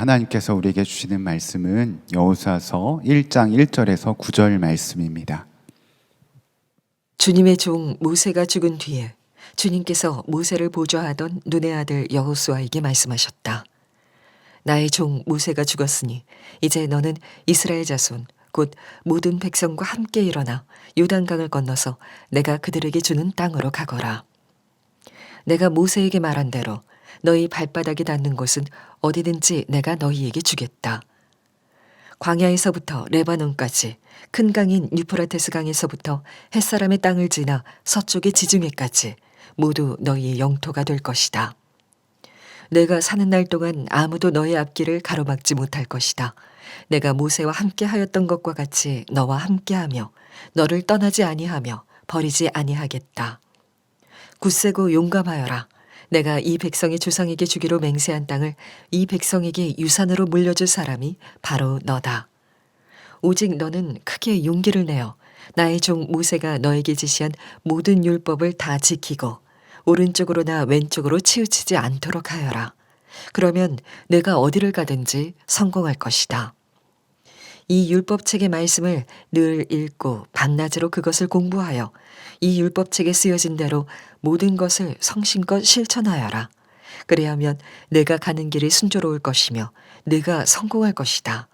하나님께서 우리에게 주시는 말씀은 여호수아서 1장 1절에서 9절 말씀입니다. 주님의 종 모세가 죽은 뒤에 주님께서 모세를 보좌하던 눈의 아들 여호수아에게 말씀하셨다. 나의 종 모세가 죽었으니 이제 너는 이스라엘 자손 곧 모든 백성과 함께 일어나 요단강을 건너서 내가 그들에게 주는 땅으로 가거라. 내가 모세에게 말한 대로 너희 발바닥이 닿는 곳은 어디든지 내가 너희에게 주겠다. 광야에서부터 레바논까지 큰 강인 유프라테스 강에서부터 햇사람의 땅을 지나 서쪽의 지중해까지 모두 너희의 영토가 될 것이다. 내가 사는 날 동안 아무도 너의 앞길을 가로막지 못할 것이다. 내가 모세와 함께 하였던 것과 같이 너와 함께하며 너를 떠나지 아니하며 버리지 아니하겠다. 굳세고 용감하여라. 내가 이 백성의 조상에게 주기로 맹세한 땅을 이 백성에게 유산으로 물려줄 사람이 바로 너다. 오직 너는 크게 용기를 내어 나의 종 모세가 너에게 지시한 모든 율법을 다 지키고 오른쪽으로나 왼쪽으로 치우치지 않도록 하여라. 그러면 내가 어디를 가든지 성공할 것이다. 이 율법책의 말씀을 늘 읽고 밤낮으로 그것을 공부하여 이 율법책에 쓰여진 대로 모든 것을 성심껏 실천하여라. 그래야면 내가 가는 길이 순조로울 것이며 내가 성공할 것이다.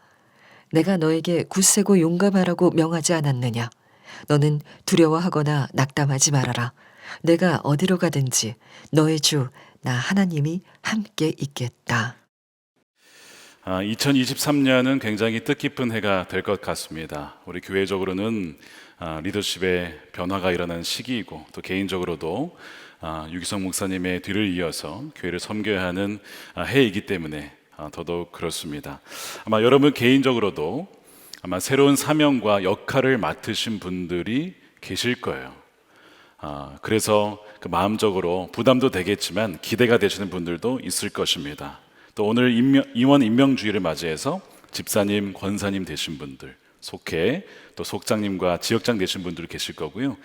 내가 너에게 굳세고 용감하라고 명하지 않았느냐? 너는 두려워하거나 낙담하지 말아라. 내가 어디로 가든지 너의 주 나 하나님이 함께 있겠다. 2023년은 굉장히 뜻깊은 해가 될 것 같습니다. 우리 교회적으로는 리더십의 변화가 일어나는 시기이고 또 개인적으로도 유기성 목사님의 뒤를 이어서 교회를 섬겨야 하는 해이기 때문에 더더욱 그렇습니다. 아마 여러분 개인적으로도 아마 새로운 사명과 역할을 맡으신 분들이 계실 거예요. 그래서 그 마음적으로 부담도 되겠지만 기대가 되시는 분들도 있을 것입니다. 또 오늘 임원 임명주의를 맞이해서 집사님, 권사님 되신 분들, 속해 또 속장님과 지역장 되신 분들 계실 거고요.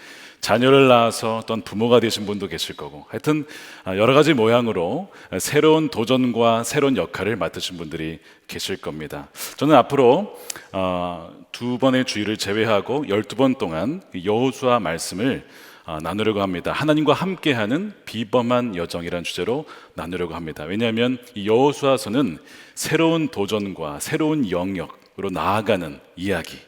자녀를 낳아서 어떤 부모가 되신 분도 계실 거고, 하여튼 여러 가지 모양으로 새로운 도전과 새로운 역할을 맡으신 분들이 계실 겁니다. 저는 앞으로 2번의 주일을 제외하고 12번 동안 여호수아 말씀을 나누려고 합니다. 하나님과 함께하는 비범한 여정이라는 주제로 나누려고 합니다. 왜냐하면 이 여호수아서는 새로운 도전과 새로운 영역으로 나아가는 이야기,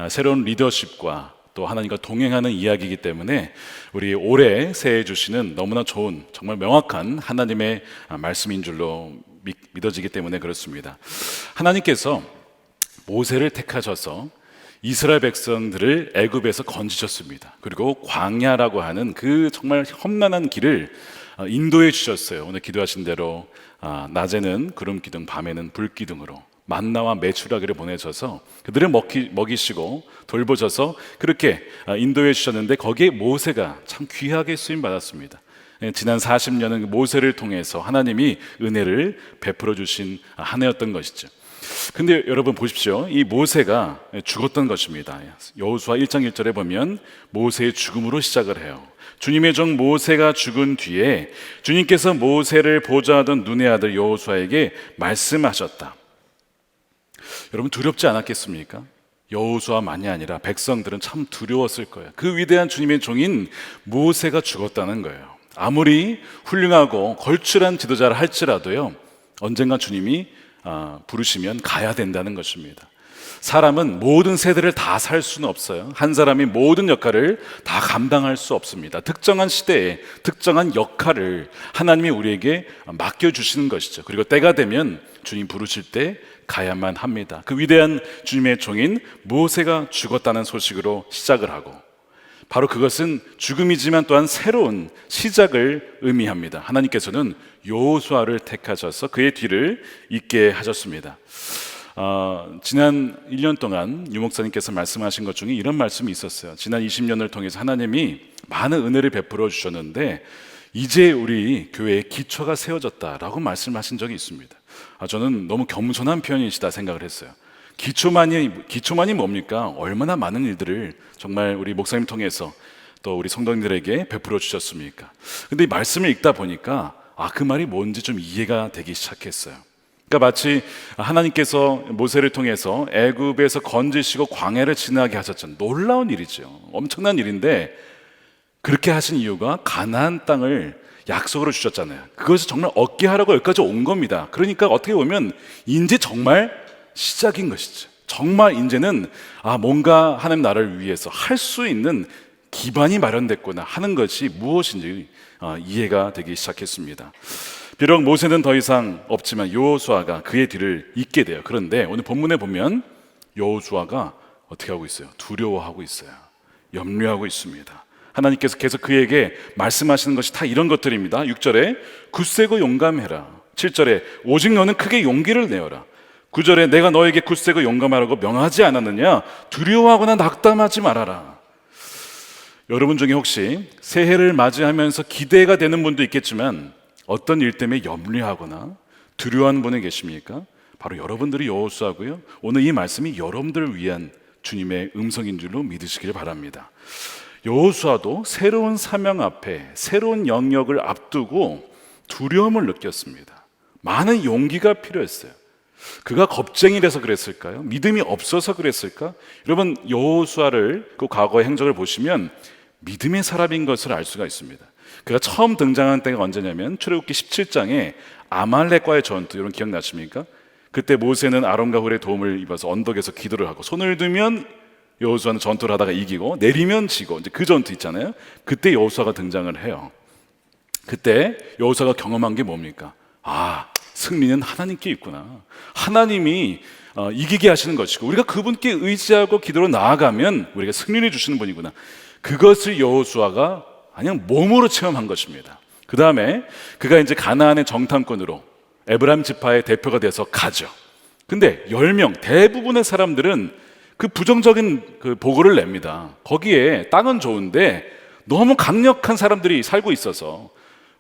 새로운 리더십과 또 하나님과 동행하는 이야기이기 때문에 우리 올해 새해 주시는 너무나 좋은 정말 명확한 하나님의 말씀인 줄로 믿어지기 때문에 그렇습니다. 하나님께서 모세를 택하셔서 이스라엘 백성들을 애굽에서 건지셨습니다. 그리고 광야라고 하는 그 정말 험난한 길을 인도해 주셨어요. 오늘 기도하신 대로 낮에는 구름 기둥, 밤에는 불 기둥으로 만나와 메추라기를 보내셔서 그들을 먹이시고 돌보셔서 그렇게 인도해 주셨는데 거기에 모세가 참 귀하게 쓰임 받았습니다. 지난 40년은 모세를 통해서 하나님이 은혜를 베풀어 주신 한 해였던 것이죠. 근데 여러분 보십시오. 이 모세가 죽었던 것입니다. 여호수아 1장 1절에 보면 모세의 죽음으로 시작을 해요. 주님의 종 모세가 죽은 뒤에 주님께서 모세를 보좌하던 눈의 아들 여호수아에게 말씀하셨다. 여러분 두렵지 않았겠습니까? 여호수아만이 아니라 백성들은 참 두려웠을 거예요. 그 위대한 주님의 종인 모세가 죽었다는 거예요. 아무리 훌륭하고 걸출한 지도자를 할지라도요, 언젠가 주님이 부르시면 가야 된다는 것입니다. 사람은 모든 세대를 다 살 수는 없어요. 한 사람이 모든 역할을 다 감당할 수 없습니다. 특정한 시대에 특정한 역할을 하나님이 우리에게 맡겨주시는 것이죠. 그리고 때가 되면 주님 부르실 때 가야만 합니다. 그 위대한 주님의 종인 모세가 죽었다는 소식으로 시작을 하고, 바로 그것은 죽음이지만 또한 새로운 시작을 의미합니다. 하나님께서는 여호수아를 택하셔서 그의 뒤를 잇게 하셨습니다. 지난 1년 동안 유 목사님께서 말씀하신 것 중에 이런 말씀이 있었어요. 지난 20년을 통해서 하나님이 많은 은혜를 베풀어 주셨는데 이제 우리 교회의 기초가 세워졌다라고 말씀하신 적이 있습니다. 저는 너무 겸손한 표현이시다 생각을 했어요. 기초만이 뭡니까? 얼마나 많은 일들을 정말 우리 목사님 통해서 또 우리 성도님들에게 베풀어 주셨습니까? 근데 이 말씀을 읽다 보니까 그 말이 뭔지 좀 이해가 되기 시작했어요. 그러니까 마치 하나님께서 모세를 통해서 애굽에서 건지시고 광야를 지나게 하셨잖아요. 놀라운 일이죠. 엄청난 일인데 그렇게 하신 이유가 가나안 땅을 약속으로 주셨잖아요. 그것을 정말 얻게 하라고 여기까지 온 겁니다. 그러니까 어떻게 보면 이제 정말 시작인 것이죠. 정말 이제는 뭔가 하나님 나라를 위해서 할 수 있는 기반이 마련됐구나 하는 것이 무엇인지 이해가 되기 시작했습니다. 비록 모세는 더 이상 없지만 여호수아가 그의 뒤를 잇게 돼요. 그런데 오늘 본문에 보면 여호수아가 어떻게 하고 있어요? 두려워하고 있어요. 염려하고 있습니다. 하나님께서 계속 그에게 말씀하시는 것이 다 이런 것들입니다. 6절에 굳세고 용감해라. 7절에 오직 너는 크게 용기를 내어라. 9절에 내가 너에게 굳세고 용감하라고 명하지 않았느냐? 두려워하거나 낙담하지 말아라. 여러분 중에 혹시 새해를 맞이하면서 기대가 되는 분도 있겠지만 어떤 일 때문에 염려하거나 두려워하는 분이 계십니까? 바로 여러분들이 여호수아고요. 오늘 이 말씀이 여러분들을 위한 주님의 음성인 줄로 믿으시길 바랍니다. 여호수아도 새로운 사명 앞에 새로운 영역을 앞두고 두려움을 느꼈습니다. 많은 용기가 필요했어요. 그가 겁쟁이라서 그랬을까요? 믿음이 없어서 그랬을까? 여러분 여호수아를 그 과거의 행적을 보시면 믿음의 사람인 것을 알 수가 있습니다. 그가 처음 등장한 때가 언제냐면 출애굽기 17장에 아말렉과의 전투, 여러분 기억나십니까? 그때 모세는 아론과 훌의 도움을 입어서 언덕에서 기도를 하고 손을 들면 여호수아는 전투를 하다가 이기고 내리면 지고, 이제 그 전투 있잖아요. 그때 여호수아가 등장을 해요. 그때 여호수아가 경험한 게 뭡니까? 승리는 하나님께 있구나. 하나님이 이기게 하시는 것이고 우리가 그분께 의지하고 기도로 나아가면 우리가 승리를 주시는 분이구나. 그것을 여호수아가 그냥 몸으로 체험한 것입니다. 그 다음에 그가 이제 가나안의 정탐꾼으로 에브라임 지파의 대표가 돼서 가죠. 근데 10명 대부분의 사람들은 그 부정적인 그 보고를 냅니다. 거기에 땅은 좋은데 너무 강력한 사람들이 살고 있어서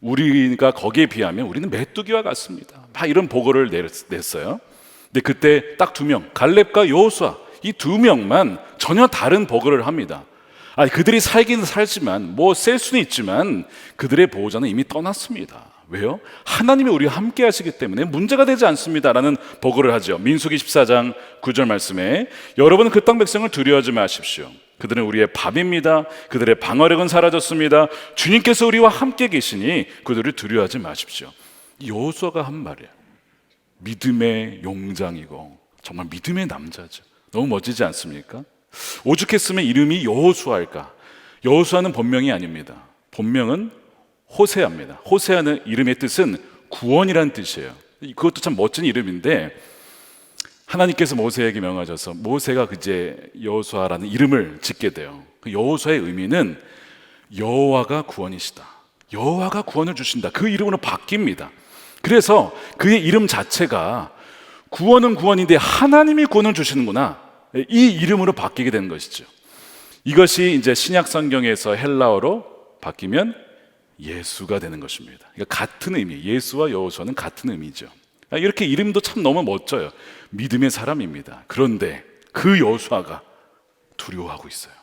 우리가 거기에 비하면 우리는 메뚜기와 같습니다. 막 이런 보고를 냈어요. 근데 그때 딱 2명, 갈렙과 여호수아, 이 2명만 전혀 다른 보고를 합니다. 그들이 살기는 살지만 셀 수는 있지만 그들의 보호자는 이미 떠났습니다. 왜요? 하나님이 우리와 함께 하시기 때문에 문제가 되지 않습니다 라는 보고를 하죠. 민수기 14장 9절 말씀에 여러분은 그 땅 백성을 두려워하지 마십시오. 그들은 우리의 밥입니다. 그들의 방어력은 사라졌습니다. 주님께서 우리와 함께 계시니 그들을 두려워하지 마십시오. 여호수아가 한 말이에요. 믿음의 용장이고 정말 믿음의 남자죠. 너무 멋지지 않습니까? 오죽했으면 이름이 여호수아일까? 여호수아는 본명이 아닙니다. 본명은 호세아입니다. 호세아는 이름의 뜻은 구원이라는 뜻이에요. 그것도 참 멋진 이름인데 하나님께서 모세에게 명하셔서 모세가 이제 여호수아라는 이름을 짓게 돼요. 그 여호수아의 의미는 여호와가 구원이시다. 여호와가 구원을 주신다. 그 이름으로 바뀝니다. 그래서 그의 이름 자체가 구원은 구원인데 하나님이 구원을 주시는구나. 이 이름으로 바뀌게 된 것이죠. 이것이 이제 신약 성경에서 헬라어로 바뀌면 예수가 되는 것입니다. 그러니까 같은 의미, 예수와 여호수아는 같은 의미죠. 이렇게 이름도 참 너무 멋져요. 믿음의 사람입니다. 그런데 그 여호수아가 두려워하고 있어요.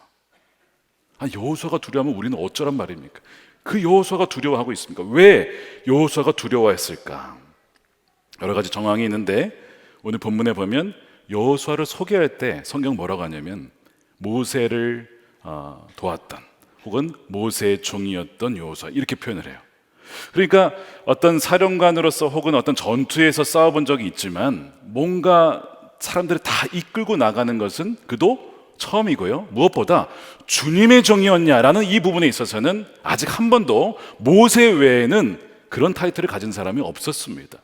여호수아가 두려워하면 우리는 어쩌란 말입니까? 그 여호수아가 두려워하고 있습니까? 왜 여호수아가 두려워했을까? 여러 가지 정황이 있는데 오늘 본문에 보면 여호수아를 소개할 때 성경 뭐라고 하냐면 모세를 도왔던 혹은 모세의 종이었던 여호수아 이렇게 표현을 해요. 그러니까 어떤 사령관으로서 혹은 어떤 전투에서 싸워본 적이 있지만 뭔가 사람들을 다 이끌고 나가는 것은 그도 처음이고요. 무엇보다 주님의 종이었냐라는 이 부분에 있어서는 아직 한 번도 모세 외에는 그런 타이틀을 가진 사람이 없었습니다.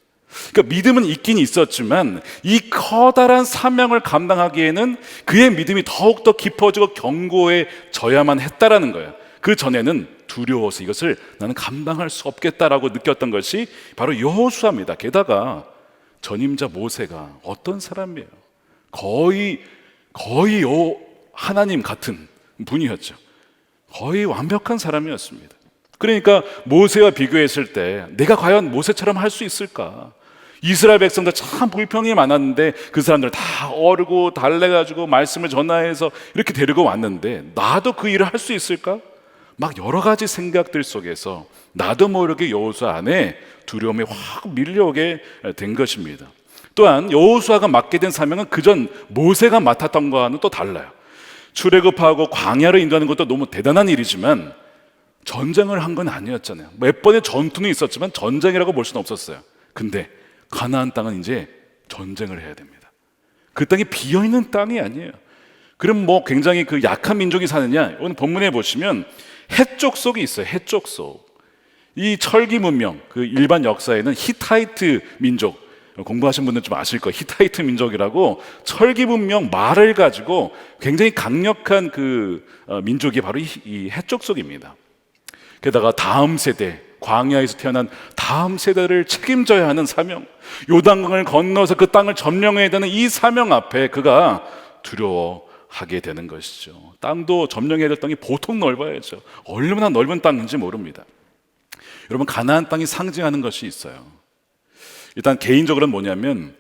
그러니까 믿음은 있긴 있었지만 이 커다란 사명을 감당하기에는 그의 믿음이 더욱더 깊어지고 견고해져야만 했다라는 거예요. 그 전에는 두려워서 이것을 나는 감당할 수 없겠다라고 느꼈던 것이 바로 여호수아입니다. 게다가 전임자 모세가 어떤 사람이에요? 거의 하나님 같은 분이었죠. 거의 완벽한 사람이었습니다. 그러니까 모세와 비교했을 때 내가 과연 모세처럼 할 수 있을까? 이스라엘 백성들 참 불평이 많았는데 그 사람들 다 어르고 달래가지고 말씀을 전하해서 이렇게 데리고 왔는데 나도 그 일을 할 수 있을까? 막 여러 가지 생각들 속에서 나도 모르게 여호수아 안에 두려움이 확 밀려오게 된 것입니다. 또한 여호수아가 맡게 된 사명은 그전 모세가 맡았던 거와는 또 달라요. 출애굽하고 광야를 인도하는 것도 너무 대단한 일이지만 전쟁을 한 건 아니었잖아요. 몇 번의 전투는 있었지만 전쟁이라고 볼 수는 없었어요. 근데 가나안 땅은 이제 전쟁을 해야 됩니다. 그 땅이 비어있는 땅이 아니에요. 그럼 뭐 굉장히 그 약한 민족이 사느냐? 오늘 본문에 보시면 해쪽 속이 있어요. 해쪽 속. 이 철기 문명, 그 일반 역사에는 히타이트 민족, 공부하신 분들 좀 아실 거예요. 히타이트 민족이라고 철기 문명 말을 가지고 굉장히 강력한 그 민족이 바로 이 해쪽 속입니다. 게다가 다음 세대, 광야에서 태어난 다음 세대를 책임져야 하는 사명, 요단강을 건너서 그 땅을 점령해야 되는 이 사명 앞에 그가 두려워하게 되는 것이죠. 땅도 점령해야 될 땅이 보통 넓어야죠. 얼마나 넓은 땅인지 모릅니다. 여러분, 가나안 땅이 상징하는 것이 있어요. 일단 개인적으로는 뭐냐면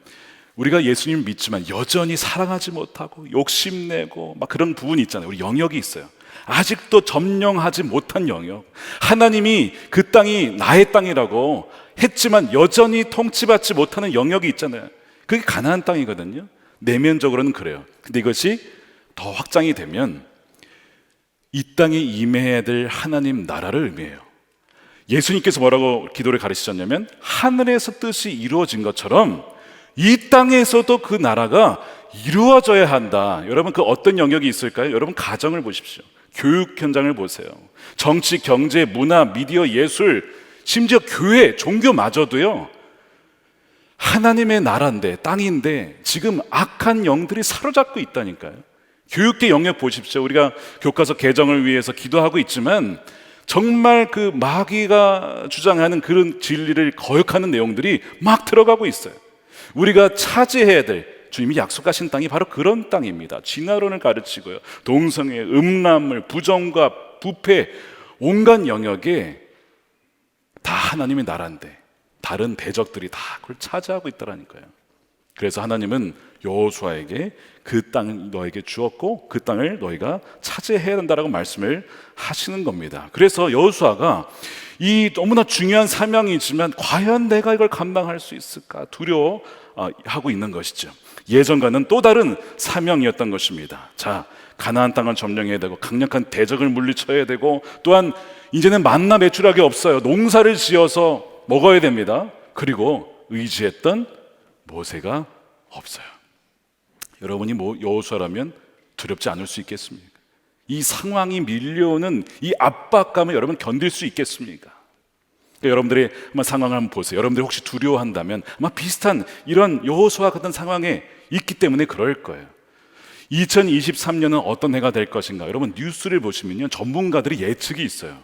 우리가 예수님 믿지만 여전히 사랑하지 못하고 욕심내고 막 그런 부분이 있잖아요. 우리 영역이 있어요. 아직도 점령하지 못한 영역, 하나님이 그 땅이 나의 땅이라고 했지만 여전히 통치받지 못하는 영역이 있잖아요. 그게 가나안 땅이거든요. 내면적으로는 그래요. 근데 이것이 더 확장이 되면 이 땅에 임해야 될 하나님 나라를 의미해요. 예수님께서 뭐라고 기도를 가르치셨냐면 하늘에서 뜻이 이루어진 것처럼 이 땅에서도 그 나라가 이루어져야 한다. 여러분, 그 어떤 영역이 있을까요? 여러분, 가정을 보십시오. 교육 현장을 보세요. 정치, 경제, 문화, 미디어, 예술, 심지어 교회, 종교마저도요, 하나님의 나라인데, 땅인데 지금 악한 영들이 사로잡고 있다니까요. 교육계 영역 보십시오. 우리가 교과서 개정을 위해서 기도하고 있지만 정말 그 마귀가 주장하는 그런 진리를 거역하는 내용들이 막 들어가고 있어요. 우리가 차지해야 될 주님이 약속하신 땅이 바로 그런 땅입니다. 진화론을 가르치고요, 동성애, 음란물, 부정과 부패, 온갖 영역에 다 하나님의 나라인데 다른 대적들이 다 그걸 차지하고 있다라니까요. 그래서 하나님은 여호수아에게 그 땅을 너에게 주었고 그 땅을 너희가 차지해야 한다라고 말씀을 하시는 겁니다. 그래서 여호수아가 이 너무나 중요한 사명이지만 과연 내가 이걸 감당할 수 있을까 두려워하고 있는 것이죠. 예전과는 또 다른 사명이었던 것입니다. 자, 가나안 땅을 점령해야 되고 강력한 대적을 물리쳐야 되고 또한 이제는 만나 매출하기 없어요. 농사를 지어서 먹어야 됩니다. 그리고 의지했던 모세가 없어요. 여러분이 여호수아라면 두렵지 않을 수 있겠습니까? 이 상황이 밀려오는 이 압박감을 여러분 견딜 수 있겠습니까? 여러분들의 한번 상황을 한번 보세요. 여러분들이 혹시 두려워한다면 아마 비슷한 이런 여호수아 같은 상황에 있기 때문에 그럴 거예요. 2023년은 어떤 해가 될 것인가? 여러분, 뉴스를 보시면요, 전문가들이 예측이 있어요.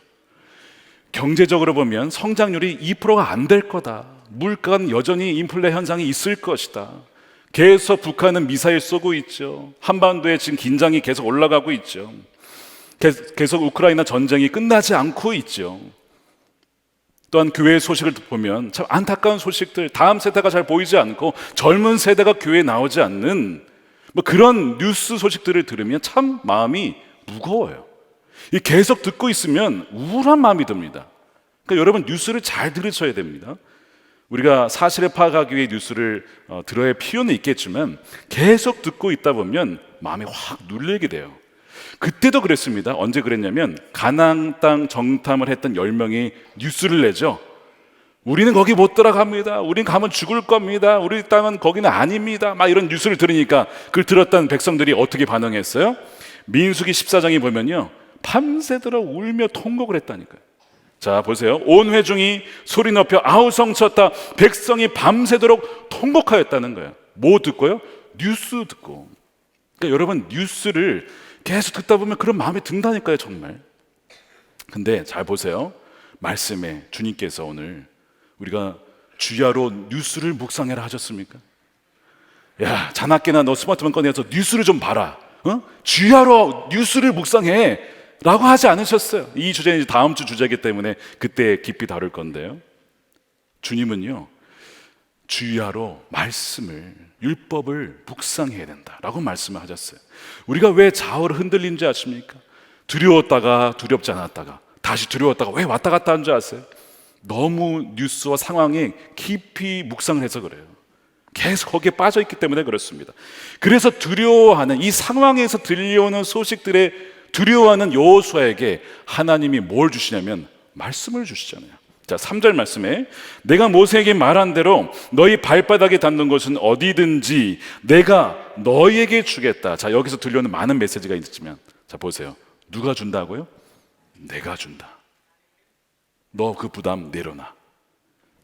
경제적으로 보면 성장률이 2%가 안 될 거다. 물가는 여전히 인플레 현상이 있을 것이다. 계속 북한은 미사일 쏘고 있죠. 한반도에 지금 긴장이 계속 올라가고 있죠. 계속 우크라이나 전쟁이 끝나지 않고 있죠. 또한 교회 소식을 보면 참 안타까운 소식들, 다음 세대가 잘 보이지 않고 젊은 세대가 교회에 나오지 않는 뭐 그런 뉴스 소식들을 들으면 참 마음이 무거워요. 계속 듣고 있으면 우울한 마음이 듭니다. 그러니까 여러분, 뉴스를 잘 들으셔야 됩니다. 우리가 사실을 파악하기 위해 뉴스를 들어야 할 필요는 있겠지만 계속 듣고 있다 보면 마음이 확 눌리게 돼요. 그때도 그랬습니다. 언제 그랬냐면 가나안 땅 정탐을 했던 10명이 뉴스를 내죠. 우리는 거기 못 들어갑니다. 우린 가면 죽을 겁니다. 우리 땅은 거기는 아닙니다. 막 이런 뉴스를 들으니까 그걸 들었던 백성들이 어떻게 반응했어요? 민수기 14장에 보면요, 밤새도록 울며 통곡을 했다니까요. 자, 보세요. 온 회중이 소리 높여 아우성 쳤다. 백성이 밤새도록 통곡하였다는 거예요. 뭐 듣고요? 뉴스 듣고. 그러니까 여러분, 뉴스를 계속 듣다 보면 그런 마음이 든다니까요, 정말. 근데 잘 보세요. 말씀에 주님께서 오늘 우리가 주야로 뉴스를 묵상해라 하셨습니까? 야, 자나깨나 너 스마트폰 꺼내서 뉴스를 좀 봐라. 주야로 뉴스를 묵상해 라고 하지 않으셨어요. 이 주제는 이제 다음 주 주제이기 때문에 그때 깊이 다룰 건데요, 주님은요, 주야로 말씀을, 율법을 묵상해야 된다라고 말씀을 하셨어요. 우리가 왜 좌우로 흔들린지 아십니까? 두려웠다가 두렵지 않았다가 다시 두려웠다가 왜 왔다 갔다 하는 줄 아세요? 너무 뉴스와 상황에 깊이 묵상을 해서 그래요. 계속 거기에 빠져 있기 때문에 그렇습니다. 그래서 두려워하는 이 상황에서 들려오는 소식들에 두려워하는 여호수아에게 하나님이 뭘 주시냐면 말씀을 주시잖아요. 자, 3절 말씀에 내가 모세에게 말한 대로 너희 발바닥에 닿는 것은 어디든지 내가 너희에게 주겠다. 자, 여기서 들려오는 많은 메시지가 있지만, 자, 보세요. 누가 준다고요? 내가 준다. 너 그 부담 내려놔.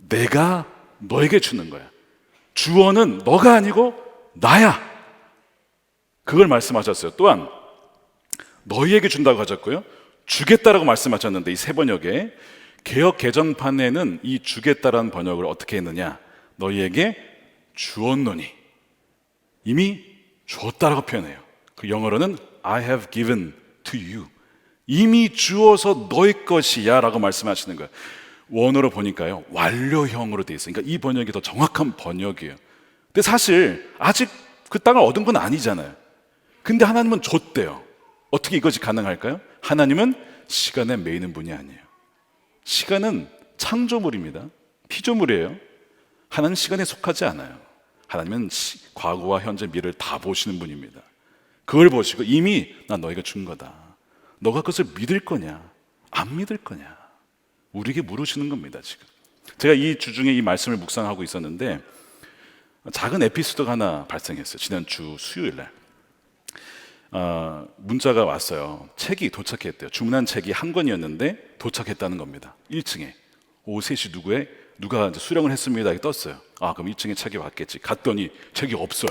내가 너에게 주는 거야. 주어는 너가 아니고 나야. 그걸 말씀하셨어요. 또한 너희에게 준다고 하셨고요, 주겠다라고 말씀하셨는데 이 세 번역에 개역 개정판에는 이 주겠다라는 번역을 어떻게 했느냐, 너희에게 주었노니, 이미 주었다라고 표현해요. 그 영어로는 I have given to you, 이미 주어서 너희 것이야 라고 말씀하시는 거예요. 원어로 보니까요 완료형으로 돼 있어요. 그러니까 이 번역이 더 정확한 번역이에요. 근데 사실 아직 그 땅을 얻은 건 아니잖아요. 근데 하나님은 줬대요. 어떻게 이것이 가능할까요? 하나님은 시간에 매이는 분이 아니에요. 시간은 창조물입니다. 피조물이에요. 하나님은 시간에 속하지 않아요. 하나님은 과거와 현재 미래를 다 보시는 분입니다. 그걸 보시고 이미 나 너희가 준 거다. 너가 그것을 믿을 거냐 안 믿을 거냐 우리에게 물으시는 겁니다. 지금 제가 이 주중에 이 말씀을 묵상하고 있었는데 작은 에피소드가 하나 발생했어요. 지난주 수요일날 문자가 왔어요. 책이 도착했대요. 주문한 책이 한 권이었는데 도착했다는 겁니다. 1층에 오후 3시 누가 이제 수령을 했습니다 이렇게 떴어요. 아, 그럼 1층에 책이 왔겠지. 갔더니 책이 없어요.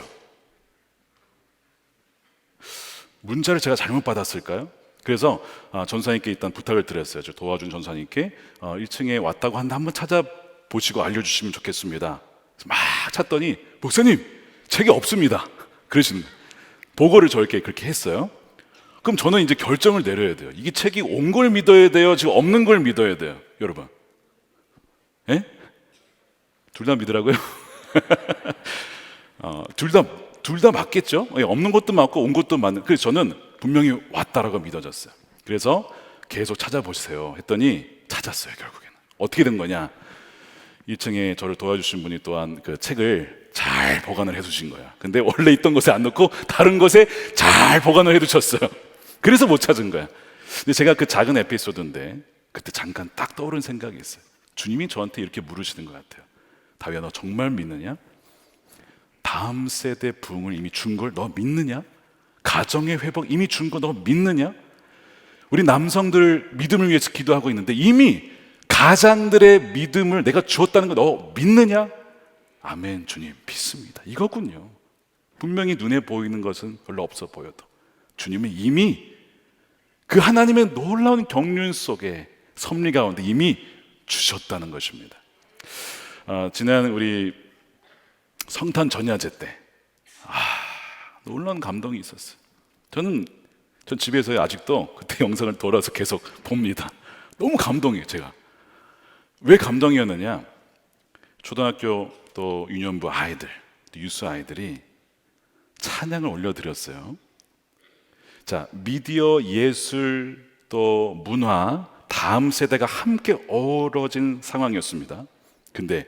문자를 제가 잘못 받았을까요? 그래서 전사님께 일단 부탁을 드렸어요. 저 도와준 전사님께 1층에 왔다고 하는데 한번 찾아보시고 알려주시면 좋겠습니다. 그래서 막 찾더니 목사님 책이 없습니다 그러시는 거예요. 보고를 저에게 그렇게 했어요. 그럼 저는 이제 결정을 내려야 돼요. 이게 책이 온 걸 믿어야 돼요, 지금 없는 걸 믿어야 돼요, 여러분? 예? 둘 다 믿으라고요? 둘 다 맞겠죠? 없는 것도 맞고 온 것도 맞는. 그래서 저는 분명히 왔다라고 믿어졌어요. 그래서 계속 찾아보세요 했더니 찾았어요. 결국에는 어떻게 된 거냐, 2층에 저를 도와주신 분이 또한 그 책을 잘 보관을 해두신 거야. 근데 원래 있던 곳에 안 넣고 다른 곳에 잘 보관을 해두셨어요. 그래서 못 찾은 거야. 근데 제가 그 작은 에피소드인데 그때 잠깐 딱 떠오른 생각이 있어요. 주님이 저한테 이렇게 물으시는 것 같아요. 다윗아, 너 정말 믿느냐? 다음 세대 부흥을 이미 준 걸 너 믿느냐? 가정의 회복 이미 준 거 너 믿느냐? 우리 남성들 믿음을 위해서 기도하고 있는데 이미 가장들의 믿음을 내가 주었다는 거 너 믿느냐? 아멘, 주님 믿습니다. 이거군요. 분명히 눈에 보이는 것은 별로 없어 보여도 주님은 이미 그 하나님의 놀라운 경륜 속에 섭리 가운데 이미 주셨다는 것입니다. 지난 우리 성탄 전야제 때 놀라운 감동이 있었어요. 전 집에서 아직도 그때 영상을 돌아서 계속 봅니다. 너무 감동이에요. 제가 왜 감동이었느냐, 초등학교 또 유년부 아이들, 또 유스 아이들이 찬양을 올려드렸어요. 자, 미디어, 예술, 또 문화, 다음 세대가 함께 어우러진 상황이었습니다. 근데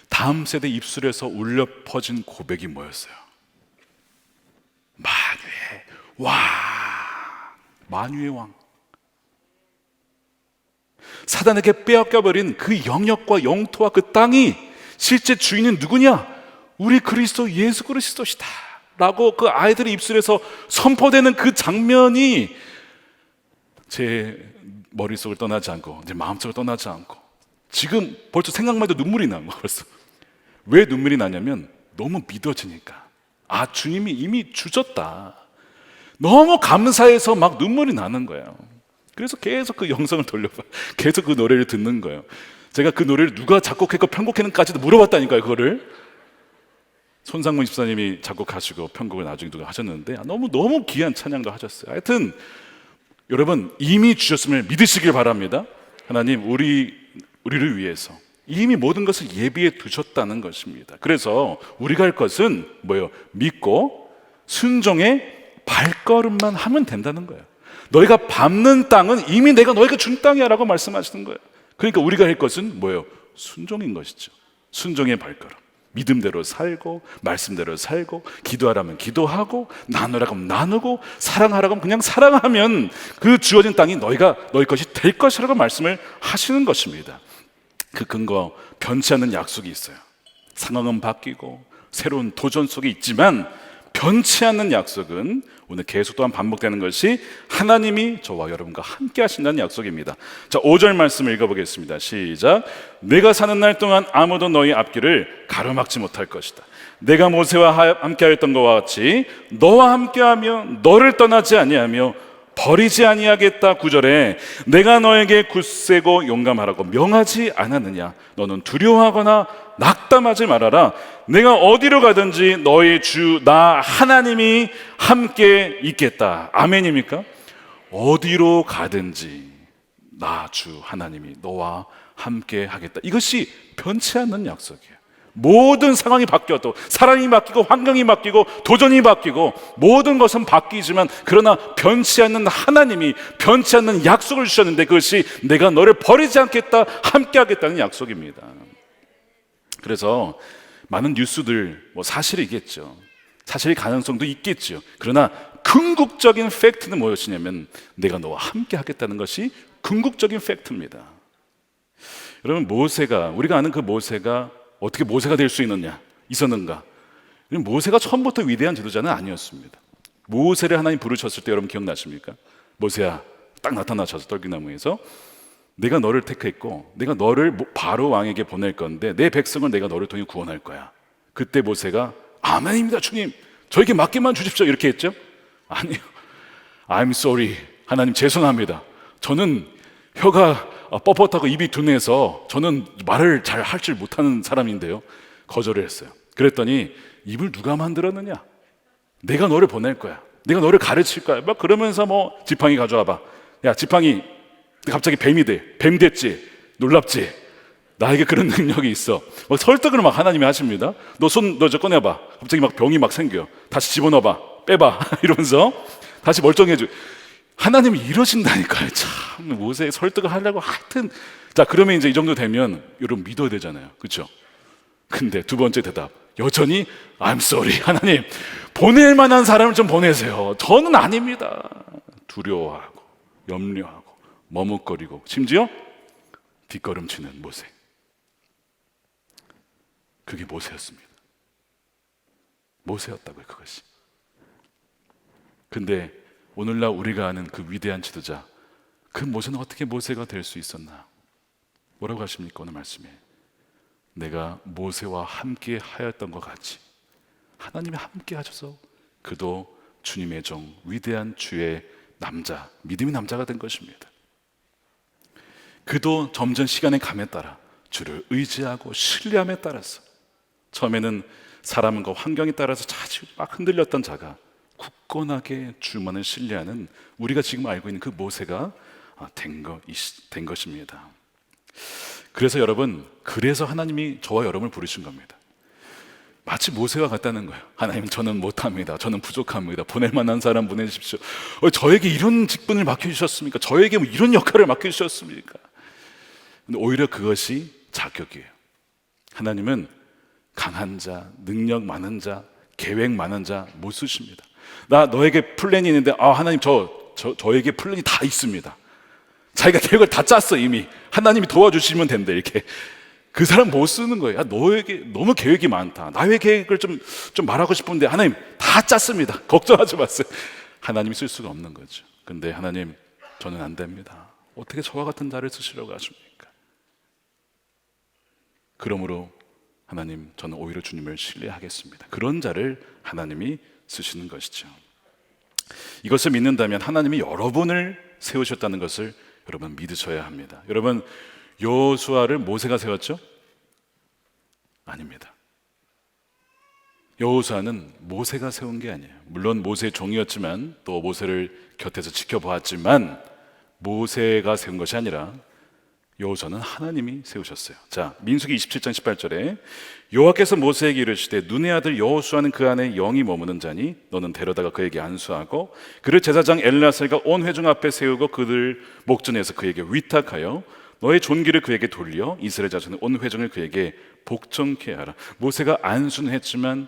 다음 세대 입술에서 울려 퍼진 고백이 뭐였어요? 만유의 왕, 만유의 왕. 사단에게 빼앗겨버린 그 영역과 영토와 그 땅이 실제 주인은 누구냐? 우리 그리스도 예수 그리스도시다 라고 그 아이들의 입술에서 선포되는 그 장면이 제 머릿속을 떠나지 않고 제 마음속을 떠나지 않고 지금 벌써 생각만 해도 눈물이 나요. 벌써. 왜 눈물이 나냐면 너무 믿어지니까. 주님이 이미 주셨다. 너무 감사해서 막 눈물이 나는 거예요. 그래서 계속 그 영상을 돌려봐. 계속 그 노래를 듣는 거예요. 제가 그 노래를 누가 작곡했고 편곡했는지까지도 물어봤다니까요. 그거를 손상문 집사님이 작곡하시고 편곡을 나중에 누가 하셨는데 너무 귀한 찬양도 하셨어요. 하여튼 여러분 이미 주셨음을 믿으시길 바랍니다. 하나님 우리를 위해서 이미 모든 것을 예비해 두셨다는 것입니다. 그래서 우리가 할 것은 뭐예요? 믿고 순종의 발걸음만 하면 된다는 거예요. 너희가 밟는 땅은 이미 내가 너희가 준 땅이야 라고 말씀하시는 거예요. 그러니까 우리가 할 것은 뭐예요? 순종인 것이죠. 순종의 발걸음. 믿음대로 살고 말씀대로 살고 기도하라면 기도하고 나누라고 하면 나누고 사랑하라고 하면 그냥 사랑하면 그 주어진 땅이 너희 것이 될 것이라고 말씀을 하시는 것입니다. 그 근거 변치 않는 약속이 있어요. 상황은 바뀌고 새로운 도전 속에 있지만 변치 않는 약속은 오늘 계속 또한 반복되는 것이 하나님이 저와 여러분과 함께 하신다는 약속입니다. 자, 5절 말씀을 읽어보겠습니다. 시작. 내가 사는 날 동안 아무도 너희 앞길을 가로막지 못할 것이다. 내가 모세와 함께하였던 것과 같이 너와 함께하며 너를 떠나지 아니하며 버리지 아니하겠다. 9절에 내가 너에게 굳세고 용감하라고 명하지 않았느냐. 너는 두려워하거나 낙담하지 말아라. 내가 어디로 가든지 너희 주 나 하나님이 함께 있겠다. 아멘입니까? 어디로 가든지 나 주 하나님이 너와 함께 하겠다. 이것이 변치 않는 약속이에요. 모든 상황이 바뀌어도 사람이 바뀌고 환경이 바뀌고 도전이 바뀌고 모든 것은 바뀌지만 그러나 변치 않는 하나님이 변치 않는 약속을 주셨는데 그것이 내가 너를 버리지 않겠다 함께 하겠다는 약속입니다. 그래서 많은 뉴스들 사실이겠죠. 사실의 가능성도 있겠죠. 그러나 궁극적인 팩트는 무엇이냐면 내가 너와 함께 하겠다는 것이 궁극적인 팩트입니다. 여러분 우리가 아는 그 모세가 어떻게 모세가 될 수 있었는가? 모세가 처음부터 위대한 지도자는 아니었습니다. 모세를 하나님 부르셨을 때 여러분 기억나십니까? 모세야 딱 나타나셔서 떨기나무에서 내가 너를 택했고 내가 너를 바로 왕에게 보낼 건데 내 백성을 내가 너를 통해 구원할 거야. 그때 모세가 아멘입니다 주님, 저에게 맡기만 주십시오 이렇게 했죠? 아니요. I'm sorry, 하나님 죄송합니다. 저는 혀가 뻣뻣하고 입이 둔해서 저는 말을 잘 할 줄 못하는 사람인데요. 거절을 했어요. 그랬더니 입을 누가 만들었느냐? 내가 너를 보낼 거야. 내가 너를 가르칠 거야. 막 그러면서 지팡이 가져와봐. 야 지팡이 갑자기 뱀이 돼. 뱀 됐지? 놀랍지? 나에게 그런 능력이 있어. 설득을 막 하나님이 하십니다. 너 저 꺼내봐. 갑자기 막 병이 막 생겨. 다시 집어넣어봐. 빼봐. 이러면서 다시 멀쩡해져. 하나님이 이러신다니까요. 참 모세 설득을 하려고 하여튼. 자 그러면 이제 이 정도 되면 여러분 믿어야 되잖아요. 그렇죠? 근데 두 번째 대답 여전히 I'm sorry 하나님 보낼 만한 사람을 좀 보내세요. 저는 아닙니다. 두려워하고 염려하고 머뭇거리고 심지어 뒷걸음치는 모세. 그게 모세였습니다. 모세였다고요. 그것이. 근데 오늘날 우리가 아는 그 위대한 지도자, 그 모세는 어떻게 모세가 될 수 있었나? 뭐라고 하십니까? 오늘 말씀에 내가 모세와 함께 하였던 것 같이 하나님이 함께 하셔서 그도 주님의 종, 위대한 주의 남자, 믿음의 남자가 된 것입니다. 그도 점점 시간의 감에 따라 주를 의지하고 신뢰함에 따라서 처음에는 사람과 환경에 따라서 자주 막 흔들렸던 자가 굳건하게 주만을 신뢰하는 우리가 지금 알고 있는 그 모세가 된 것입니다. 그래서 여러분, 그래서 하나님이 저와 여러분을 부르신 겁니다. 마치 모세와 같다는 거예요. 하나님 저는 못합니다. 저는 부족합니다. 보낼 만한 사람 보내주십시오. 저에게 이런 직분을 맡겨주셨습니까? 저에게 이런 역할을 맡겨주셨습니까? 근데 오히려 그것이 자격이에요. 하나님은 강한 자, 능력 많은 자, 계획 많은 자 못 쓰십니다. 나 너에게 플랜이 있는데 하나님 저에게 플랜이 다 있습니다. 자기가 계획을 다 짰어 이미. 하나님이 도와주시면 된다 이렇게. 그 사람 못 쓰는 거예요. 너에게 너무 계획이 많다. 나의 계획을 좀 말하고 싶은데 하나님 다 짰습니다. 걱정하지 마세요. 하나님이 쓸 수가 없는 거죠. 근데 하나님 저는 안 됩니다. 어떻게 저와 같은 자를 쓰시려고 하십니까? 그러므로 하나님 저는 오히려 주님을 신뢰하겠습니다. 그런 자를 하나님이 쓰시는 것이죠. 이것을 믿는다면 하나님이 여러분을 세우셨다는 것을 여러분 믿으셔야 합니다. 여러분 여호수아를 모세가 세웠죠? 아닙니다. 여호수아는 모세가 세운 게 아니에요. 물론 모세의 종이었지만 또 모세를 곁에서 지켜보았지만 모세가 세운 것이 아니라 여호수아는 하나님이 세우셨어요. 자, 민수기 27장 18절에 여호와께서 모세에게 이르시되 눈의 아들 여호수아는 그 안에 영이 머무는 자니 너는 데려다가 그에게 안수하고 그를 제사장 엘르아살과 온 회중 앞에 세우고 그들 목전에서 그에게 위탁하여 너의 존귀를 그에게 돌려 이스라엘 자손의 온 회중을 그에게 복종케 하라. 모세가 안순했지만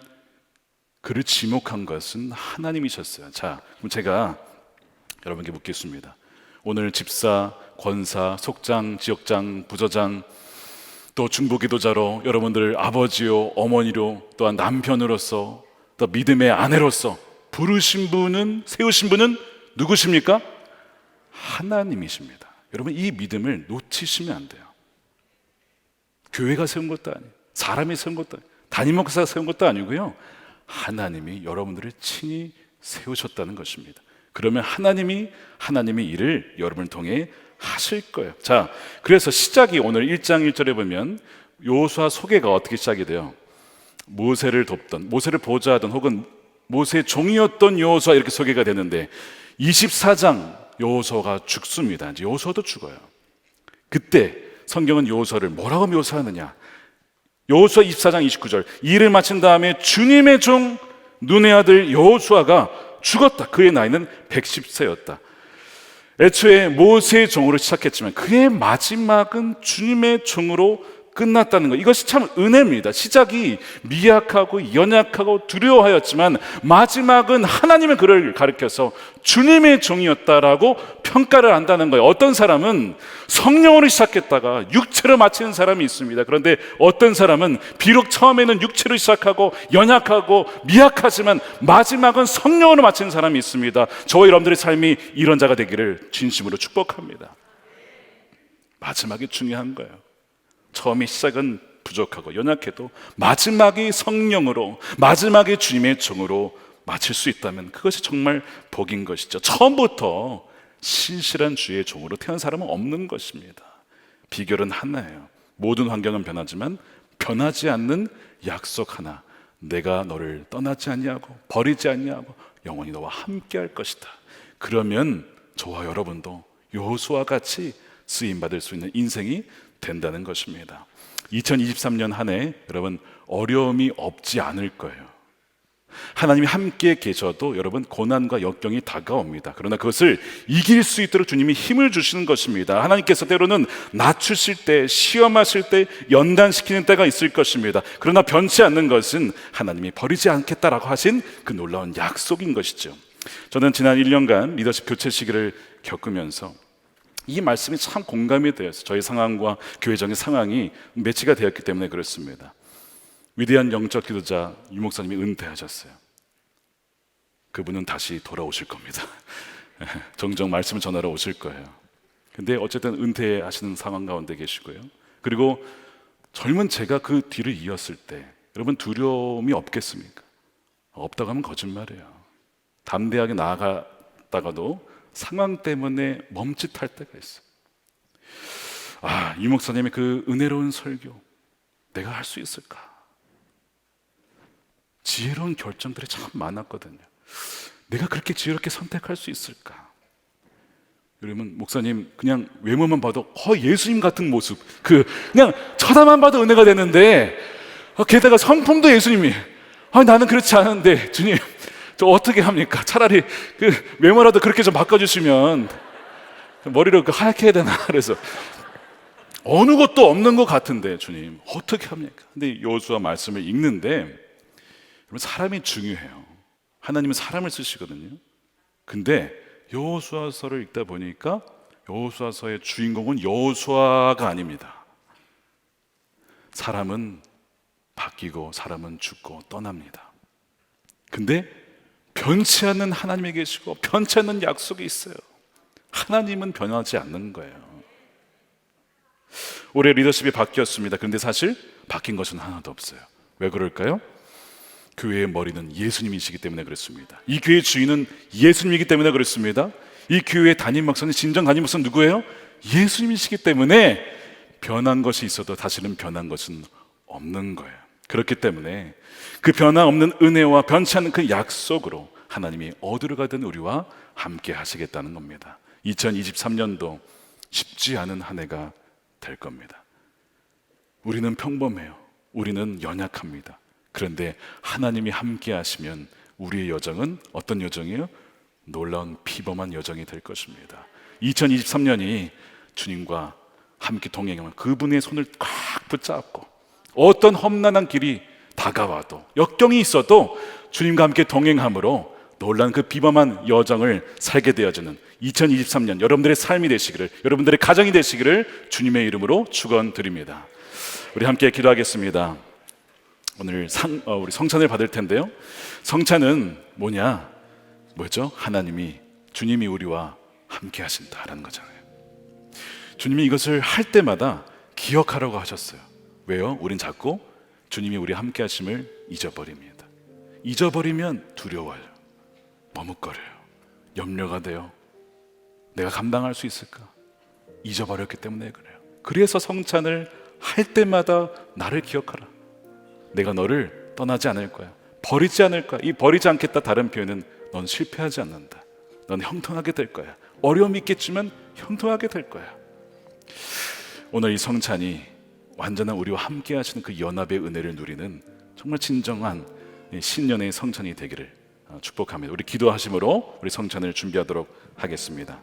그를 지목한 것은 하나님이셨어요. 자, 그럼 제가 여러분께 묻겠습니다. 오늘 집사, 권사, 속장, 지역장, 부서장, 또 중보기도자로 여러분들 아버지요, 어머니로, 또한 남편으로서, 또 믿음의 아내로서 부르신 분은, 세우신 분은 누구십니까? 하나님이십니다. 여러분, 이 믿음을 놓치시면 안 돼요. 교회가 세운 것도 아니에요. 사람이 세운 것도 아니에요. 담임 목사가 세운 것도 아니고요. 하나님이 여러분들을 친히 세우셨다는 것입니다. 그러면 하나님이 일을 여러분을 통해 하실 거예요. 자, 그래서 시작이 오늘 1장 1절에 보면 여호수아 소개가 어떻게 시작이 돼요? 모세를 돕던, 모세를 보좌하던 혹은 모세의 종이었던 여호수아 이렇게 소개가 되는데 24장 여호수아가 죽습니다. 이제 여호수아도 죽어요. 그때 성경은 여호수아를 뭐라고 묘사하느냐? 여호수아 24장 29절, 이 일을 마친 다음에 주님의 종 눈의 아들 여호수아가 죽었다. 그의 나이는 110세였다. 애초에 모세의 종으로 시작했지만 그의 마지막은 주님의 종으로 끝났다는 것, 이것이 참 은혜입니다. 시작이 미약하고 연약하고 두려워하였지만 마지막은 하나님의 그를 가르쳐서 주님의 종이었다라고 평가를 한다는 거예요. 어떤 사람은 성령으로 시작했다가 육체로 마치는 사람이 있습니다. 그런데 어떤 사람은 비록 처음에는 육체로 시작하고 연약하고 미약하지만 마지막은 성령으로 마치는 사람이 있습니다. 저와 여러분들의 삶이 이런 자가 되기를 진심으로 축복합니다. 마지막이 중요한 거예요. 처음의 시작은 부족하고 연약해도 마지막이 성령으로, 마지막이 주님의 종으로 마칠 수 있다면 그것이 정말 복인 것이죠. 처음부터 신실한 주의 종으로 태어난 사람은 없는 것입니다. 비결은 하나예요. 모든 환경은 변하지만 변하지 않는 약속 하나, 내가 너를 떠나지 아니하고 버리지 아니하고 영원히 너와 함께 할 것이다. 그러면 저와 여러분도 여호수아와 같이 쓰임받을 수 있는 인생이 된다는 것입니다. 2023년 한 해 여러분 어려움이 없지 않을 거예요. 하나님이 함께 계셔도 여러분 고난과 역경이 다가옵니다. 그러나 그것을 이길 수 있도록 주님이 힘을 주시는 것입니다. 하나님께서 때로는 낮추실 때, 시험하실 때, 연단시키는 때가 있을 것입니다. 그러나 변치 않는 것은 하나님이 버리지 않겠다라고 하신 그 놀라운 약속인 것이죠. 저는 지난 1년간 리더십 교체 시기를 겪으면서 이 말씀이 참 공감이 되어서 저희 상황과 교회적인 상황이 매치가 되었기 때문에 그렇습니다. 위대한 영적 기도자 유 목사님이 은퇴하셨어요. 그분은 다시 돌아오실 겁니다. 종종 말씀을 전하러 오실 거예요. 근데 어쨌든 은퇴하시는 상황 가운데 계시고요. 그리고 젊은 제가 그 뒤를 이었을 때 여러분 두려움이 없겠습니까? 없다고 하면 거짓말이에요. 담대하게 나아갔다가도 상황 때문에 멈칫할 때가 있어요. 이 목사님의 그 은혜로운 설교 내가 할 수 있을까? 지혜로운 결정들이 참 많았거든요. 내가 그렇게 지혜롭게 선택할 수 있을까? 여러분, 목사님 그냥 외모만 봐도 예수님 같은 모습, 그냥 쳐다만 봐도 은혜가 되는데 게다가 성품도 예수님이, 나는 그렇지 않은데 주님 저 어떻게 합니까? 차라리 그 외모라도 그렇게 좀 바꿔주시면, 머리를 하얗게 해야 되나? 그래서 어느 것도 없는 것 같은데 주님 어떻게 합니까? 근데 여호수아 말씀을 읽는데 여러분 사람이 중요해요. 하나님은 사람을 쓰시거든요. 근데 여호수아서를 읽다 보니까 여호수아서의 주인공은 여호수아가 아닙니다. 사람은 바뀌고 사람은 죽고 떠납니다. 근데 변치 않는 하나님이 계시고 변치 않는 약속이 있어요. 하나님은 변하지 않는 거예요. 올해 리더십이 바뀌었습니다. 그런데 사실 바뀐 것은 하나도 없어요. 왜 그럴까요? 교회의 머리는 예수님이시기 때문에 그렇습니다. 이 교회의 주인은 예수님이기 때문에 그렇습니다. 이 교회의 담임 목사는, 진정 담임 목사는 누구예요? 예수님이시기 때문에 변한 것이 있어도 사실은 변한 것은 없는 거예요. 그렇기 때문에 그 변함없는 은혜와 변치 않는 그 약속으로 하나님이 어디로 가든 우리와 함께 하시겠다는 겁니다. 2023년도 쉽지 않은 한 해가 될 겁니다. 우리는 평범해요. 우리는 연약합니다. 그런데 하나님이 함께 하시면 우리의 여정은 어떤 여정이에요? 놀라운 피범한 여정이 될 것입니다. 2023년이 주님과 함께 동행하면 그분의 손을 꽉 붙잡고 어떤 험난한 길이 다가와도 역경이 있어도 주님과 함께 동행함으로 놀란 그 비범한 여정을 살게 되어지는 2023년 여러분들의 삶이 되시기를, 여러분들의 가정이 되시기를 주님의 이름으로 축원드립니다. 우리 함께 기도하겠습니다. 오늘 우리 성찬을 받을 텐데요. 성찬은 뭐죠? 하나님이, 주님이 우리와 함께 하신다라는 거잖아요. 주님이 이것을 할 때마다 기억하라고 하셨어요. 왜요? 우린 자꾸 주님이 우리 함께 하심을 잊어버립니다. 잊어버리면 두려워요. 머뭇거려요. 염려가 돼요. 내가 감당할 수 있을까? 잊어버렸기 때문에 그래요. 그래서 성찬을 할 때마다 나를 기억하라. 내가 너를 떠나지 않을 거야. 버리지 않을 거야. 이 버리지 않겠다 다른 표현은 넌 실패하지 않는다. 넌 형통하게 될 거야. 어려움이 있겠지만 형통하게 될 거야. 오늘 이 성찬이 완전한 우리와 함께 하시는 그 연합의 은혜를 누리는 정말 진정한 신년의 성찬이 되기를 축복합니다. 우리 기도하심으로 우리 성찬을 준비하도록 하겠습니다.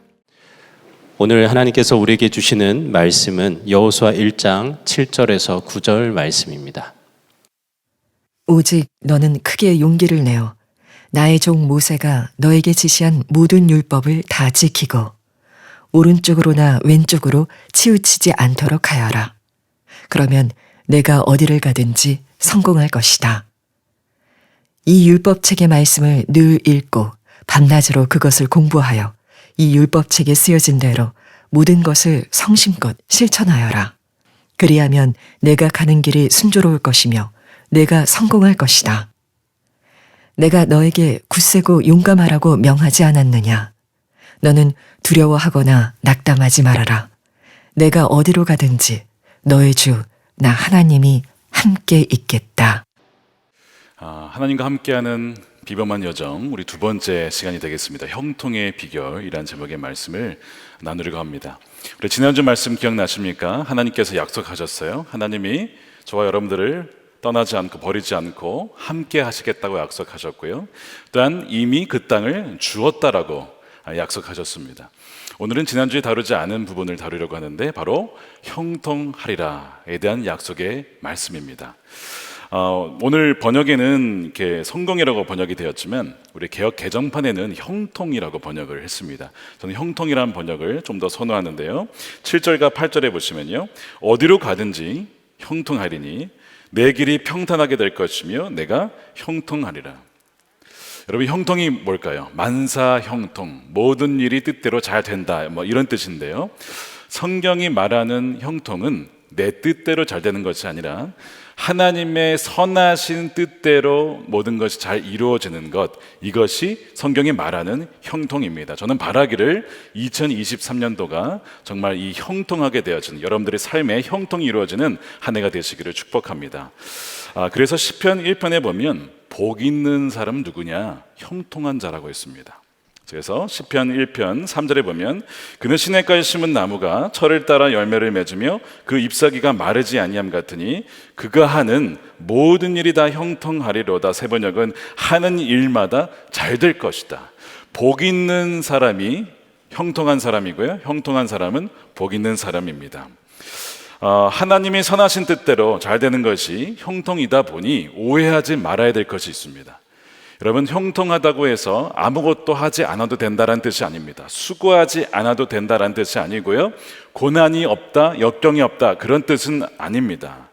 오늘 하나님께서 우리에게 주시는 말씀은 여호수아 1장 7절에서 9절 말씀입니다. 오직 너는 크게 용기를 내어 나의 종 모세가 너에게 지시한 모든 율법을 다 지키고 오른쪽으로나 왼쪽으로 치우치지 않도록 하여라. 그러면 내가 어디를 가든지 성공할 것이다. 이 율법책의 말씀을 늘 읽고 밤낮으로 그것을 공부하여 이 율법책에 쓰여진 대로 모든 것을 성심껏 실천하여라. 그리하면 내가 가는 길이 순조로울 것이며 내가 성공할 것이다. 내가 너에게 굳세고 용감하라고 명하지 않았느냐? 너는 두려워하거나 낙담하지 말아라. 내가 어디로 가든지 너의 주, 나 하나님이 함께 있겠다. 하나님과 함께하는 비범한 여정, 우리 두 번째 시간이 되겠습니다. 형통의 비결이란 제목의 말씀을 나누려고 합니다. 우리 지난주 말씀 기억나십니까? 하나님께서 약속하셨어요. 하나님이 저와 여러분들을 떠나지 않고 버리지 않고 함께 하시겠다고 약속하셨고요. 또한 이미 그 땅을 주었다라고 약속하셨습니다. 오늘은 지난주에 다루지 않은 부분을 다루려고 하는데 바로 형통하리라에 대한 약속의 말씀입니다. 오늘 번역에는 이렇게 성경이라고 번역이 되었지만 우리 개역 개정판에는 형통이라고 번역을 했습니다. 저는 형통이라는 번역을 좀 더 선호하는데요. 7절과 8절에 보시면요, 어디로 가든지 형통하리니 내 길이 평탄하게 될 것이며 내가 형통하리라. 여러분, 형통이 뭘까요? 만사형통, 모든 일이 뜻대로 잘 된다, 이런 뜻인데요. 성경이 말하는 형통은 내 뜻대로 잘 되는 것이 아니라 하나님의 선하신 뜻대로 모든 것이 잘 이루어지는 것, 이것이 성경이 말하는 형통입니다. 저는 바라기를 2023년도가 정말 이 형통하게 되어지는, 여러분들의 삶에 형통이 이루어지는 한 해가 되시기를 축복합니다. 그래서 시편 1편에 보면 복 있는 사람은 누구냐? 형통한 자라고 했습니다. 그래서 시편 1편 3절에 보면 그는 시냇가에 심은 나무가 철을 따라 열매를 맺으며 그 잎사귀가 마르지 아니함 같으니 그가 하는 모든 일이 다 형통하리로다. 세 번역은 하는 일마다 잘 될 것이다. 복 있는 사람이 형통한 사람이고요, 형통한 사람은 복 있는 사람입니다. 하나님이 선하신 뜻대로 잘 되는 것이 형통이다 보니 오해하지 말아야 될 것이 있습니다. 여러분, 형통하다고 해서 아무것도 하지 않아도 된다는 뜻이 아닙니다. 수고하지 않아도 된다는 뜻이 아니고요, 고난이 없다, 역경이 없다, 그런 뜻은 아닙니다.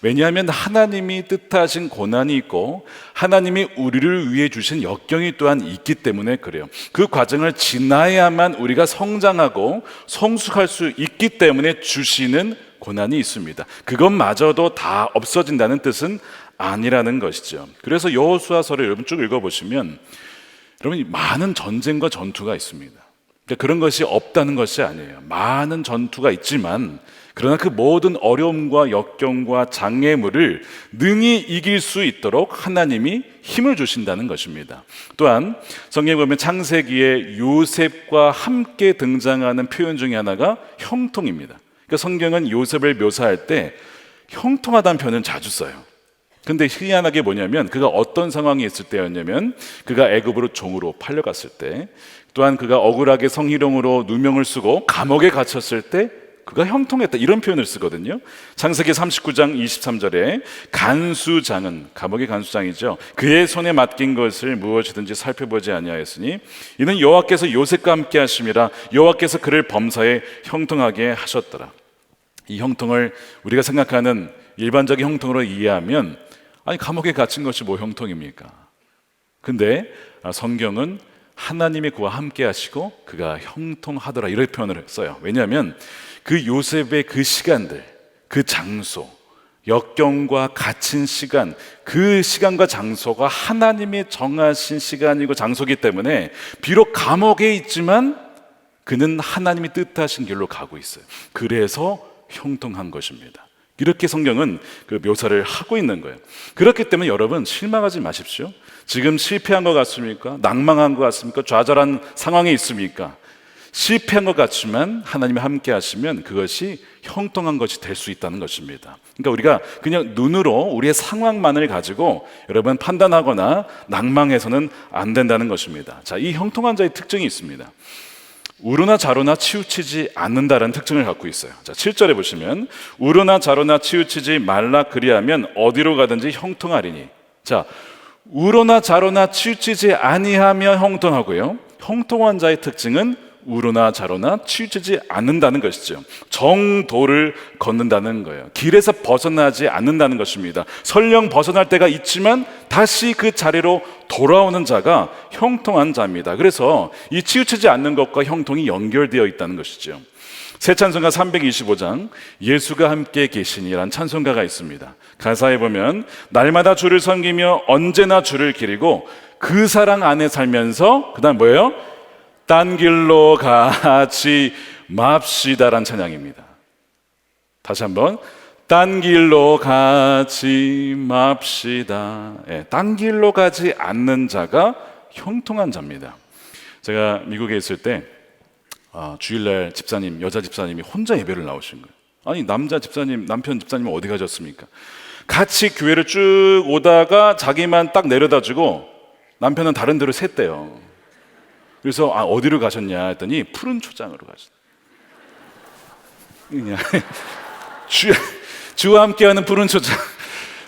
왜냐하면 하나님이 뜻하신 고난이 있고 하나님이 우리를 위해 주신 역경이 또한 있기 때문에 그래요. 그 과정을 지나야만 우리가 성장하고 성숙할 수 있기 때문에 주시는 고난이 있습니다. 그것마저도 다 없어진다는 뜻은 아니라는 것이죠. 그래서 여호수아서를 여러분 쭉 읽어보시면 여러분, 많은 전쟁과 전투가 있습니다. 그러니까 그런 것이 없다는 것이 아니에요. 많은 전투가 있지만 그러나 그 모든 어려움과 역경과 장애물을 능히 이길 수 있도록 하나님이 힘을 주신다는 것입니다. 또한 성경에 보면 창세기에 요셉과 함께 등장하는 표현 중에 하나가 형통입니다. 그러니까 성경은 요셉을 묘사할 때 형통하다는 표현을 자주 써요. 근데 희한하게 뭐냐면 그가 어떤 상황이 있을 때였냐면 그가 애굽으로 종으로 팔려갔을 때, 또한 그가 억울하게 성희롱으로 누명을 쓰고 감옥에 갇혔을 때 그가 형통했다 이런 표현을 쓰거든요. 창세기 39장 23절에 간수장은 감옥의 간수장이죠. 그의 손에 맡긴 것을 무엇이든지 살펴보지 아니하였으니 이는 여호와께서 요셉과 함께 하심이라 여호와께서 그를 범사에 형통하게 하셨더라. 이 형통을 우리가 생각하는 일반적인 형통으로 이해하면 아니 감옥에 갇힌 것이 뭐 형통입니까? 근데 성경은 하나님이 그와 함께 하시고 그가 형통하더라 이렇게 표현을 써요. 왜냐하면 그 요셉의 그 시간들, 그 장소, 역경과 갇힌 시간, 그 시간과 장소가 하나님이 정하신 시간이고 장소이기 때문에 비록 감옥에 있지만 그는 하나님이 뜻하신 길로 가고 있어요. 그래서 형통한 것입니다. 이렇게 성경은 그 묘사를 하고 있는 거예요. 그렇기 때문에 여러분 실망하지 마십시오. 지금 실패한 것 같습니까? 낭망한 것 같습니까? 좌절한 상황에 있습니까? 실패한 것 같지만 하나님이 함께 하시면 그것이 형통한 것이 될 수 있다는 것입니다. 그러니까 우리가 그냥 눈으로 우리의 상황만을 가지고 여러분 판단하거나 낭망해서는 안 된다는 것입니다. 자, 이 형통한 자의 특징이 있습니다. 우르나 좌로나 치우치지 않는다라는 특징을 갖고 있어요. 자, 7절에 보시면 우르나 좌로나 치우치지 말라 그리하면 어디로 가든지 형통하리니. 자, 우로나 좌로나 치우치지 아니하며 형통하고요. 형통한 자의 특징은 우로나 좌로나 치우치지 않는다는 것이죠. 정도를 걷는다는 거예요. 길에서 벗어나지 않는다는 것입니다. 설령 벗어날 때가 있지만 다시 그 자리로 돌아오는 자가 형통한 자입니다. 그래서 이 치우치지 않는 것과 형통이 연결되어 있다는 것이죠. 새 찬송가 325장 예수가 함께 계시니라는 찬송가가 있습니다. 가사에 보면 날마다 주를 섬기며 언제나 주를 기리고 그 사랑 안에 살면서 그 다음 뭐예요? 딴 길로 가지 맙시다라는 찬양입니다. 다시 한번 딴 길로 가지 맙시다. 딴 길로 가지 않는 자가 형통한 자입니다. 제가 미국에 있을 때 주일날 집사님, 여자 집사님이 혼자 예배를 나오신 거예요. 아니 남자 집사님, 남편 집사님은 어디 가셨습니까? 같이 교회를 쭉 오다가 자기만 딱 내려다주고 남편은 다른 데로 샜대요. 그래서 어디로 가셨냐 했더니 푸른 초장으로 가셨어요. 주와 함께하는 푸른 초장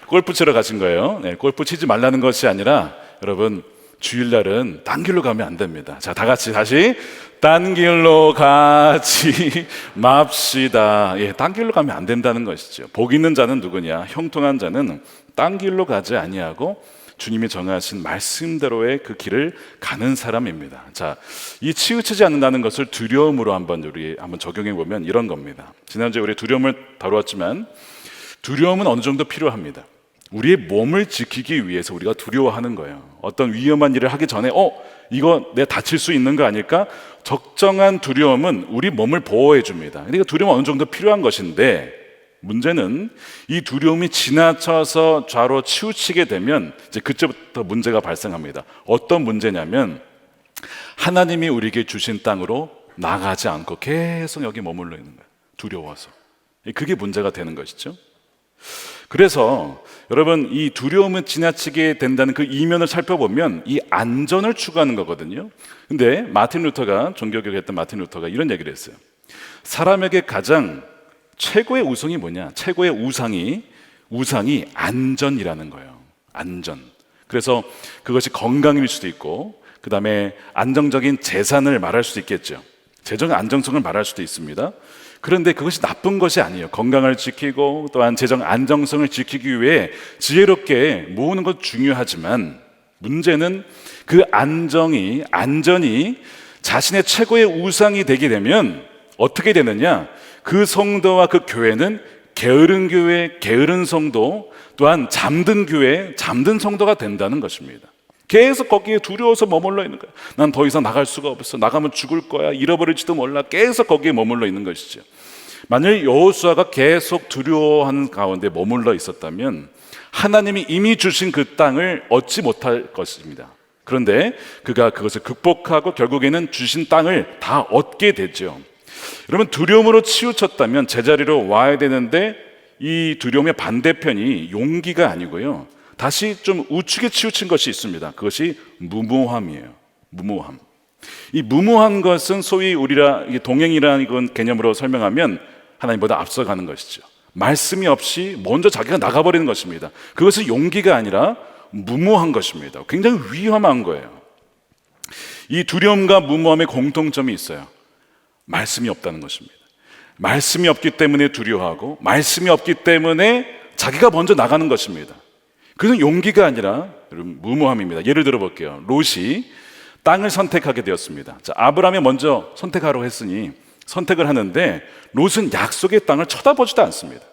골프 치러 가신 거예요. 골프 치지 말라는 것이 아니라 여러분 주일날은 딴 길로 가면 안 됩니다. 자, 다 같이 다시 딴 길로 가지 맙시다. 딴 길로 가면 안 된다는 것이죠. 복 있는 자는 누구냐? 형통한 자는 딴 길로 가지 아니하고 주님이 정하신 말씀대로의 그 길을 가는 사람입니다. 자, 이 치우치지 않는다는 것을 두려움으로 한번 적용해 보면 이런 겁니다. 지난주에 우리 두려움을 다루었지만 두려움은 어느 정도 필요합니다. 우리의 몸을 지키기 위해서 우리가 두려워하는 거예요. 어떤 위험한 일을 하기 전에 이거 내가 다칠 수 있는 거 아닐까? 적정한 두려움은 우리 몸을 보호해 줍니다. 그러니까 두려움은 어느 정도 필요한 것인데 문제는 이 두려움이 지나쳐서 좌로 치우치게 되면 이제 그때부터 문제가 발생합니다. 어떤 문제냐면 하나님이 우리에게 주신 땅으로 나가지 않고 계속 여기 머물러 있는 거예요. 두려워서. 그게 문제가 되는 것이죠. 그래서 여러분 이 두려움은 지나치게 된다는 그 이면을 살펴보면 이 안전을 추구하는 거거든요. 근데 종교개혁했던 마틴 루터가 이런 얘기를 했어요. 사람에게 가장 최고의 우상이 뭐냐? 최고의 우상이 안전이라는 거예요. 안전. 그래서 그것이 건강일 수도 있고 그 다음에 안정적인 재산을 말할 수도 있겠죠. 재정 안정성을 말할 수도 있습니다. 그런데 그것이 나쁜 것이 아니에요. 건강을 지키고 또한 재정 안정성을 지키기 위해 지혜롭게 모으는 것 중요하지만 문제는 그 안전이 자신의 최고의 우상이 되게 되면 어떻게 되느냐? 그 성도와 그 교회는 게으른 교회, 게으른 성도, 또한 잠든 교회, 잠든 성도가 된다는 것입니다. 계속 거기에 두려워서 머물러 있는 거야. 난 더 이상 나갈 수가 없어. 나가면 죽을 거야. 잃어버릴지도 몰라. 계속 거기에 머물러 있는 것이죠. 만일 여호수아가 계속 두려워하는 가운데 머물러 있었다면 하나님이 이미 주신 그 땅을 얻지 못할 것입니다. 그런데 그가 그것을 극복하고 결국에는 주신 땅을 다 얻게 되죠. 여러분 두려움으로 치우쳤다면 제자리로 와야 되는데 이 두려움의 반대편이 용기가 아니고요. 다시 좀 우측에 치우친 것이 있습니다. 그것이 무모함이에요. 무모함. 이 무모한 것은 소위 우리라 동행이라는 개념으로 설명하면 하나님보다 앞서가는 것이죠. 말씀이 없이 먼저 자기가 나가버리는 것입니다. 그것은 용기가 아니라 무모한 것입니다. 굉장히 위험한 거예요. 이 두려움과 무모함의 공통점이 있어요. 말씀이 없다는 것입니다. 말씀이 없기 때문에 두려워하고 말씀이 없기 때문에 자기가 먼저 나가는 것입니다. 그것은 용기가 아니라 여러분 무모함입니다. 예를 들어 볼게요. 롯이 땅을 선택하게 되었습니다. 자, 아브라함이 먼저 선택하라고 했으니 선택을 하는데 롯은 약속의 땅을 쳐다보지도 않습니다.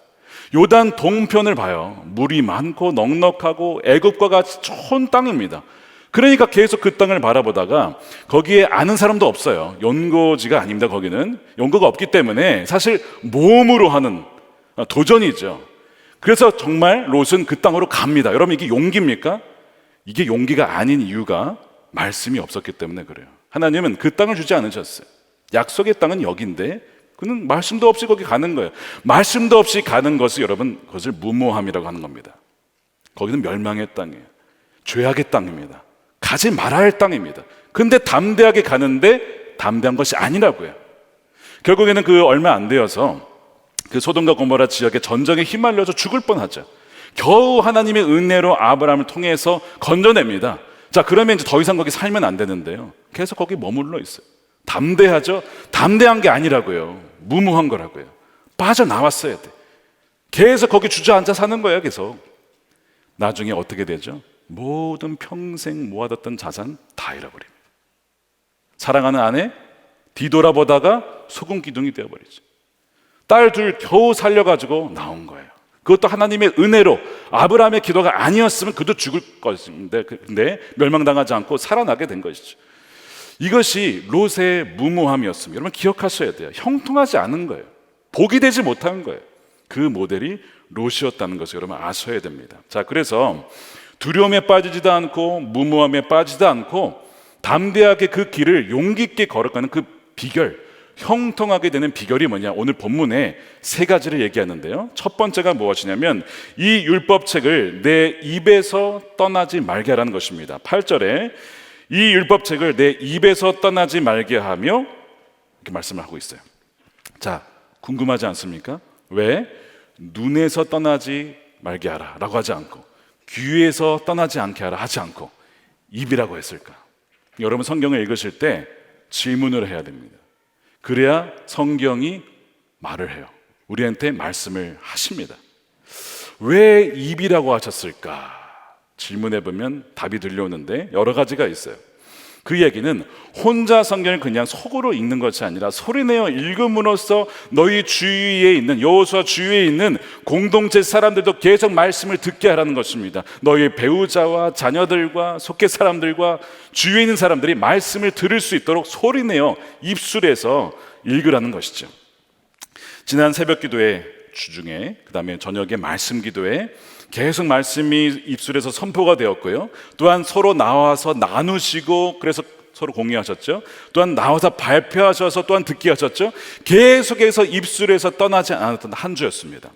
요단 동편을 봐요. 물이 많고 넉넉하고 애굽과 같이 좋은 땅입니다. 그러니까 계속 그 땅을 바라보다가 거기에 아는 사람도 없어요. 연고지가 아닙니다. 거기는 연고가 없기 때문에 사실 몸으로 하는 도전이죠. 그래서 정말 롯은 그 땅으로 갑니다. 여러분 이게 용기입니까? 이게 용기가 아닌 이유가 말씀이 없었기 때문에 그래요. 하나님은 그 땅을 주지 않으셨어요. 약속의 땅은 여기인데 그는 말씀도 없이 거기 가는 거예요. 말씀도 없이 가는 것을 여러분 그것을 무모함이라고 하는 겁니다. 거기는 멸망의 땅이에요. 죄악의 땅입니다. 가지 말아야 할 땅입니다. 근데 담대하게 가는데 담대한 것이 아니라고요. 결국에는 그 얼마 안 되어서 그 소돔과 고모라 지역의 전쟁에 휘말려서 죽을 뻔하죠. 겨우 하나님의 은혜로 아브라함을 통해서 건져냅니다. 자, 그러면 이제 더 이상 거기 살면 안 되는데요. 계속 거기 머물러 있어요. 담대하죠? 담대한 게 아니라고요. 무모한 거라고요. 빠져나왔어야 돼. 계속 거기 주저앉아 사는 거예요. 계속. 나중에 어떻게 되죠? 모든 평생 모아뒀던 자산 다 잃어버립니다. 사랑하는 아내 뒤돌아보다가 소금 기둥이 되어버리죠. 딸 둘 겨우 살려가지고 나온 거예요. 그것도 하나님의 은혜로. 아브라함의 기도가 아니었으면 그도 죽을 것인데 근데 멸망당하지 않고 살아나게 된 것이죠. 이것이 롯의 무모함이었습니다. 여러분 기억하셔야 돼요. 형통하지 않은 거예요. 복이 되지 못한 거예요. 그 모델이 롯이었다는 것을 여러분 아셔야 됩니다. 자, 그래서 두려움에 빠지지도 않고 무모함에 빠지지도 않고 담대하게 그 길을 용기 있게 걸어가는 그 비결, 형통하게 되는 비결이 뭐냐? 오늘 본문에 세 가지를 얘기하는데요. 첫 번째가 무엇이냐면 이 율법책을 내 입에서 떠나지 말게 하라는 것입니다. 8절에 이 율법책을 내 입에서 떠나지 말게 하며 이렇게 말씀을 하고 있어요. 자, 궁금하지 않습니까? 왜 눈에서 떠나지 말게 하라 라고 하지 않고 귀에서 떠나지 않게 하라 하지 않고 입이라고 했을까? 여러분 성경을 읽으실 때 질문을 해야 됩니다. 그래야 성경이 말을 해요. 우리한테 말씀을 하십니다. 왜 입이라고 하셨을까? 질문해 보면 답이 들려오는데 여러 가지가 있어요. 그 얘기는 혼자 성경을 그냥 속으로 읽는 것이 아니라 소리내어 읽음으로써 너희 주위에 있는 여호수아 주위에 있는 공동체 사람들도 계속 말씀을 듣게 하라는 것입니다. 너희 배우자와 자녀들과 속계 사람들과 주위에 있는 사람들이 말씀을 들을 수 있도록 소리내어 입술에서 읽으라는 것이죠. 지난 새벽 기도회 주중에 그 다음에 저녁에 말씀 기도에 계속 말씀이 입술에서 선포가 되었고요. 또한 서로 나와서 나누시고 그래서 서로 공유하셨죠. 또한 나와서 발표하셔서 또한 듣게 하셨죠. 계속해서 입술에서 떠나지 않았던 한 주였습니다.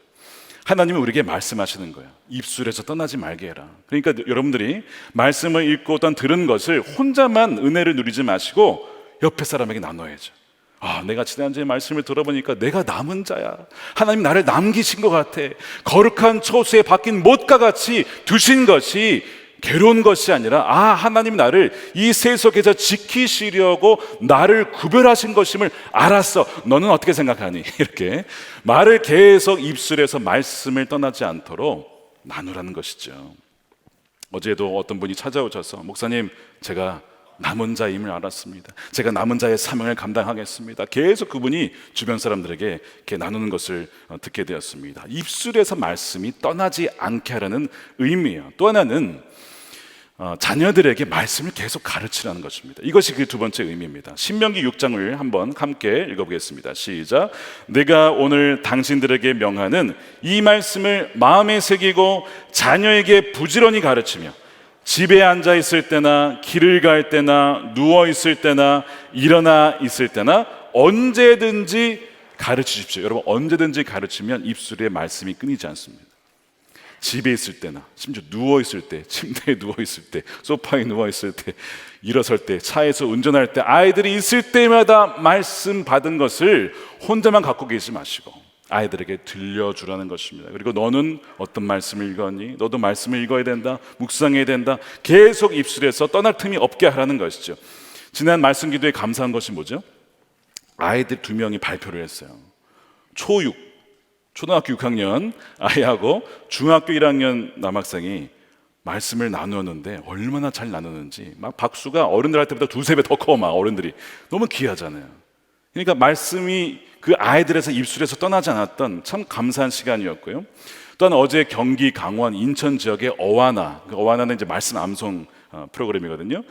하나님은 우리에게 말씀하시는 거예요. 입술에서 떠나지 말게 해라. 그러니까 여러분들이 말씀을 읽고 또한 들은 것을 혼자만 은혜를 누리지 마시고 옆에 사람에게 나눠야죠. 아, 내가 지난주에 말씀을 들어보니까 내가 남은 자야. 하나님 나를 남기신 것 같아. 거룩한 초수에 박힌 못과 같이 두신 것이 괴로운 것이 아니라 하나님 나를 이 세속에서 지키시려고 나를 구별하신 것임을 알았어. 너는 어떻게 생각하니? 이렇게 말을 계속 입술에서 말씀을 떠나지 않도록 나누라는 것이죠. 어제도 어떤 분이 찾아오셔서 목사님 제가 남은 자임을 알았습니다. 제가 남은 자의 사명을 감당하겠습니다. 계속 그분이 주변 사람들에게 이렇게 나누는 것을 듣게 되었습니다. 입술에서 말씀이 떠나지 않게 하라는 의미예요. 또 하나는 자녀들에게 말씀을 계속 가르치라는 것입니다. 이것이 그 두 번째 의미입니다. 신명기 6장을 한번 함께 읽어보겠습니다. 시작. 내가 오늘 당신들에게 명하는 이 말씀을 마음에 새기고 자녀에게 부지런히 가르치며 집에 앉아 있을 때나 길을 갈 때나 누워 있을 때나 일어나 있을 때나 언제든지 가르치십시오. 여러분 언제든지 가르치면 입술에 말씀이 끊이지 않습니다. 집에 있을 때나 심지어 누워 있을 때, 침대에 누워 있을 때, 소파에 누워 있을 때, 일어설 때, 차에서 운전할 때, 아이들이 있을 때마다 말씀 받은 것을 혼자만 갖고 계시지 마시고 아이들에게 들려주라는 것입니다. 그리고 너는 어떤 말씀을 읽었니? 너도 말씀을 읽어야 된다. 묵상해야 된다. 계속 입술에서 떠날 틈이 없게 하라는 것이죠. 지난 말씀 기도에 감사한 것이 뭐죠? 아이들 2명이 발표를 했어요. 초등학교 6학년 아이하고 중학교 1학년 남학생이 말씀을 나누었는데 얼마나 잘 나누는지 막 박수가 어른들 할 때보다 2~3배 더 커. 막 어른들이 너무 귀하잖아요. 그러니까 말씀이 그 아이들에서 입술에서 떠나지 않았던 참 감사한 시간이었고요. 또한 어제 경기, 강원, 인천 지역의 어와나는 이제 말씀 암송 프로그램이거든요.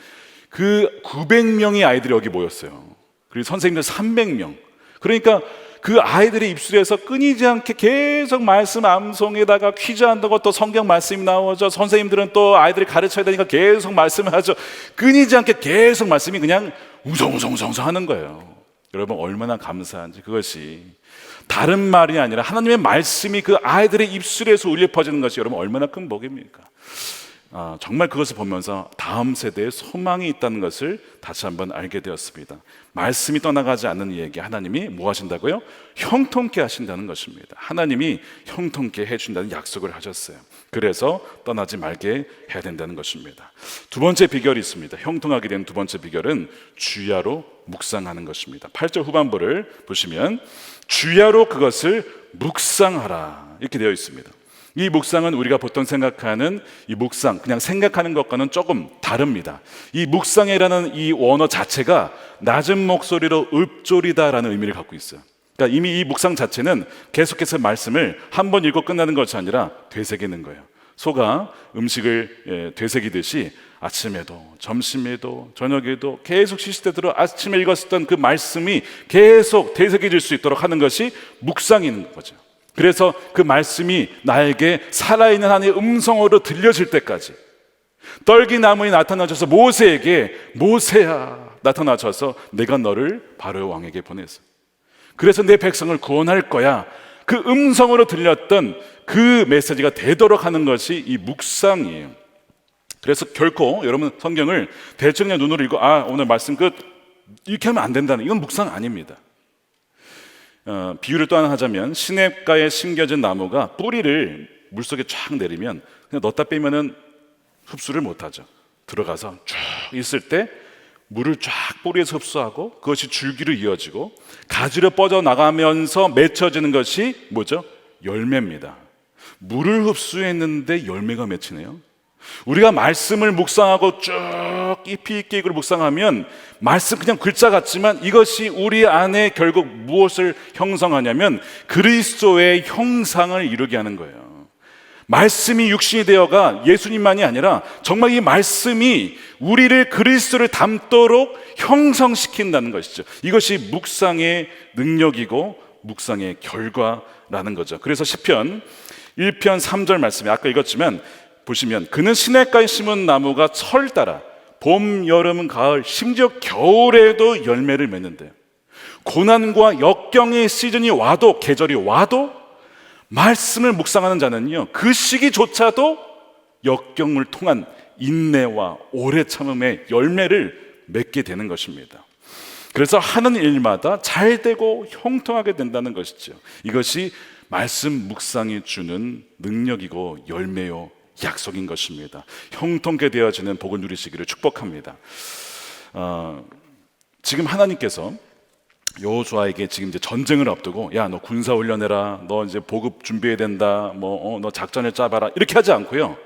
그 900명의 아이들이 여기 모였어요. 그리고 선생님들 300명. 그러니까 그 아이들의 입술에서 끊이지 않게 계속 말씀 암송에다가 퀴즈 한다고 또 성경 말씀이 나오죠. 선생님들은 또 아이들이 가르쳐야 되니까 계속 말씀을 하죠. 끊이지 않게 계속 말씀이 그냥 웅성웅성웅성 하는 거예요. 여러분 얼마나 감사한지. 그것이 다른 말이 아니라 하나님의 말씀이 그 아이들의 입술에서 울려 퍼지는 것이 여러분 얼마나 큰 복입니까? 정말 그것을 보면서 다음 세대에 소망이 있다는 것을 다시 한번 알게 되었습니다. 말씀이 떠나가지 않는 이에게 하나님이 뭐 하신다고요? 형통케 하신다는 것입니다. 하나님이 형통케 해준다는 약속을 하셨어요. 그래서 떠나지 말게 해야 된다는 것입니다. 두 번째 비결이 있습니다. 형통하게 된 두 번째 비결은 주야로 묵상하는 것입니다. 8절 후반부를 보시면 주야로 그것을 묵상하라 이렇게 되어 있습니다. 이 묵상은 우리가 보통 생각하는 이 묵상, 그냥 생각하는 것과는 조금 다릅니다. 이 묵상이라는 이 원어 자체가 낮은 목소리로 읊조리다라는 의미를 갖고 있어요. 그러니까 이미 이 묵상 자체는 계속해서 말씀을 한 번 읽고 끝나는 것이 아니라 되새기는 거예요. 소가 음식을 되새기듯이 아침에도 점심에도 저녁에도 계속 시시때대로 아침에 읽었던 그 말씀이 계속 되새겨질 수 있도록 하는 것이 묵상인 거죠. 그래서 그 말씀이 나에게 살아있는 하나님의 음성으로 들려질 때까지 떨기나무에 나타나셔서 모세에게 모세야 나타나셔서 내가 너를 바로의 왕에게 보냈어. 그래서 내 백성을 구원할 거야. 그 음성으로 들렸던 그 메시지가 되도록 하는 것이 이 묵상이에요. 그래서 결코 여러분 성경을 대충 그냥 눈으로 읽고 오늘 말씀 끝 이렇게 하면 안 된다는 이건 묵상 아닙니다. 비유를 또 하나 하자면 시냇가에 심겨진 나무가 뿌리를 물속에 쫙 내리면 그냥 넣다 빼면은 흡수를 못하죠. 들어가서 쭉 있을 때 물을 쫙 뿌리에서 흡수하고 그것이 줄기로 이어지고 가지로 뻗어나가면서 맺혀지는 것이 뭐죠? 열매입니다. 물을 흡수했는데 열매가 맺히네요. 우리가 말씀을 묵상하고 쭉 깊이 있게 묵상하면 말씀 그냥 글자 같지만 이것이 우리 안에 결국 무엇을 형성하냐면 그리스도의 형상을 이루게 하는 거예요. 말씀이 육신이 되어가 예수님만이 아니라 정말 이 말씀이 우리를 그리스도를 닮도록 형성시킨다는 것이죠. 이것이 묵상의 능력이고 묵상의 결과라는 거죠. 그래서 시편 1편 3절 말씀에 아까 읽었지만 보시면 그는 시냇가에 심은 나무가 철 따라 봄, 여름, 가을, 심지어 겨울에도 열매를 맺는데요. 고난과 역경의 시즌이 와도 계절이 와도 말씀을 묵상하는 자는요 그 시기조차도 역경을 통한 인내와 오래 참음의 열매를 맺게 되는 것입니다. 그래서 하는 일마다 잘 되고 형통하게 된다는 것이죠. 이것이 말씀 묵상이 주는 능력이고 열매요 약속인 것입니다. 형통케 되어지는 복을 누리시기를 축복합니다. 지금 하나님께서 여호수아에게 지금 이제 전쟁을 앞두고 야 너 군사 훈련해라, 너 이제 보급 준비해야 된다, 너 작전을 짜봐라 이렇게 하지 않고요.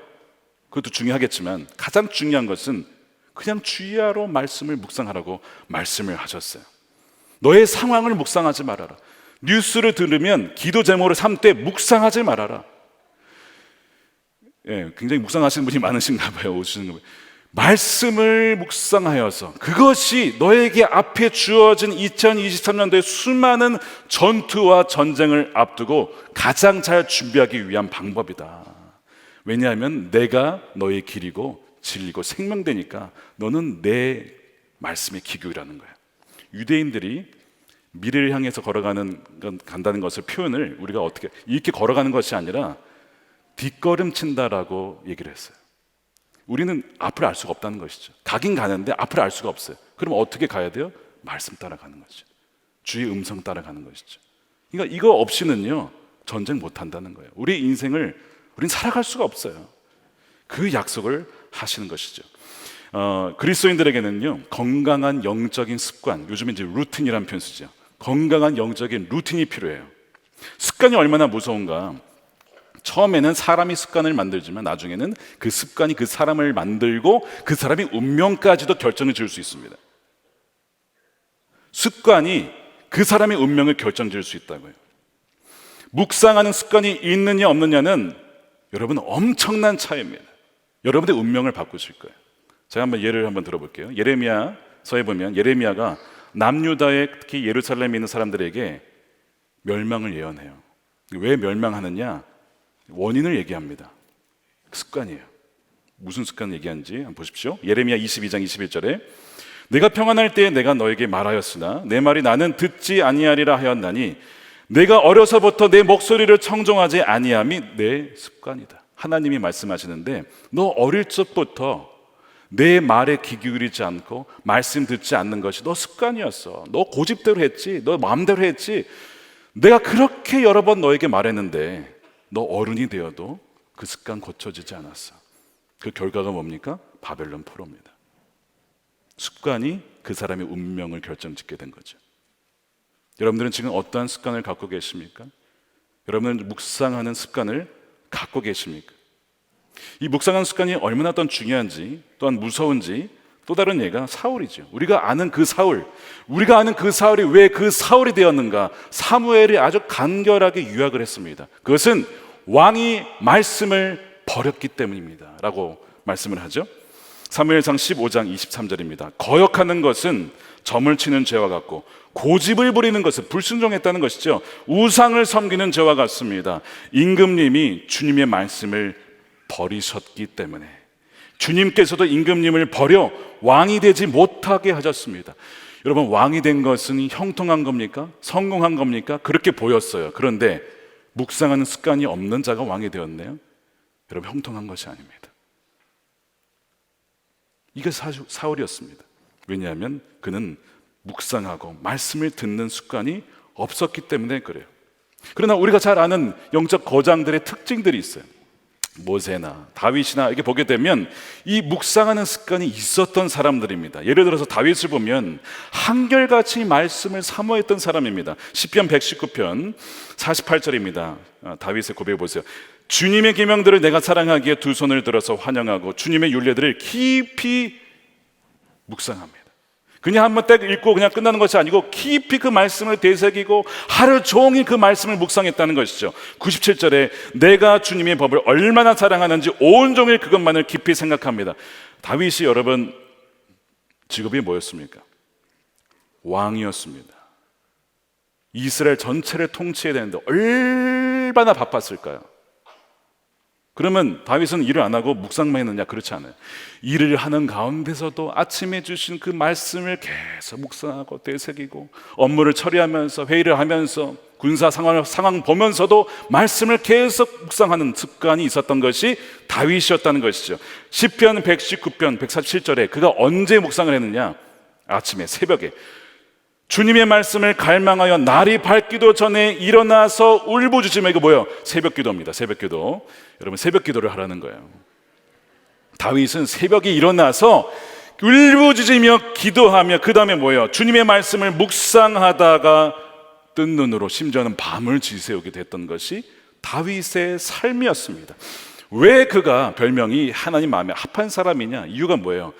그것도 중요하겠지만 가장 중요한 것은 그냥 주야로 말씀을 묵상하라고 말씀을 하셨어요. 너의 상황을 묵상하지 말아라. 뉴스를 들으면 기도 제목을 삼되 묵상하지 말아라. 굉장히 묵상하시는 분이 많으신가 봐요. 오시는 거 봐요. 말씀을 묵상하여서 그것이 너에게 앞에 주어진 2023년도의 수많은 전투와 전쟁을 앞두고 가장 잘 준비하기 위한 방법이다. 왜냐하면 내가 너의 길이고 진리고 생명되니까 너는 내 말씀의 기교라는 거야. 유대인들이 미래를 향해서 간다는 것을 표현을 우리가 어떻게 이렇게 걸어가는 것이 아니라 뒷걸음친다라고 얘기를 했어요. 우리는 앞을 알 수가 없다는 것이죠. 가긴 가는데 앞을 알 수가 없어요. 그럼 어떻게 가야 돼요? 말씀 따라가는 것이죠. 주의 음성 따라가는 것이죠. 그러니까 이거 없이는요 전쟁 못 한다는 거예요. 우리 인생을 우린 살아갈 수가 없어요. 그 약속을 하시는 것이죠. 그리스도인들에게는요 건강한 영적인 습관, 요즘 이제 루틴이라는 표현 쓰죠. 건강한 영적인 루틴이 필요해요. 습관이 얼마나 무서운가. 처음에는 사람이 습관을 만들지만 나중에는 그 습관이 그 사람을 만들고 그 사람이 운명까지도 결정을 지을 수 있습니다. 습관이 그 사람의 운명을 결정지을 수 있다고요. 묵상하는 습관이 있느냐 없느냐는 여러분 엄청난 차이입니다. 여러분의 운명을 바꾸실 거예요. 제가 한번 예를 한번 들어볼게요. 예레미야서에 보면 예레미야가 남유다에 특히 예루살렘에 있는 사람들에게 멸망을 예언해요. 왜 멸망하느냐? 원인을 얘기합니다. 습관이에요. 무슨 습관 얘기하는지 한번 보십시오. 예레미야 22장 21절에 내가 평안할 때에 내가 너에게 말하였으나 내 말이 나는 듣지 아니하리라 하였나니 내가 어려서부터 내 목소리를 청종하지 아니함이 내 습관이다. 하나님이 말씀하시는데 너 어릴 적부터 내 말에 귀 기울이지 않고 말씀 듣지 않는 것이 너 습관이었어. 너 고집대로 했지. 너 마음대로 했지. 내가 그렇게 여러 번 너에게 말했는데 너 어른이 되어도 그 습관 고쳐지지 않았어. 그 결과가 뭡니까? 바벨론 포로입니다. 습관이 그 사람의 운명을 결정짓게 된 거죠. 여러분들은 지금 어떠한 습관을 갖고 계십니까? 여러분은 묵상하는 습관을 갖고 계십니까? 이 묵상하는 습관이 얼마나 또한 중요한지 또한 무서운지 또 다른 예가 사울이죠. 우리가 아는 그 사울이 왜 그 사울이 되었는가? 사무엘이 아주 간결하게 요약을 했습니다. 그것은 왕이 말씀을 버렸기 때문입니다 라고 말씀을 하죠. 사무엘상 15장 23절입니다. 거역하는 것은 점을 치는 죄와 같고 고집을 부리는 것은 불순종했다는 것이죠. 우상을 섬기는 죄와 같습니다. 임금님이 주님의 말씀을 버리셨기 때문에 주님께서도 임금님을 버려 왕이 되지 못하게 하셨습니다. 여러분, 왕이 된 것은 형통한 겁니까? 성공한 겁니까? 그렇게 보였어요. 그런데 묵상하는 습관이 없는 자가 왕이 되었네요. 여러분, 형통한 것이 아닙니다. 이게 사울이었습니다. 왜냐하면 그는 묵상하고 말씀을 듣는 습관이 없었기 때문에 그래요. 그러나 우리가 잘 아는 영적 거장들의 특징들이 있어요. 모세나 다윗이나 이렇게 보게 되면 이 묵상하는 습관이 있었던 사람들입니다. 예를 들어서 다윗을 보면 한결같이 말씀을 사모했던 사람입니다. 시편 119편 48절입니다. 다윗의 고백을 보세요. 주님의 계명들을 내가 사랑하기에 두 손을 들어서 환영하고 주님의 율례들을 깊이 묵상합니다. 그냥 한번 딱 읽고 그냥 끝나는 것이 아니고 깊이 그 말씀을 되새기고 하루 종일 그 말씀을 묵상했다는 것이죠. 97절에 내가 주님의 법을 얼마나 사랑하는지 온종일 그것만을 깊이 생각합니다. 다윗이 여러분 직업이 뭐였습니까? 왕이었습니다. 이스라엘 전체를 통치해야 되는데 얼마나 바빴을까요? 그러면 다윗은 일을 안 하고 묵상만 했느냐? 그렇지 않아요. 일을 하는 가운데서도 아침에 주신 그 말씀을 계속 묵상하고 되새기고 업무를 처리하면서 회의를 하면서 군사 상황 보면서도 말씀을 계속 묵상하는 습관이 있었던 것이 다윗이었다는 것이죠. 시편 119편 147절에 그가 언제 묵상을 했느냐? 아침에 새벽에 주님의 말씀을 갈망하여 날이 밝기도 전에 일어나서 울부짖으며, 이거 뭐예요? 새벽 기도입니다. 새벽 기도. 여러분, 새벽 기도를 하라는 거예요. 다윗은 새벽에 일어나서 울부짖으며 기도하며 그 다음에 뭐예요? 주님의 말씀을 묵상하다가 뜬 눈으로 심지어는 밤을 지새우게 됐던 것이 다윗의 삶이었습니다. 왜 그가 별명이 하나님 마음에 합한 사람이냐? 이유가 뭐예요?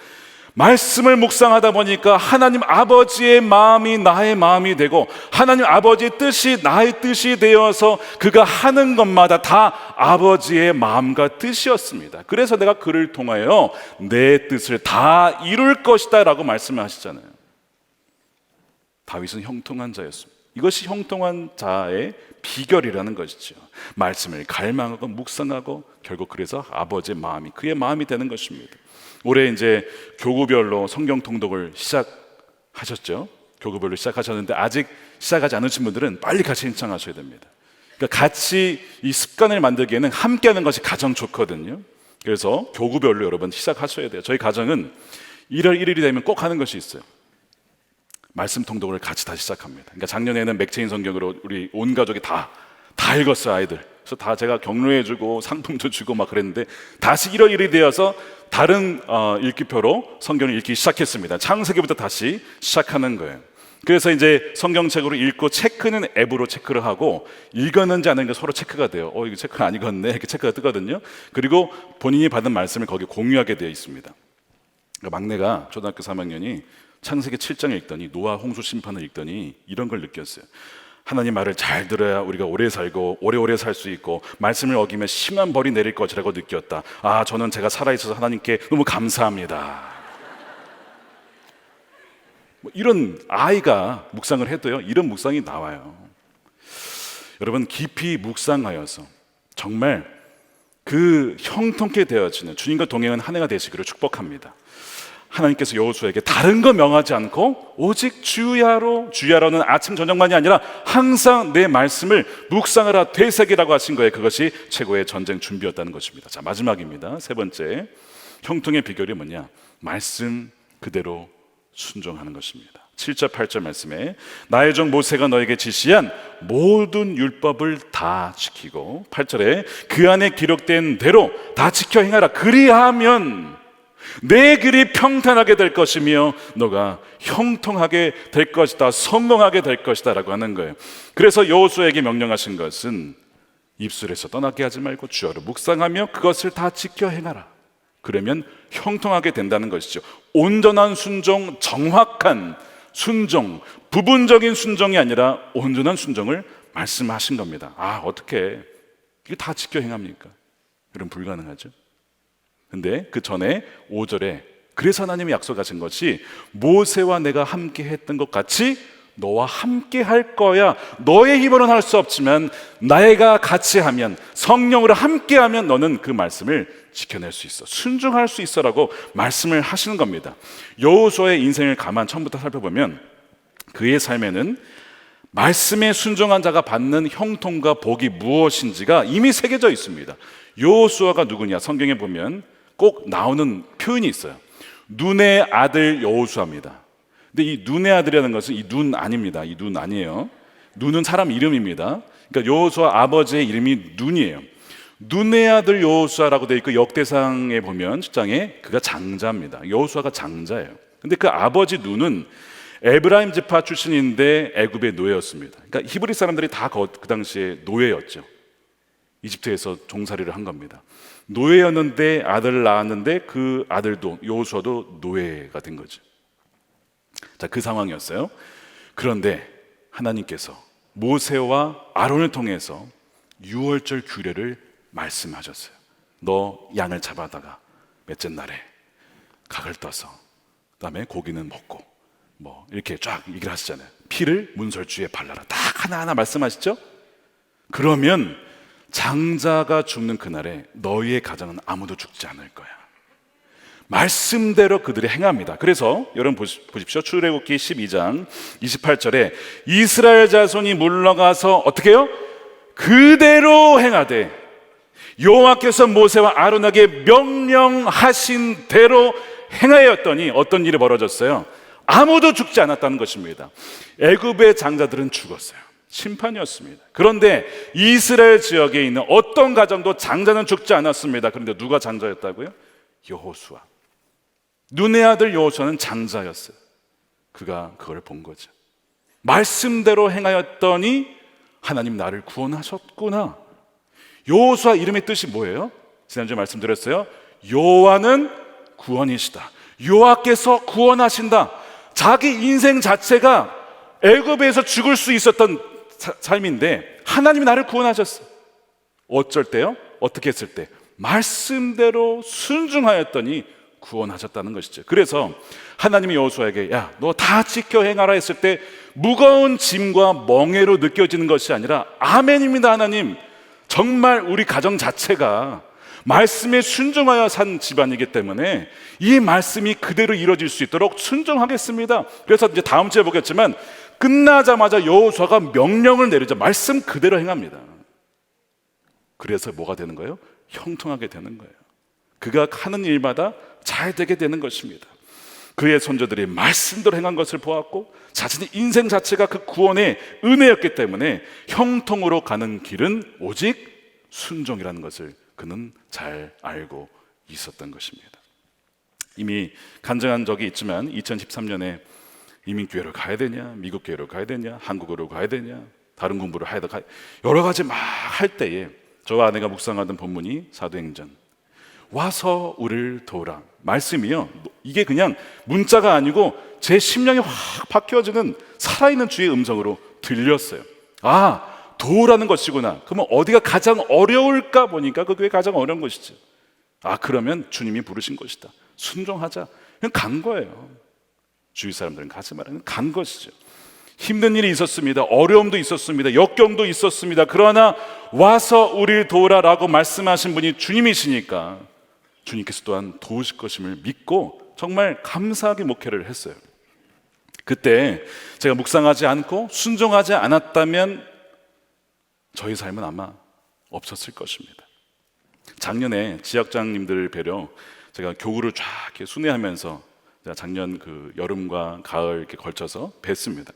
말씀을 묵상하다 보니까 하나님 아버지의 마음이 나의 마음이 되고 하나님 아버지의 뜻이 나의 뜻이 되어서 그가 하는 것마다 다 아버지의 마음과 뜻이었습니다. 그래서 내가 그를 통하여 내 뜻을 다 이룰 것이다 라고 말씀을 하시잖아요. 다윗은 형통한 자였습니다. 이것이 형통한 자의 비결이라는 것이죠. 말씀을 갈망하고 묵상하고 결국 그래서 아버지의 마음이 그의 마음이 되는 것입니다. 올해 이제 교구별로 성경 통독을 시작하셨죠. 교구별로 시작하셨는데 아직 시작하지 않으신 분들은 빨리 같이 신청하셔야 됩니다. 그러니까 같이 이 습관을 만들기에는 함께하는 것이 가장 좋거든요. 그래서 교구별로 여러분 시작하셔야 돼요. 저희 가정은 1월 1일이 되면 꼭 하는 것이 있어요. 말씀 통독을 같이 다시 시작합니다. 그러니까 작년에는 맥체인 성경으로 우리 온 가족이 다 읽었어요, 아이들. 그래서 다 제가 격려해주고 상품도 주고 막 그랬는데 다시 1월 1일이 되어서 다른 읽기표로 성경을 읽기 시작했습니다. 창세기부터 다시 시작하는 거예요. 그래서 이제 성경책으로 읽고 체크는 앱으로 체크를 하고 읽었는지 안 읽었는지 서로 체크가 돼요. 이거 체크 안 읽었네 이렇게 체크가 뜨거든요. 그리고 본인이 받은 말씀을 거기 공유하게 되어 있습니다. 그러니까 막내가 초등학교 3학년이 창세기 7장을 읽더니 노아 홍수 심판을 읽더니 이런 걸 느꼈어요. 하나님 말을 잘 들어야 우리가 오래 살고 오래오래 살 수 있고 말씀을 어기면 심한 벌이 내릴 것이라고 느꼈다. 저는 제가 살아있어서 하나님께 너무 감사합니다. 이런 아이가 묵상을 해도요, 이런 묵상이 나와요. 여러분, 깊이 묵상하여서 정말 그 형통케 되어지는 주님과 동행한 한 해가 되시기를 축복합니다. 하나님께서 여호수아에게 다른 거 명하지 않고 오직 주야로는 아침 저녁만이 아니라 항상 내 말씀을 묵상하라 되새기라고 하신 거예요. 그것이 최고의 전쟁 준비였다는 것입니다. 자, 마지막입니다. 세 번째, 형통의 비결이 뭐냐? 말씀 그대로 순종하는 것입니다. 7절 8절 말씀에 나의 종 모세가 너에게 지시한 모든 율법을 다 지키고, 8절에 그 안에 기록된 대로 다 지켜 행하라. 그리하면 내 길이 평탄하게 될 것이며 너가 형통하게 될 것이다, 성공하게 될 것이다 라고 하는 거예요. 그래서 여호수아에게 명령하신 것은 입술에서 떠나게 하지 말고 주야로 묵상하며 그것을 다 지켜 행하라. 그러면 형통하게 된다는 것이죠. 온전한 순종, 정확한 순종, 부분적인 순종이 아니라 온전한 순종을 말씀하신 겁니다. 어떻게 이게 다 지켜 행합니까? 여러분, 불가능하죠. 근데 그 전에 5절에 그래서 하나님이 약속하신 것이 모세와 내가 함께 했던 것 같이 너와 함께 할 거야. 너의 힘으로는 할 수 없지만 나가 같이 하면, 성령으로 함께 하면 너는 그 말씀을 지켜낼 수 있어, 순종할 수 있어 라고 말씀을 하시는 겁니다. 여호수아의 인생을 가만 처음부터 살펴보면 그의 삶에는 말씀에 순종한 자가 받는 형통과 복이 무엇인지가 이미 새겨져 있습니다. 여호수아가 누구냐? 성경에 보면 꼭 나오는 표현이 있어요. 눈의 아들 여호수아입니다. 근데 이 눈의 아들이라는 것은 이 눈 아닙니다. 이 눈 아니에요. 눈은 사람 이름입니다. 그러니까 여호수아 아버지의 이름이 눈이에요. 눈의 아들 여호수아라고 되어 있고 역대상에 보면 10장에 그가 장자입니다. 여호수아가 장자예요. 근데 그 아버지 눈은 에브라임 지파 출신인데 애굽의 노예였습니다. 그러니까 히브리 사람들이 다 그 당시에 노예였죠. 이집트에서 종살이를 한 겁니다. 노예였는데 아들을 낳았는데 그 아들도 여호수아도 노예가 된 거죠. 자, 그 상황이었어요. 그런데 하나님께서 모세와 아론을 통해서 유월절 규례를 말씀하셨어요. 너 양을 잡아다가 몇째 날에 각을 떠서 그다음에 고기는 먹고 뭐 이렇게 쫙 얘기를 하시잖아요. 피를 문설주에 발라라. 딱 하나하나 말씀하시죠. 그러면 장자가 죽는 그날에 너희의 가정은 아무도 죽지 않을 거야. 말씀대로 그들이 행합니다. 그래서 여러분 보십시오. 출애굽기 12장 28절에 이스라엘 자손이 물러가서 어떻게 해요? 그대로 행하되 여호와께서 모세와 아론에게 명령하신 대로 행하였더니 어떤 일이 벌어졌어요? 아무도 죽지 않았다는 것입니다. 애굽의 장자들은 죽었어요. 심판이었습니다. 그런데 이스라엘 지역에 있는 어떤 가정도 장자는 죽지 않았습니다. 그런데 누가 장자였다고요? 여호수아. 눈의 아들 여호수아는 장자였어요. 그가 그걸 본 거죠. 말씀대로 행하였더니 하나님 나를 구원하셨구나. 여호수아 이름의 뜻이 뭐예요? 지난주에 말씀드렸어요. 여호와는 구원이시다. 여호와께서 구원하신다. 자기 인생 자체가 애굽에서 죽을 수 있었던 삶인데 하나님이 나를 구원하셨어. 어쩔 때요? 어떻게 했을 때? 말씀대로 순종하였더니 구원하셨다는 것이죠. 그래서 하나님이 여호수아에게 야, 너 다 지켜 행하라 했을 때 무거운 짐과 멍해로 느껴지는 것이 아니라 아멘입니다. 하나님, 정말 우리 가정 자체가 말씀에 순종하여 산 집안이기 때문에 이 말씀이 그대로 이루어질 수 있도록 순종하겠습니다. 그래서 이제 다음 주에 보겠지만 끝나자마자 여호수아가 명령을 내리자 말씀 그대로 행합니다. 그래서 뭐가 되는 거예요? 형통하게 되는 거예요. 그가 하는 일마다 잘 되게 되는 것입니다. 그의 선조들이 말씀대로 행한 것을 보았고 자신의 인생 자체가 그 구원의 은혜였기 때문에 형통으로 가는 길은 오직 순종이라는 것을 그는 잘 알고 있었던 것입니다. 이미 간증한 적이 있지만 2013년에 이민교회로 가야 되냐, 미국 교회로 가야 되냐, 한국으로 가야 되냐, 다른 공부를 해야 되냐, 여러 가지 막 할 때에 저와 아내가 묵상하던 본문이 사도행전 와서 우리를 도우라 말씀이요, 이게 그냥 문자가 아니고 제 심령이 확 바뀌어지는 살아있는 주의 음성으로 들렸어요. 아, 도우라는 것이구나. 그러면 어디가 가장 어려울까 보니까 그 교회 가장 어려운 것이죠. 아, 그러면 주님이 부르신 것이다, 순종하자. 그냥 간 거예요. 주위 사람들은 가지 말라는 간 것이죠. 힘든 일이 있었습니다. 어려움도 있었습니다. 역경도 있었습니다. 그러나 와서 우리를 도우라라고 말씀하신 분이 주님이시니까 주님께서 또한 도우실 것임을 믿고 정말 감사하게 목회를 했어요. 그때 제가 묵상하지 않고 순종하지 않았다면 저희 삶은 아마 없었을 것입니다. 작년에 지역장님들 뵈러 제가 교구를 쫙 이렇게 순회하면서 제가 작년 그 여름과 가을 이렇게 걸쳐서 뵀습니다.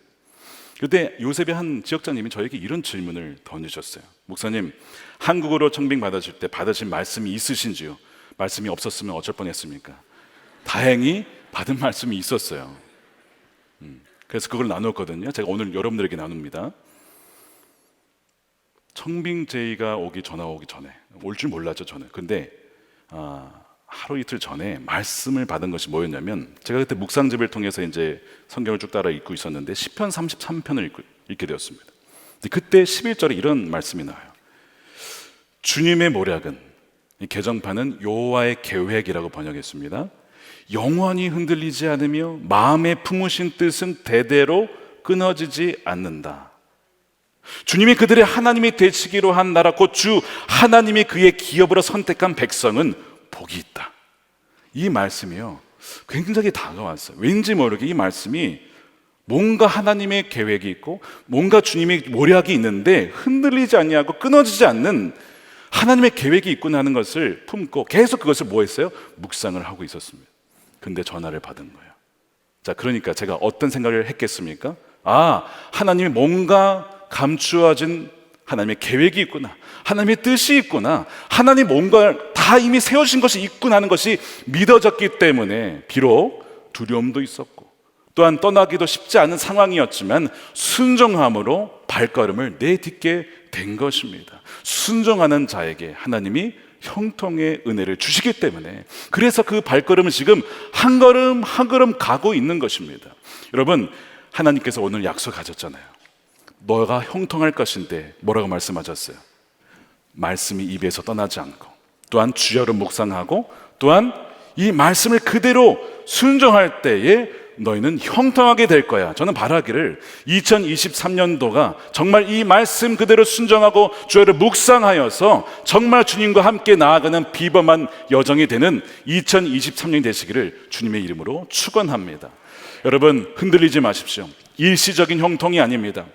그때 요셉의 한 지역장님이 저에게 이런 질문을 던지셨어요. 목사님, 한국어로 청빙 받으실 때 받으신 말씀이 있으신지요? 말씀이 없었으면 어쩔 뻔했습니까? 다행히 받은 말씀이 있었어요. 그래서 그걸 나눴거든요. 제가 오늘 여러분들에게 나눕니다. 청빙 제의가 전화 오기 전에, 올 줄 몰랐죠 저는. 근데 하루 이틀 전에 말씀을 받은 것이 뭐였냐면, 제가 그때 묵상집을 통해서 이제 성경을 쭉 따라 읽고 있었는데 시편 33편을 읽게 되었습니다. 그때 11절에 이런 말씀이 나와요. 주님의 모략은, 이 개정판은 여호와의 계획이라고 번역했습니다. 영원히 흔들리지 않으며 마음에 품으신 뜻은 대대로 끊어지지 않는다. 주님이 그들의 하나님이 되시기로 한 나라 곧 주 하나님이 그의 기업으로 선택한 백성은 복이 있다. 이 말씀이요, 굉장히 다가왔어요. 왠지 모르게 이 말씀이 뭔가 하나님의 계획이 있고 뭔가 주님의 모략이 있는데 흔들리지 않냐고 끊어지지 않는 하나님의 계획이 있구나 하는 것을 품고 계속 그것을 뭐 했어요? 묵상을 하고 있었습니다. 근데 전화를 받은 거예요. 자, 그러니까 제가 어떤 생각을 했겠습니까? 아, 하나님이 뭔가 감추어진 하나님의 계획이 있구나, 하나님의 뜻이 있구나, 하나님 뭔가 다 이미 세우신 것이 있구나 하는 것이 믿어졌기 때문에 비록 두려움도 있었고 또한 떠나기도 쉽지 않은 상황이었지만 순종함으로 발걸음을 내딛게 된 것입니다. 순종하는 자에게 하나님이 형통의 은혜를 주시기 때문에, 그래서 그 발걸음을 지금 한 걸음 한 걸음 가고 있는 것입니다. 여러분, 하나님께서 오늘 약속하셨잖아요. 너가 형통할 것인데 뭐라고 말씀하셨어요? 말씀이 입에서 떠나지 않고 또한 주여를 묵상하고 또한 이 말씀을 그대로 순종할 때에 너희는 형통하게 될 거야. 저는 바라기를 2023년도가 정말 이 말씀 그대로 순종하고 주여를 묵상하여서 정말 주님과 함께 나아가는 비범한 여정이 되는 2023년이 되시기를 주님의 이름으로 축원합니다. 여러분, 흔들리지 마십시오. 일시적인 형통이 아닙니다.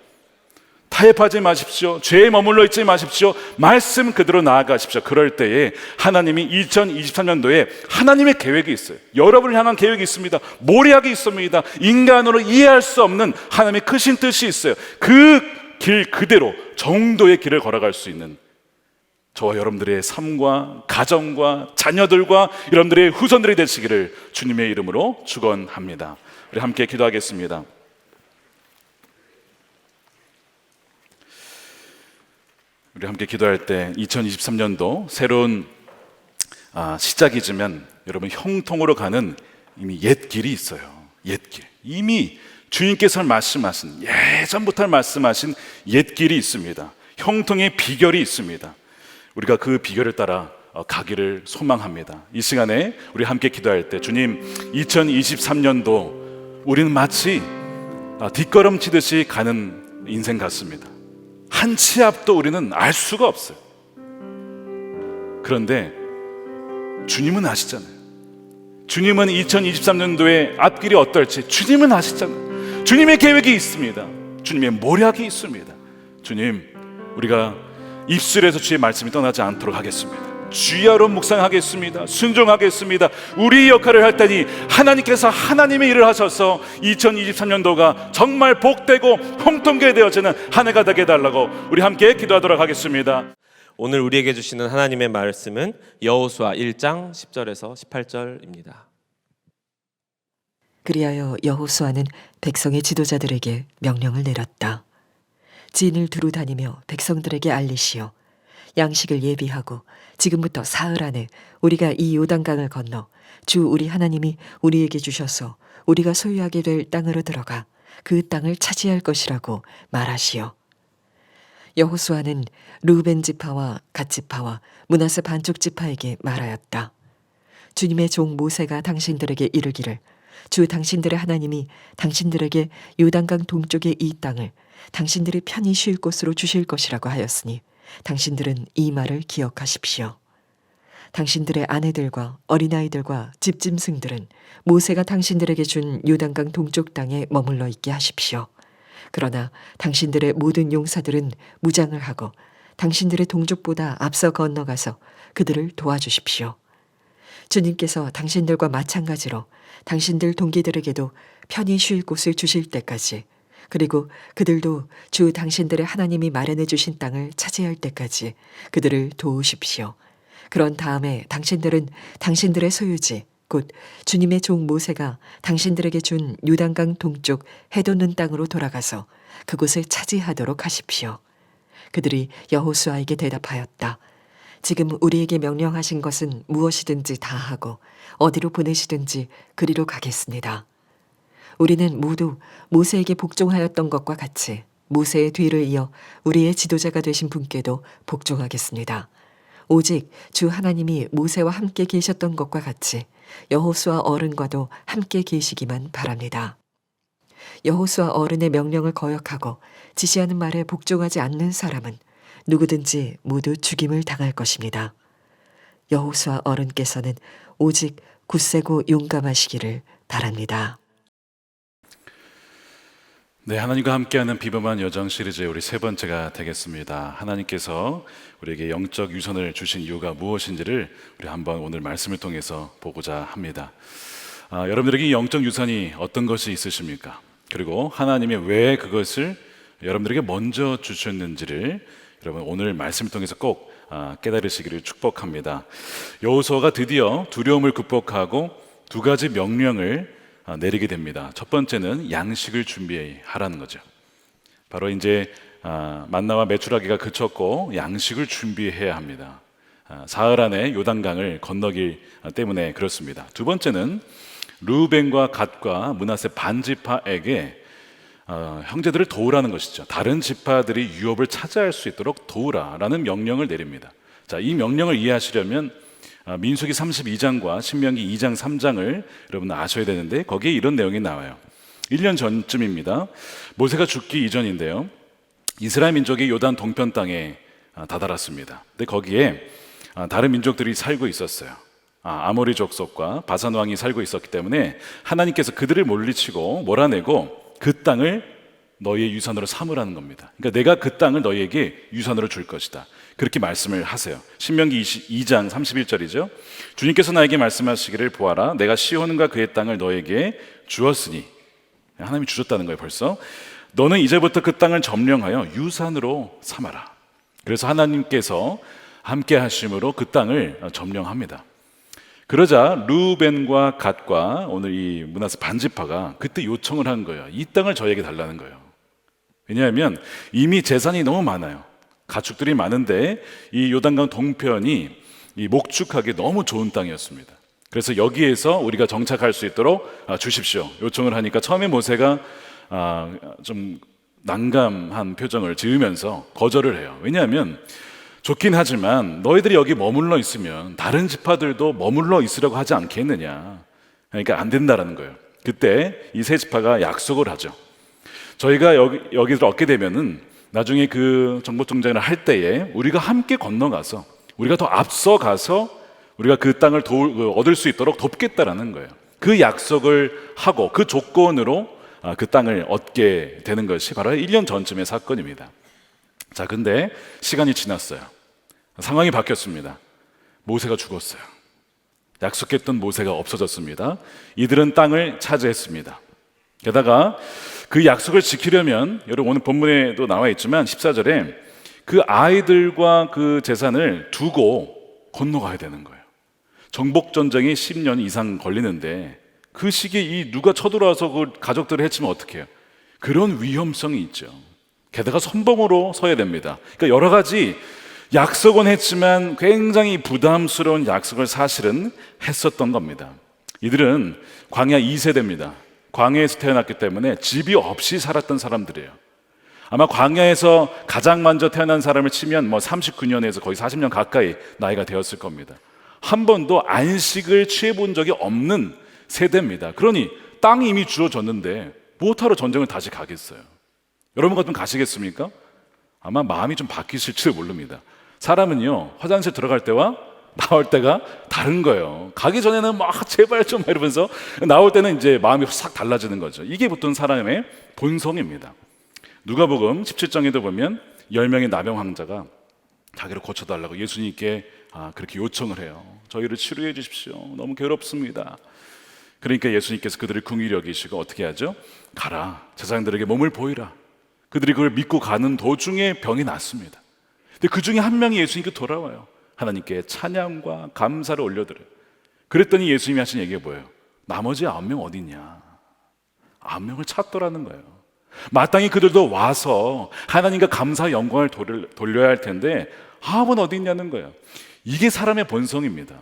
타협하지 마십시오. 죄에 머물러 있지 마십시오. 말씀 그대로 나아가십시오. 그럴 때에 하나님이 2023년도에 하나님의 계획이 있어요. 여러분을 향한 계획이 있습니다. 모략이 있습니다. 인간으로 이해할 수 없는 하나님의 크신 뜻이 있어요. 그 길 그대로 정도의 길을 걸어갈 수 있는 저와 여러분들의 삶과 가정과 자녀들과 여러분들의 후손들이 되시기를 주님의 이름으로 축원합니다. 우리 함께 기도하겠습니다. 우리 함께 기도할 때 2023년도 새로운 시작이지만 여러분, 형통으로 가는 이미 옛 길이 있어요. 옛 길. 이미 주님께서 말씀하신, 예전부터 말씀하신 옛 길이 있습니다. 형통의 비결이 있습니다. 우리가 그 비결을 따라 가기를 소망합니다. 이 시간에 우리 함께 기도할 때, 주님, 2023년도 우리는 마치 뒷걸음치듯이 가는 인생 같습니다. 한 치 앞도 우리는 알 수가 없어요. 그런데 주님은 아시잖아요. 주님은 2023년도의 앞길이 어떨지 주님은 아시잖아요. 주님의 계획이 있습니다. 주님의 모략이 있습니다. 주님, 우리가 입술에서 주의 말씀이 떠나지 않도록 하겠습니다. 주야로 묵상하겠습니다. 순종하겠습니다. 우리 역할을 할 때니 하나님께서 하나님의 일을 하셔서 2023년도가 정말 복되고 형통케 되어지는 한 해가 되게 해달라고 우리 함께 기도하도록 하겠습니다. 오늘 우리에게 주시는 하나님의 말씀은 여호수아 1장 10절에서 18절입니다. 그리하여 여호수아는 백성의 지도자들에게 명령을 내렸다. 진을 두루 다니며 백성들에게 알리시어 양식을 예비하고 지금부터 사흘 안에 우리가 이 요단강을 건너 주 우리 하나님이 우리에게 주셔서 우리가 소유하게 될 땅으로 들어가 그 땅을 차지할 것이라고 말하시오. 여호수아는 르우벤 지파와 갓 지파와 므낫세 반쪽 지파에게 말하였다. 주님의 종 모세가 당신들에게 이르기를 주 당신들의 하나님이 당신들에게 요단강 동쪽의 이 땅을 당신들이 편히 쉴 곳으로 주실 것이라고 하였으니 당신들은 이 말을 기억하십시오. 당신들의 아내들과 어린아이들과 집짐승들은 모세가 당신들에게 준 요단강 동쪽 땅에 머물러 있게 하십시오. 그러나 당신들의 모든 용사들은 무장을 하고 당신들의 동족보다 앞서 건너가서 그들을 도와주십시오. 주님께서 당신들과 마찬가지로 당신들 동기들에게도 편히 쉴 곳을 주실 때까지, 그리고 그들도 주 당신들의 하나님이 마련해 주신 땅을 차지할 때까지 그들을 도우십시오. 그런 다음에 당신들은 당신들의 소유지 곧 주님의 종 모세가 당신들에게 준 요단강 동쪽 해돋는 땅으로 돌아가서 그곳을 차지하도록 하십시오. 그들이 여호수아에게 대답하였다. 지금 우리에게 명령하신 것은 무엇이든지 다 하고 어디로 보내시든지 그리로 가겠습니다. 우리는 모두 모세에게 복종하였던 것과 같이 모세의 뒤를 이어 우리의 지도자가 되신 분께도 복종하겠습니다. 오직 주 하나님이 모세와 함께 계셨던 것과 같이 여호수아 어른과도 함께 계시기만 바랍니다. 여호수아 어른의 명령을 거역하고 지시하는 말에 복종하지 않는 사람은 누구든지 모두 죽임을 당할 것입니다. 여호수아 어른께서는 오직 굳세고 용감하시기를 바랍니다. 네, 하나님과 함께하는 비범한 여정 시리즈의 우리 세 번째가 되겠습니다. 하나님께서 우리에게 영적 유산을 주신 이유가 무엇인지를 우리 한번 오늘 말씀을 통해서 보고자 합니다. 여러분들에게 이 영적 유산이 어떤 것이 있으십니까? 그리고 하나님이 왜 그것을 여러분들에게 먼저 주셨는지를 여러분 오늘 말씀을 통해서 꼭 깨달으시기를 축복합니다. 여호수아가 드디어 두려움을 극복하고 두 가지 명령을 내리게 됩니다. 첫 번째는 양식을 준비하라는 거죠. 바로 이제 만나와 메추라기가 그쳤고 양식을 준비해야 합니다. 사흘 안에 요단강을 건너기 때문에 그렇습니다. 두 번째는 르우벤과 갓과 므낫세 반지파에게 형제들을 도우라는 것이죠. 다른 지파들이 유업을 차지할 수 있도록 도우라라는 명령을 내립니다. 자, 이 명령을 이해하시려면 민수기 32장과 신명기 2장 3장을 여러분 아셔야 되는데 거기에 이런 내용이 나와요. 1년 전쯤입니다. 모세가 죽기 이전인데요. 이스라엘 민족이 요단 동편 땅에 다다랐습니다. 근데 거기에 다른 민족들이 살고 있었어요. 아모리 족속과 바산 왕이 살고 있었기 때문에 하나님께서 그들을 물리치고 몰아내고 그 땅을 너희의 유산으로 삼으라는 겁니다. 그러니까 내가 그 땅을 너희에게 유산으로 줄 것이다. 그렇게 말씀을 하세요. 신명기 2장 31절이죠. 주님께서 나에게 말씀하시기를 보아라. 내가 시온과 그의 땅을 너에게 주었으니, 하나님이 주셨다는 거예요. 벌써 너는 이제부터 그 땅을 점령하여 유산으로 삼아라. 그래서 하나님께서 함께 하심으로 그 땅을 점령합니다. 그러자 르우벤과 갓과 오늘 이 므낫세 반지파가 그때 요청을 한 거예요. 이 땅을 저에게 달라는 거예요. 왜냐하면 이미 재산이 너무 많아요. 가축들이 많은데 이 요단강 동편이 이 목축하기 너무 좋은 땅이었습니다. 그래서 여기에서 우리가 정착할 수 있도록 주십시오. 요청을 하니까 처음에 모세가 좀 난감한 표정을 지으면서 거절을 해요. 왜냐하면 좋긴 하지만 너희들이 여기 머물러 있으면 다른 지파들도 머물러 있으려고 하지 않겠느냐. 그러니까 안 된다라는 거예요. 그때 이 세 지파가 약속을 하죠. 저희가 여기를 얻게 되면은 나중에 그 정복전쟁을 할 때에 우리가 함께 건너가서 우리가 더 앞서 가서 우리가 그 땅을 얻을 수 있도록 돕겠다라는 거예요. 그 약속을 하고 그 조건으로 그 땅을 얻게 되는 것이 바로 1년 전쯤의 사건입니다. 자, 근데 시간이 지났어요. 상황이 바뀌었습니다. 모세가 죽었어요. 약속했던 모세가 없어졌습니다. 이들은 땅을 차지했습니다. 게다가 그 약속을 지키려면 여러분 오늘 본문에도 나와 있지만 14절에 그 아이들과 그 재산을 두고 건너가야 되는 거예요. 정복 전쟁이 10년 이상 걸리는데 그 시기에 이 누가 쳐들어와서 그 가족들을 해치면 어떡해요? 그런 위험성이 있죠. 게다가 선봉으로 서야 됩니다. 그러니까 여러 가지 약속은 했지만 굉장히 부담스러운 약속을 사실은 했었던 겁니다. 이들은 광야 2세대입니다. 광야에서 태어났기 때문에 집이 없이 살았던 사람들이에요. 아마 광야에서 가장 먼저 태어난 사람을 치면 39년에서 거의 40년 가까이 나이가 되었을 겁니다. 한 번도 안식을 취해본 적이 없는 세대입니다. 그러니 땅이 이미 주어졌는데 무엇하러 전쟁을 다시 가겠어요? 여러분 같으면 가시겠습니까? 아마 마음이 좀 바뀌실지도 모릅니다. 사람은요, 화장실 들어갈 때와 나올 때가 다른 거예요. 가기 전에는 막 제발 좀 이러면서 나올 때는 이제 마음이 싹 달라지는 거죠. 이게 보통 사람의 본성입니다. 누가복음 17장에도 보면 10명의 나병 환자가 자기를 고쳐달라고 예수님께 그렇게 요청을 해요. 저희를 치료해 주십시오. 너무 괴롭습니다. 그러니까 예수님께서 그들을 긍휼히 여기시고 어떻게 하죠? 가라. 제사장들에게 몸을 보이라. 그들이 그걸 믿고 가는 도중에 병이 났습니다. 근데 그 중에 한 명이 예수님께 돌아와요. 하나님께 찬양과 감사를 올려드려요. 그랬더니 예수님이 하신 얘기가 뭐예요? 나머지 9명 어디 있냐? 9명을 찾더라는 거예요. 마땅히 그들도 와서 하나님과 감사 영광을 돌려야 할 텐데 9은 어디 있냐는 거예요. 이게 사람의 본성입니다.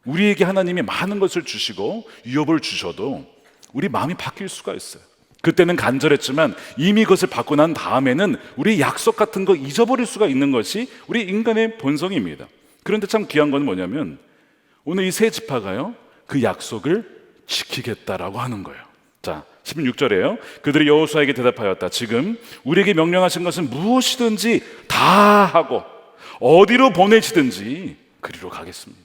우리에게 하나님이 많은 것을 주시고 유업을 주셔도 우리 마음이 바뀔 수가 있어요. 그때는 간절했지만 이미 그것을 받고 난 다음에는 우리 약속 같은 거 잊어버릴 수가 있는 것이 우리 인간의 본성입니다. 그런데 참 귀한 건 뭐냐면 오늘 이 세 지파가요 그 약속을 지키겠다라고 하는 거예요. 자, 16절에요. 그들이 여호수아에게 대답하였다. 지금 우리에게 명령하신 것은 무엇이든지 다 하고 어디로 보내시든지 그리로 가겠습니다.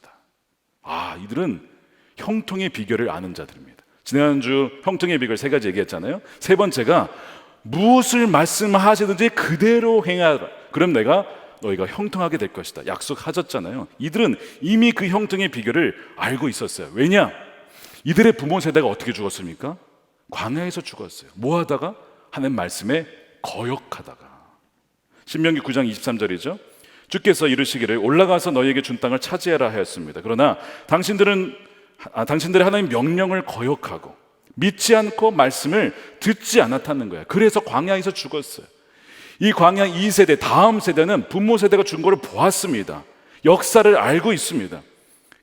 이들은 형통의 비결을 아는 자들입니다. 지난주 형통의 비결 3가지 얘기했잖아요. 3번째가 무엇을 말씀하시든지 그대로 행하라. 그럼 너희가 형통하게 될 것이다. 약속하셨잖아요. 이들은 이미 그 형통의 비결을 알고 있었어요. 왜냐? 이들의 부모 세대가 어떻게 죽었습니까? 광야에서 죽었어요. 뭐 하다가? 하나님 말씀에 거역하다가. 신명기 9장 23절이죠. 주께서 이르시기를 올라가서 너희에게 준 땅을 차지해라 하였습니다. 그러나 당신들의 하나님 명령을 거역하고 믿지 않고 말씀을 듣지 않았다는 거예요. 그래서 광야에서 죽었어요. 이 광야 2세대 다음 세대는 부모 세대가 준 거를 보았습니다. 역사를 알고 있습니다.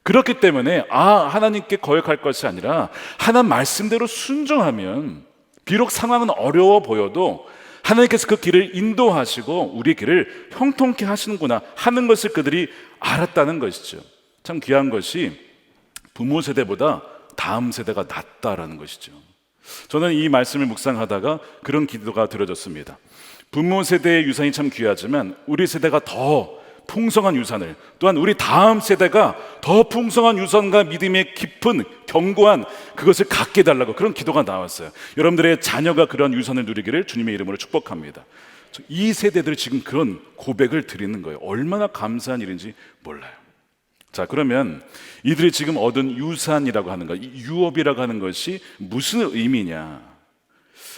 그렇기 때문에 하나님께 거역할 것이 아니라 하나님 말씀대로 순종하면 비록 상황은 어려워 보여도 하나님께서 그 길을 인도하시고 우리의 길을 형통케 하시는구나 하는 것을 그들이 알았다는 것이죠. 참 귀한 것이 부모 세대보다 다음 세대가 낫다라는 것이죠. 저는 이 말씀을 묵상하다가 그런 기도가 들어졌습니다. 부모 세대의 유산이 참 귀하지만 우리 세대가 더 풍성한 유산을, 또한 우리 다음 세대가 더 풍성한 유산과 믿음의 깊은 견고한 그것을 갖게 해달라고 그런 기도가 나왔어요. 여러분들의 자녀가 그런 유산을 누리기를 주님의 이름으로 축복합니다. 이 세대들이 지금 그런 고백을 드리는 거예요. 얼마나 감사한 일인지 몰라요. 자, 그러면 이들이 지금 얻은 유산이라고 하는 것, 유업이라고 하는 것이 무슨 의미냐?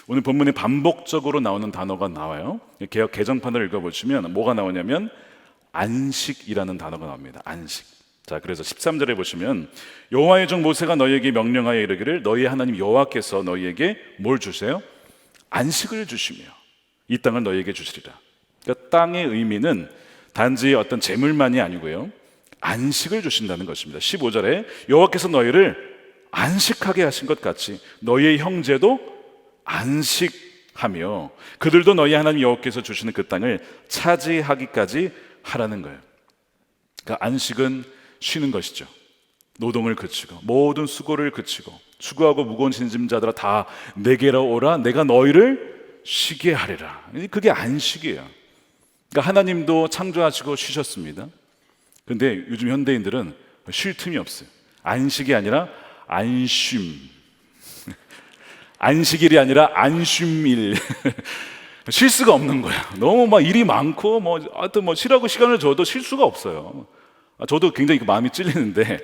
오늘 본문에 반복적으로 나오는 단어가 나와요. 개역 개정판을 읽어보시면 뭐가 나오냐면 안식이라는 단어가 나옵니다. 안식. 자, 그래서 13절에 보시면 여호와의 종 모세가 너희에게 명령하여 이르기를 너희 하나님 여호와께서 너희에게 뭘 주세요? 안식을 주시며 이 땅을 너희에게 주시리라. 그러니까 땅의 의미는 단지 어떤 재물만이 아니고요, 안식을 주신다는 것입니다. 15절에 여호와께서 너희를 안식하게 하신 것 같이 너희의 형제도 안식하며 그들도 너희 하나님 여호와께서 주시는 그 땅을 차지하기까지 하라는 거예요. 그러니까 안식은 쉬는 것이죠. 노동을 그치고 모든 수고를 그치고 수고하고 무거운 짐자들아 다 내게로 오라. 내가 너희를 쉬게 하리라. 그게 안식이에요. 그러니까 하나님도 창조하시고 쉬셨습니다. 그런데 요즘 현대인들은 쉴 틈이 없어요. 안식이 아니라 안쉼. 안식일이 아니라 안쉼일. 쉴 수가 없는 거야. 너무 막 일이 많고 하여튼 쉬라고 시간을 줘도 쉴 수가 없어요. 저도 굉장히 그 마음이 찔리는데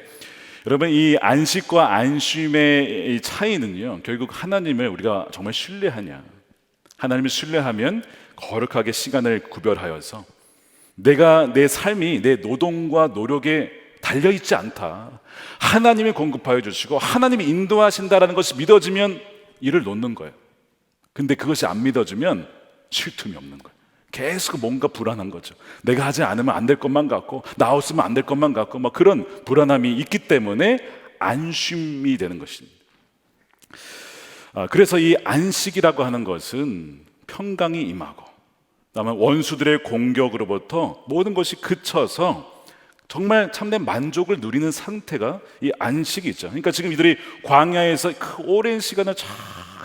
여러분, 이 안식과 안쉼의 이 차이는요, 결국 하나님을 우리가 정말 신뢰하냐, 하나님을 신뢰하면 거룩하게 시간을 구별하여서 내가 내 삶이 내 노동과 노력에 달려있지 않다, 하나님이 공급하여 주시고 하나님이 인도하신다라는 것이 믿어지면 일을 놓는 거예요. 근데 그것이 안 믿어지면 쉴 틈이 없는 거예요. 계속 뭔가 불안한 거죠. 내가 하지 않으면 안 될 것만 같고, 나 없으면 안 될 것만 같고, 막 그런 불안함이 있기 때문에 안쉼이 되는 것입니다. 그래서 이 안식이라고 하는 것은 평강이 임하고, 그다음에 원수들의 공격으로부터 모든 것이 그쳐서 정말 참된 만족을 누리는 상태가 이 안식이죠. 그러니까 지금 이들이 광야에서 그 오랜 시간을 쫙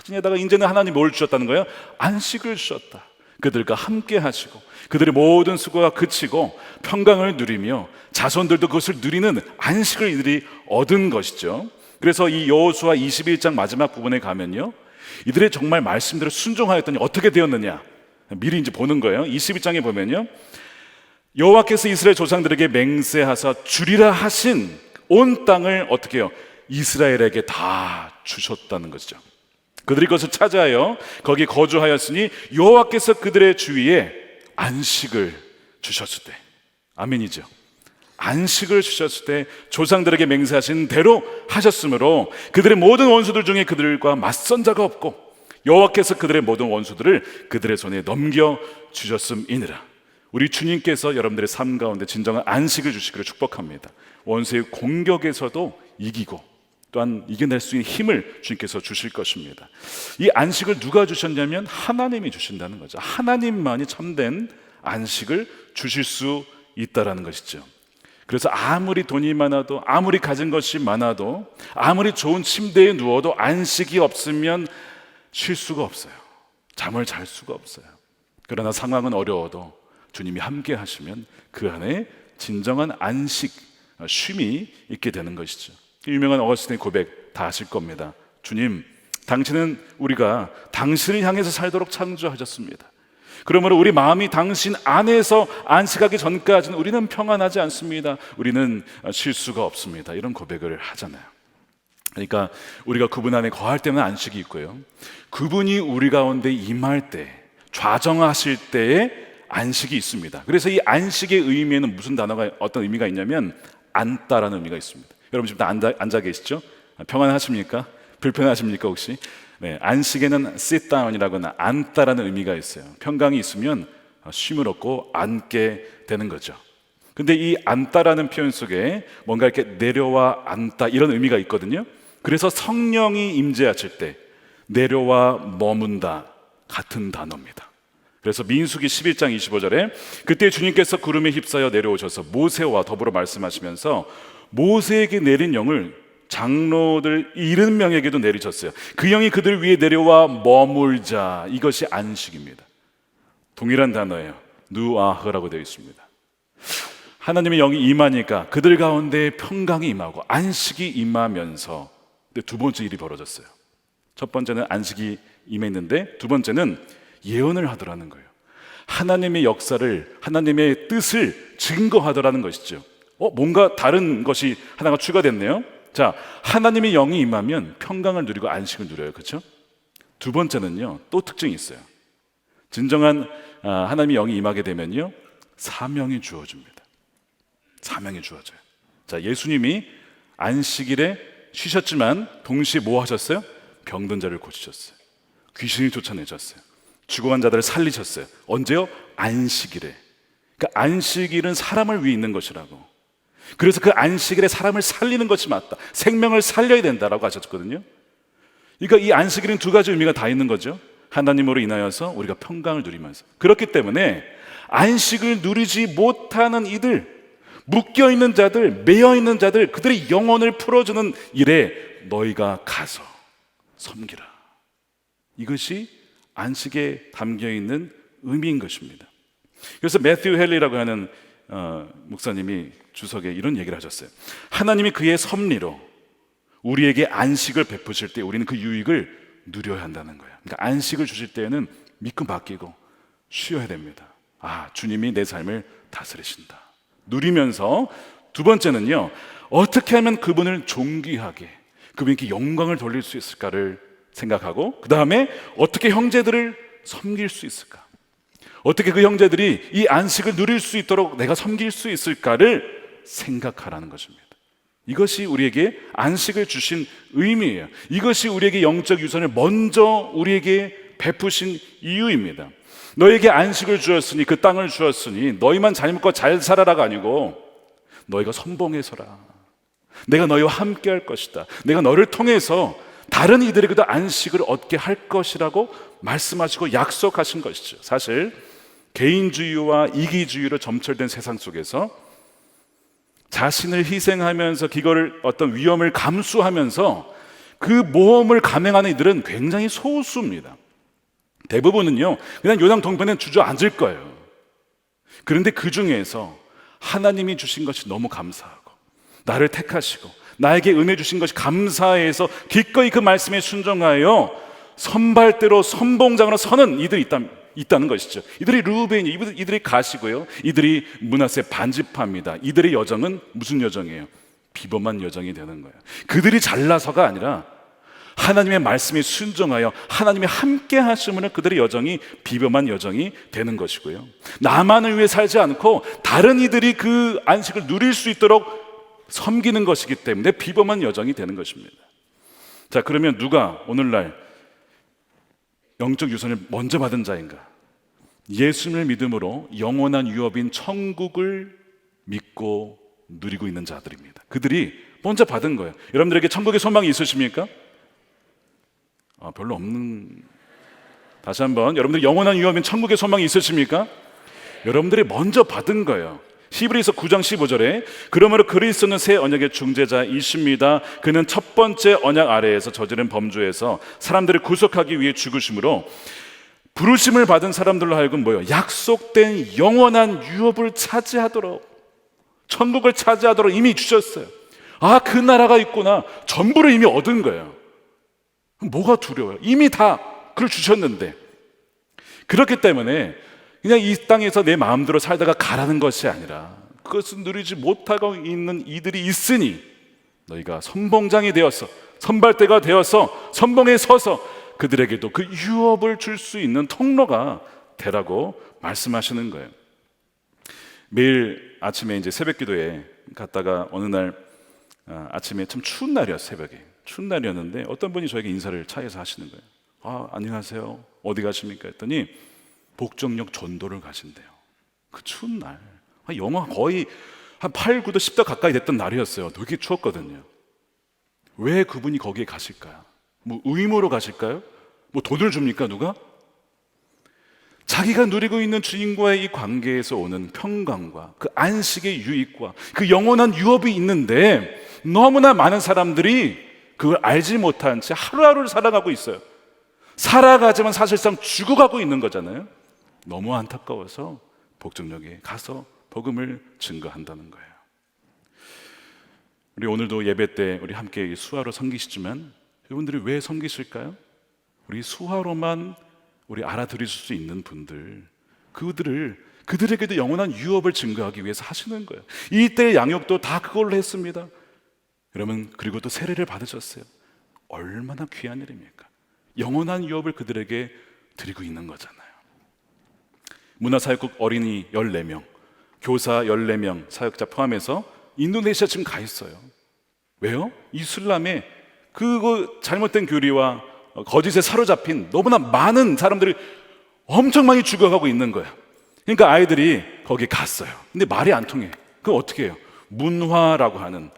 지내다가 이제는 하나님이 뭘 주셨다는 거예요? 안식을 주셨다. 그들과 함께 하시고 그들의 모든 수고가 그치고 평강을 누리며 자손들도 그것을 누리는 안식을 이들이 얻은 것이죠. 그래서 이 여호수아 21장 마지막 부분에 가면요, 이들의 정말 말씀대로 순종하였더니 어떻게 되었느냐, 미리 이제 보는 거예요. 21장에 보면요, 여호와께서 이스라엘 조상들에게 맹세하사 주리라 하신 온 땅을 어떻게 해요? 이스라엘에게 다 주셨다는 것이죠. 그들이 그것을 찾아요 거기 거주하였으니 여호와께서 그들의 주위에 안식을 주셨을 때, 아멘이죠. 안식을 주셨을 때 조상들에게 맹세하신 대로 하셨으므로 그들의 모든 원수들 중에 그들과 맞선 자가 없고 여호와께서 그들의 모든 원수들을 그들의 손에 넘겨 주셨음이니라. 우리 주님께서 여러분들의 삶 가운데 진정한 안식을 주시기를 축복합니다. 원수의 공격에서도 이기고 또한 이겨낼 수 있는 힘을 주님께서 주실 것입니다. 이 안식을 누가 주셨냐면 하나님이 주신다는 거죠. 하나님만이 참된 안식을 주실 수 있다라는 것이죠. 그래서 아무리 돈이 많아도, 아무리 가진 것이 많아도, 아무리 좋은 침대에 누워도 안식이 없으면 쉴 수가 없어요. 잠을 잘 수가 없어요. 그러나 상황은 어려워도 주님이 함께 하시면 그 안에 진정한 안식, 쉼이 있게 되는 것이죠. 유명한 어거스틴의 고백 다 아실 겁니다. 주님, 당신은 우리가 당신을 향해서 살도록 창조하셨습니다. 그러므로 우리 마음이 당신 안에서 안식하기 전까지는 우리는 평안하지 않습니다. 우리는 쉴 수가 없습니다. 이런 고백을 하잖아요. 그러니까 우리가 그분 안에 거할 때는 안식이 있고요, 그분이 우리 가운데 임할 때, 좌정하실 때에 안식이 있습니다. 그래서 이 안식의 의미에는 무슨 단어가, 어떤 의미가 있냐면 앉다라는 의미가 있습니다. 여러분 지금 다 앉아 계시죠? 평안하십니까? 불편하십니까 혹시? 네, 안식에는 sit down이라고 앉다라는 의미가 있어요. 평강이 있으면 쉼을 얻고 앉게 되는 거죠. 근데 이 앉다라는 표현 속에 뭔가 이렇게 내려와 앉다 이런 의미가 있거든요. 그래서 성령이 임재하실 때 내려와 머문다 같은 단어입니다. 그래서 민수기 11장 25절에 그때 주님께서 구름에 휩싸여 내려오셔서 모세와 더불어 말씀하시면서 모세에게 내린 영을 장로들 70명에게도 내리셨어요. 그 영이 그들 위에 내려와 머물자. 이것이 안식입니다. 동일한 단어예요. 누아흐라고 되어 있습니다. 하나님의 영이 임하니까 그들 가운데 평강이 임하고 안식이 임하면서, 근데 두 번째 일이 벌어졌어요. 첫 번째는 안식이 임했는데 두 번째는 예언을 하더라는 거예요. 하나님의 역사를, 하나님의 뜻을 증거하더라는 것이죠. 뭔가 다른 것이 하나가 추가됐네요. 자, 하나님의 영이 임하면 평강을 누리고 안식을 누려요. 그렇죠? 두 번째는요, 또 특징이 있어요. 진정한 하나님의 영이 임하게 되면요, 사명이 주어집니다. 사명이 주어져요. 자, 예수님이 안식일에 쉬셨지만 동시에 뭐 하셨어요? 병든 자를 고치셨어요. 귀신이 쫓아내셨어요. 죽어간 자들을 살리셨어요. 언제요? 안식일에. 그러니까 안식일은 사람을 위해 있는 것이라고. 그래서 그 안식일에 사람을 살리는 것이 맞다. 생명을 살려야 된다라고 하셨거든요. 그러니까 이 안식일은 두 가지 의미가 다 있는 거죠. 하나님으로 인하여서 우리가 평강을 누리면서. 그렇기 때문에 안식을 누리지 못하는 이들, 묶여있는 자들, 매여있는 자들, 그들의 영혼을 풀어주는 일에 너희가 가서 섬기라. 이것이 안식에 담겨있는 의미인 것입니다. 그래서 매튜 헬리라고 하는 목사님이 주석에 이런 얘기를 하셨어요. 하나님이 그의 섭리로 우리에게 안식을 베푸실 때 우리는 그 유익을 누려야 한다는 거예요. 그러니까 안식을 주실 때에는 믿고 맡기고 쉬어야 됩니다. 주님이 내 삶을 다스리신다. 누리면서 두 번째는요, 어떻게 하면 그분을 존귀하게, 그분께 영광을 돌릴 수 있을까를 생각하고, 그 다음에 어떻게 형제들을 섬길 수 있을까, 어떻게 그 형제들이 이 안식을 누릴 수 있도록 내가 섬길 수 있을까를 생각하라는 것입니다. 이것이 우리에게 안식을 주신 의미예요. 이것이 우리에게 영적 유산을 먼저 우리에게 베푸신 이유입니다. 너에게 안식을 주었으니, 그 땅을 주었으니 너희만 잘 먹고 잘 살아라가 아니고 너희가 선봉해서라, 내가 너희와 함께 할 것이다, 내가 너를 통해서 다른 이들에게도 안식을 얻게 할 것이라고 말씀하시고 약속하신 것이죠. 사실 개인주의와 이기주의로 점철된 세상 속에서 자신을 희생하면서 그거를 어떤 위험을 감수하면서 그 모험을 감행하는 이들은 굉장히 소수입니다. 대부분은요, 그냥 요단 동편에 주저앉을 거예요. 그런데 그 중에서 하나님이 주신 것이 너무 감사하고, 나를 택하시고 나에게 은혜 주신 것이 감사해서 기꺼이 그 말씀에 순종하여 선발대로 선봉장으로 서는 이들이 있다는 것이죠. 이들이 르우벤이, 이들이 가시고요, 이들이 므낫세 반지파입니다. 이들의 여정은 무슨 여정이에요? 비범한 여정이 되는 거예요. 그들이 잘나서가 아니라 하나님의 말씀에 순종하여 하나님이 함께 하심으로 그들의 여정이 비범한 여정이 되는 것이고요, 나만을 위해 살지 않고 다른 이들이 그 안식을 누릴 수 있도록 섬기는 것이기 때문에 비범한 여정이 되는 것입니다. 자, 그러면 누가 오늘날 영적 유산을 먼저 받은 자인가? 예수님을 믿음으로 영원한 유업인 천국을 믿고 누리고 있는 자들입니다. 그들이 먼저 받은 거예요. 여러분들에게 천국의 소망이 있으십니까? 별로 없는. 다시 한번, 여러분들 영원한 유업인 천국의 소망이 있으십니까? 여러분들이 먼저 받은 거예요. 히브리서 9장 15절에 그러므로 그리스도는 새 언약의 중재자이십니다. 그는 첫 번째 언약 아래에서 저지른 범죄에서 사람들을 구속하기 위해 죽으심으로 부르심을 받은 사람들로 하여금 뭐요? 약속된 영원한 유업을 차지하도록, 천국을 차지하도록 이미 주셨어요. 그 나라가 있구나. 전부를 이미 얻은 거예요. 뭐가 두려워요? 이미 다 그걸 주셨는데. 그렇기 때문에 그냥 이 땅에서 내 마음대로 살다가 가라는 것이 아니라 그것을 누리지 못하고 있는 이들이 있으니 너희가 선봉장이 되어서, 선발대가 되어서 선봉에 서서 그들에게도 그 유업을 줄 수 있는 통로가 되라고 말씀하시는 거예요. 매일 아침에 이제 새벽 기도에 갔다가 어느 날 아침에 참 추운 날이었어요. 새벽에 추운 날이었는데 어떤 분이 저에게 인사를 차에서 하시는 거예요. 안녕하세요, 어디 가십니까? 했더니 복정역 전도를 가신대요. 그 추운 날, 영하 거의 한 8, 9도 10도 가까이 됐던 날이었어요. 되게 추웠거든요. 왜 그분이 거기에 가실까요? 뭐 의무로 가실까요? 뭐 돈을 줍니까 누가? 자기가 누리고 있는 주님과의 이 관계에서 오는 평강과 그 안식의 유익과 그 영원한 유업이 있는데 너무나 많은 사람들이 그걸 알지 못한 채 하루하루를 살아가고 있어요. 살아가지만 사실상 죽어가고 있는 거잖아요. 너무 안타까워서 복정역에 가서 복음을 증거한다는 거예요. 우리 오늘도 예배 때 우리 함께 수화로 섬기시지만 여러분들이 왜 섬기실까요? 우리 수화로만 우리 알아들으실 수 있는 분들, 그들에게도 영원한 유업을 증거하기 위해서 하시는 거예요. 이때의 양육도 다 그걸로 했습니다. 여러분, 그리고 또 세례를 받으셨어요. 얼마나 귀한 일입니까? 영원한 유업을 그들에게 드리고 있는 거잖아요. 문화사역국 어린이 14명, 교사 14명 사역자 포함해서 인도네시아 지금 가 있어요. 왜요? 이슬람의 그 잘못된 교리와 거짓에 사로잡힌 너무나 많은 사람들이 엄청 많이 죽어가고 있는 거예요. 그러니까 아이들이 거기 갔어요. 근데 말이 안 통해. 그럼 어떻게 해요? 문화라고 하는,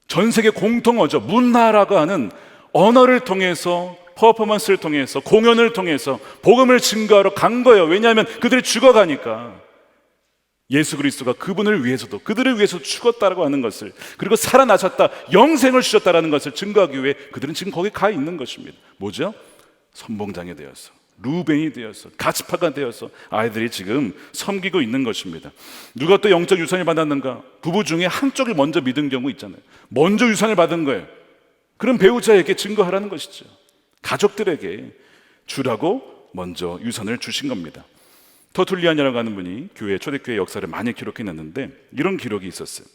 전 세계 공통어죠. 문화라고 하는 언어를 통해서, 퍼포먼스를 통해서, 공연을 통해서 복음을 증거하러 간 거예요. 왜냐하면 그들이 죽어가니까. 예수 그리스도가 그분을 위해서도, 그들을 위해서 죽었다라고 하는 것을, 그리고 살아나셨다, 영생을 주셨다라는 것을 증거하기 위해 그들은 지금 거기 가 있는 것입니다. 뭐죠? 선봉장이 되어서, 루벤이 되어서, 가츠파가 되어서 아이들이 지금 섬기고 있는 것입니다. 누가 또 영적 유산을 받았는가? 부부 중에 한쪽을 먼저 믿은 경우 있잖아요. 먼저 유산을 받은 거예요. 그럼 배우자에게 증거하라는 것이죠. 가족들에게 주라고 먼저 유산을 주신 겁니다. 터툴리안이라고 하는 분이 교회, 초대교회 역사를 많이 기록해냈는데 이런 기록이 있었어요.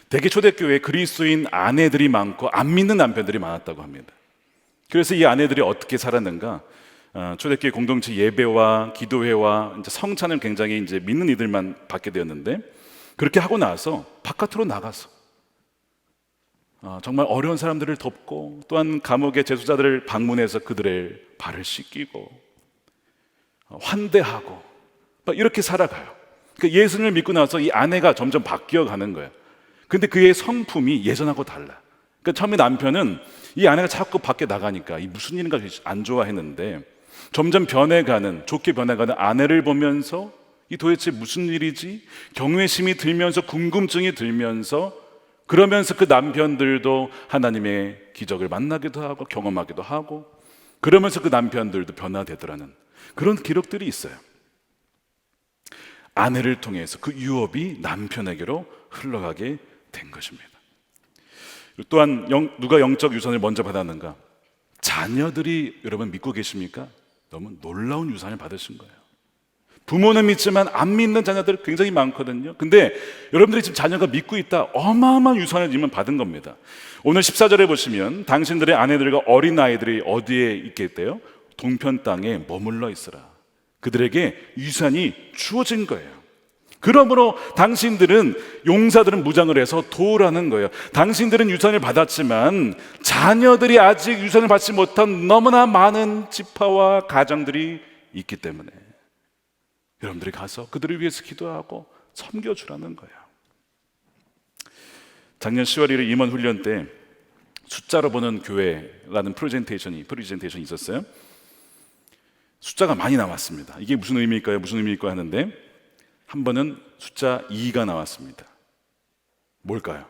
대개 초대교회에 그리스도인 아내들이 많고 안 믿는 남편들이 많았다고 합니다. 그래서 이 아내들이 어떻게 살았는가? 초대교회 공동체 예배와 기도회와 이제 성찬을 굉장히 이제 믿는 이들만 받게 되었는데, 그렇게 하고 나서 바깥으로 나가서 정말 어려운 사람들을 돕고, 또한 감옥의 재수자들을 방문해서 그들의 발을 씻기고 환대하고 이렇게 살아가요. 그러니까 예수님을 믿고 나서 이 아내가 점점 바뀌어가는 거예요. 근데 그의 성품이 예전하고 달라. 그러니까 처음에 남편은 이 아내가 자꾸 밖에 나가니까 이 무슨 일인가 안 좋아했는데, 점점 변해가는, 좋게 변해가는 아내를 보면서 이 도대체 무슨 일이지? 경외심이 들면서, 궁금증이 들면서, 그러면서 그 남편들도 하나님의 기적을 만나기도 하고 경험하기도 하고, 그러면서 그 남편들도 변화되더라는 그런 기록들이 있어요. 아내를 통해서 그 유업이 남편에게로 흘러가게 된 것입니다. 또한 누가 영적 유산을 먼저 받았는가? 자녀들이, 여러분 믿고 계십니까? 너무 놀라운 유산을 받으신 거예요. 부모는 믿지만 안 믿는 자녀들 굉장히 많거든요. 근데 여러분들이 지금 자녀가 믿고 있다, 어마어마한 유산을 지금 받은 겁니다. 오늘 14절에 보시면 당신들의 아내들과 어린 아이들이 어디에 있겠대요? 동편 땅에 머물러 있으라. 그들에게 유산이 주어진 거예요. 그러므로 당신들은, 용사들은 무장을 해서 도우라는 거예요. 당신들은 유산을 받았지만 자녀들이 아직 유산을 받지 못한 너무나 많은 지파와 가정들이 있기 때문에 여러분들이 가서 그들을 위해서 기도하고 섬겨주라는 거예요. 작년 10월 1일 임원 훈련 때 숫자로 보는 교회라는 프레젠테이션이 있었어요. 숫자가 많이 나왔습니다. 이게 무슨 의미일까요? 무슨 의미일까요? 하는데 한 번은 숫자 2가 나왔습니다. 뭘까요?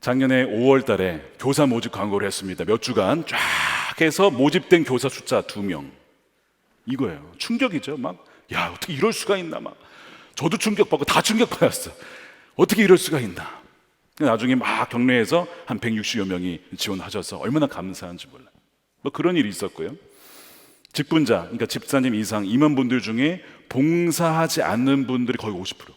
작년에 5월 달에 교사 모집 광고를 했습니다. 몇 주간 쫙 해서 모집된 교사 숫자 2명. 이거예요. 충격이죠. 막, 야, 어떻게 이럴 수가 있나. 막, 저도 충격받고 다 충격받았어. 어떻게 이럴 수가 있나. 나중에 막 경례해서 한 160여 명이 지원하셔서 얼마나 감사한지 몰라요. 뭐 그런 일이 있었고요. 직분자, 그러니까 집사님 이상 임원분들 중에 봉사하지 않는 분들이 거의 50%.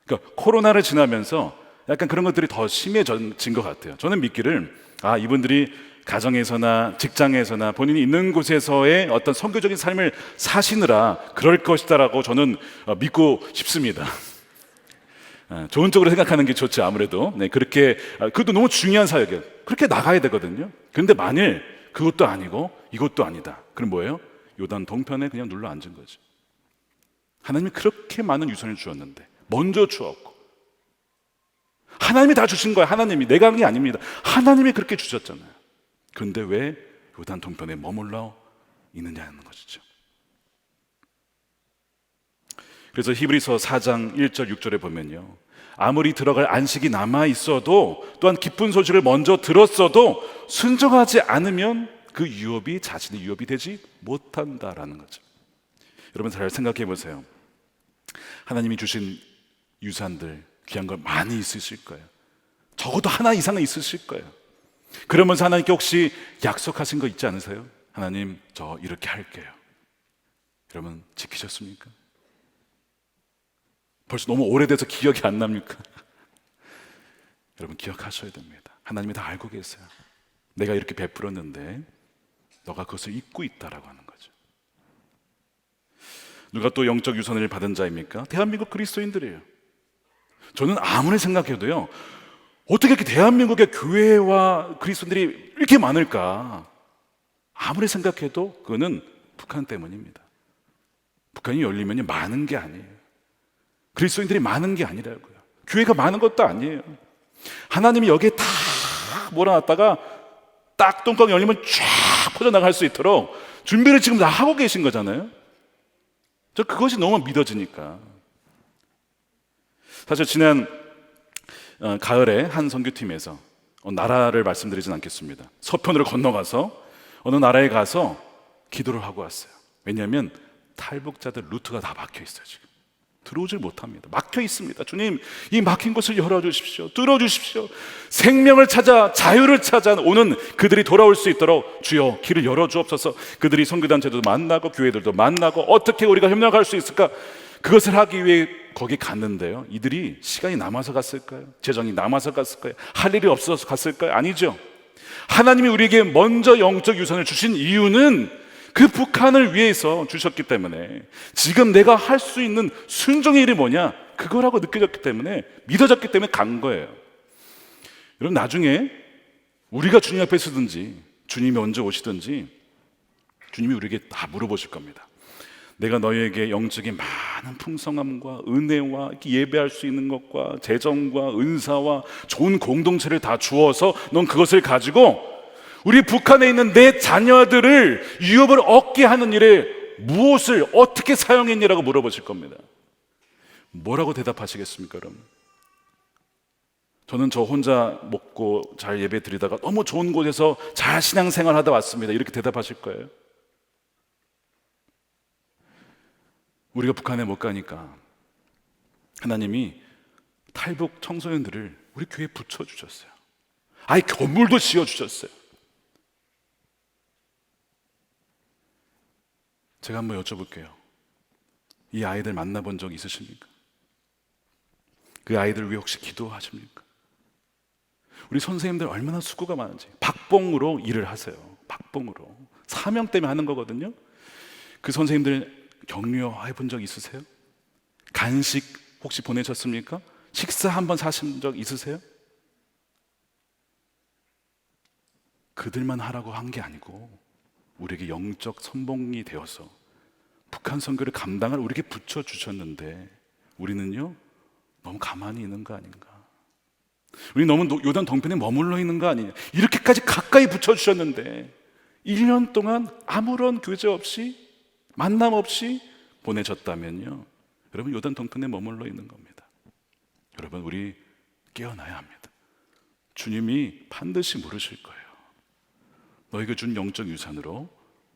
그러니까 코로나를 지나면서 약간 그런 것들이 더 심해진 것 같아요. 저는 믿기를, 이분들이 가정에서나 직장에서나 본인이 있는 곳에서의 어떤 선교적인 삶을 사시느라 그럴 것이다라고 저는 믿고 싶습니다. 좋은 쪽으로 생각하는 게 좋죠. 아무래도 그렇게, 그것도 너무 중요한 사역이에요. 그렇게 나가야 되거든요. 그런데 만일 그것도 아니고 이것도 아니다, 그럼 뭐예요? 요단 동편에 그냥 눌러 앉은 거죠. 하나님이 그렇게 많은 유산을 주었는데 먼저 주었고, 하나님이 다 주신 거예요. 하나님이, 내가 한 게 아닙니다. 하나님이 그렇게 주셨잖아요. 그런데 왜 요단 동편에 머물러 있느냐는 것이죠. 그래서 히브리서 4장 1절 6절에 보면요, 아무리 들어갈 안식이 남아 있어도, 또한 기쁜 소식을 먼저 들었어도 순종하지 않으면 그 유업이 자신의 유업이 되지 못한다라는 거죠. 여러분 잘 생각해 보세요. 하나님이 주신 유산들, 귀한 걸 많이 있으실 거예요. 적어도 하나 이상은 있으실 거예요. 그러면서 하나님께 혹시 약속하신 거 있지 않으세요? 하나님, 저 이렇게 할게요. 여러분 지키셨습니까? 벌써 너무 오래돼서 기억이 안 납니까? 여러분 기억하셔야 됩니다. 하나님이 다 알고 계세요. 내가 이렇게 베풀었는데 너가 그것을 잊고 있다라고 하는 거죠. 누가 또 영적 유산을 받은 자입니까? 대한민국 그리스도인들이에요. 저는 아무리 생각해도요, 어떻게 이렇게 대한민국의 교회와 그리스도인들이 이렇게 많을까? 아무리 생각해도 그거는 북한 때문입니다. 북한이 열리면 많은 게 아니에요. 그리스도인들이 많은 게 아니라고요. 교회가 많은 것도 아니에요. 하나님이 여기에 다 몰아놨다가 딱 똥강이 열리면 쫙 퍼져나갈 수 있도록 준비를 지금 다 하고 계신 거잖아요. 저 그것이 너무 믿어지니까. 사실 지난 가을에 한 선교팀에서 나라를 말씀드리진 않겠습니다. 서편으로 건너가서 어느 나라에 가서 기도를 하고 왔어요. 왜냐하면 탈북자들 루트가 다 막혀 있어요. 지금 들어오질 못합니다. 막혀 있습니다. 주님, 이 막힌 곳을 열어주십시오. 뚫어주십시오. 생명을 찾아, 자유를 찾아 오는 그들이 돌아올 수 있도록 주여 길을 열어주옵소서. 그들이 선교단체도 만나고 교회들도 만나고 어떻게 우리가 협력할 수 있을까? 그것을 하기 위해 거기 갔는데요. 이들이 시간이 남아서 갔을까요? 재정이 남아서 갔을까요? 할 일이 없어서 갔을까요? 아니죠. 하나님이 우리에게 먼저 영적 유산을 주신 이유는 그 북한을 위해서 주셨기 때문에, 지금 내가 할 수 있는 순종의 일이 뭐냐, 그거라고 느껴졌기 때문에, 믿어졌기 때문에 간 거예요. 여러분, 나중에 우리가 주님 앞에 서든지 주님이 언제 오시든지 주님이 우리에게 다 물어보실 겁니다. 내가 너희에게 영적인 많은 풍성함과 은혜와 예배할 수 있는 것과 재정과 은사와 좋은 공동체를 다 주어서 넌 그것을 가지고 우리 북한에 있는 내 자녀들을 유업을 얻게 하는 일에 무엇을 어떻게 사용했니라고 물어보실 겁니다. 뭐라고 대답하시겠습니까, 여러분? 저는 저 혼자 먹고 잘 예배 드리다가 너무 좋은 곳에서 잘 신앙생활 하다 왔습니다, 이렇게 대답하실 거예요? 우리가 북한에 못 가니까 하나님이 탈북 청소년들을 우리 교회에 붙여주셨어요. 아예 건물도 지어주셨어요. 제가 한번 여쭤볼게요. 이 아이들 만나본 적 있으십니까? 그 아이들 위해 혹시 기도하십니까? 우리 선생님들 얼마나 수고가 많은지 박봉으로 일을 하세요. 박봉으로 사명 때문에 하는 거거든요. 그 선생님들 격려해 본 적 있으세요? 간식 혹시 보내셨습니까? 식사 한번 사신 적 있으세요? 그들만 하라고 한 게 아니고 우리에게 영적 선봉이 되어서 북한 선교를 감당할 우리에게 붙여주셨는데, 우리는요 너무 가만히 있는 거 아닌가? 우리 너무 요단 동편에 머물러 있는 거 아니냐? 이렇게까지 가까이 붙여주셨는데 1년 동안 아무런 교제 없이 만남 없이 보내셨다면요, 여러분 요단 동편에 머물러 있는 겁니다. 여러분, 우리 깨어나야 합니다. 주님이 반드시 물으실 거예요. 너에게 준 영적 유산으로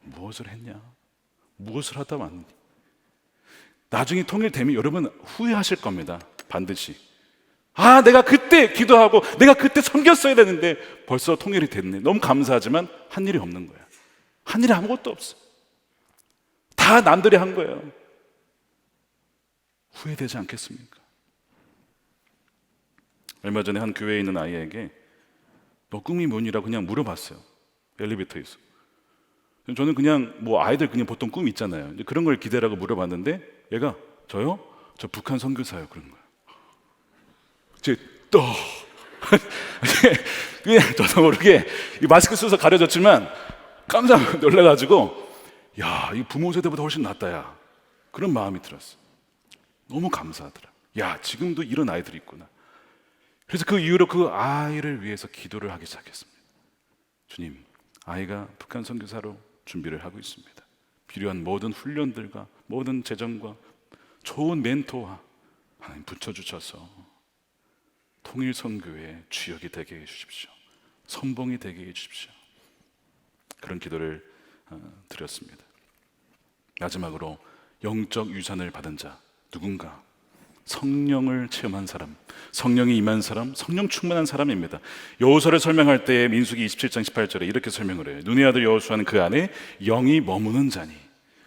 무엇을 했냐? 무엇을 하다 왔니? 나중에 통일되면 여러분 후회하실 겁니다. 반드시. 아, 내가 그때 기도하고 내가 그때 섬겼어야 되는데 벌써 통일이 됐네. 너무 감사하지만 한 일이 없는 거야. 한 일이 아무것도 없어. 다 남들이 한 거예요. 후회되지 않겠습니까? 얼마 전에 한 교회에 있는 아이에게 너 꿈이 뭐니라고 그냥 물어봤어요. 엘리베이터에서. 저는 그냥 뭐 아이들 그냥 보통 꿈 있잖아요. 그런 걸 기대라고 물어봤는데 얘가 저요? 저 북한 선교사요. 그런 거예요. 제 또 그냥 저도 모르게 이 마스크 써서 가려졌지만 깜짝 놀라가지고 야, 이 부모 세대보다 훨씬 낫다 야, 그런 마음이 들었어. 너무 감사하더라. 야, 지금도 이런 아이들이 있구나. 그래서 그 이후로 그 아이를 위해서 기도를 하기 시작했습니다. 주님, 아이가 북한 선교사로 준비를 하고 있습니다. 필요한 모든 훈련들과 모든 재정과 좋은 멘토와 하나님 붙여주셔서 통일선교의 주역이 되게 해주십시오. 선봉이 되게 해주십시오. 그런 기도를 드렸습니다. 마지막으로 영적 유산을 받은 자, 누군가 성령을 체험한 사람, 성령이 임한 사람, 성령 충만한 사람입니다. 여호수아를 설명할 때 민수기 27장 18절에 이렇게 설명을 해요. 눈의 아들 여호수아는 그 안에 영이 머무는 자니.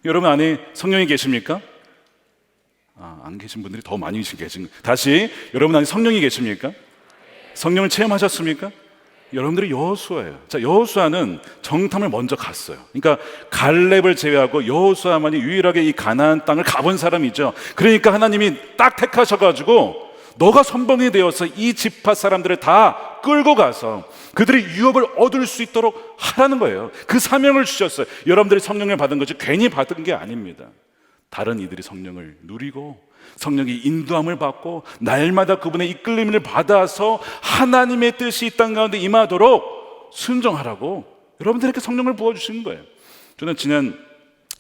여러분 안에 성령이 계십니까? 안 계신 분들이 더 많이 계신 거예요. 다시, 여러분 안에 성령이 계십니까? 성령을 체험하셨습니까? 여러분들이 여호수아예요. 자, 여호수아는 정탐을 먼저 갔어요. 그러니까 갈렙을 제외하고 여호수아만이 유일하게 이 가나안 땅을 가본 사람이죠. 그러니까 하나님이 딱 택하셔가지고 너가 선봉이 되어서 이 지파 사람들을 다 끌고 가서 그들이 유업을 얻을 수 있도록 하라는 거예요. 그 사명을 주셨어요. 여러분들이 성령을 받은 것이 괜히 받은 게 아닙니다. 다른 이들이 성령을 누리고 성령의 인도함을 받고 날마다 그분의 이끌림을 받아서 하나님의 뜻이 이 땅 가운데 임하도록 순종하라고 여러분들에게 성령을 부어주시는 거예요. 저는 지난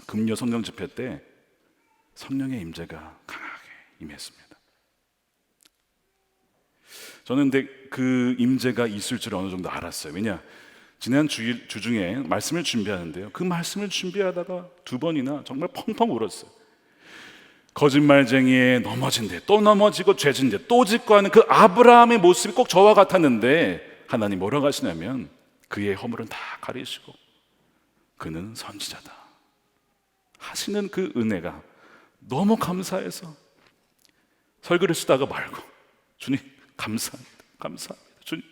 금요 성령 집회 때 성령의 임재가 강하게 임했습니다. 저는 근데 그 임재가 있을 줄 어느 정도 알았어요. 왜냐? 지난 주 중에 말씀을 준비하는데요, 그 말씀을 준비하다가 2번이나 정말 펑펑 울었어요. 거짓말쟁이에 넘어진 데 또 넘어지고 죄진 데 또 짓고 하는 그 아브라함의 모습이 꼭 저와 같았는데 하나님 뭐라고 하시냐면 그의 허물은 다 가리시고 그는 선지자다 하시는 그 은혜가 너무 감사해서 설교를 쓰다가 말고, 주님 감사합니다, 감사합니다, 주님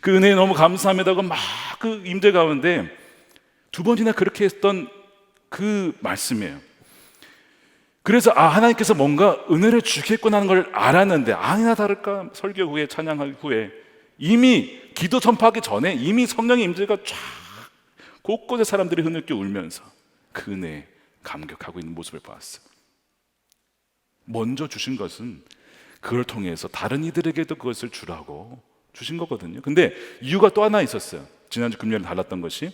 그 은혜에 너무 감사합니다고 막 그 임재 가운데 두 번이나 그렇게 했던 그 말씀이에요. 그래서 하나님께서 뭔가 은혜를 주겠구나 하는 걸 알았는데, 아니나 다를까 설교 후에, 찬양하기 후에 이미 기도 전파하기 전에 이미 성령의 임재가 쫙 곳곳에 사람들이 흐느껴 울면서 그 은혜에 감격하고 있는 모습을 보았어요. 먼저 주신 것은 그걸 통해서 다른 이들에게도 그것을 주라고 주신 거거든요. 근데 이유가 또 하나 있었어요. 지난주 금요일에 달랐던 것이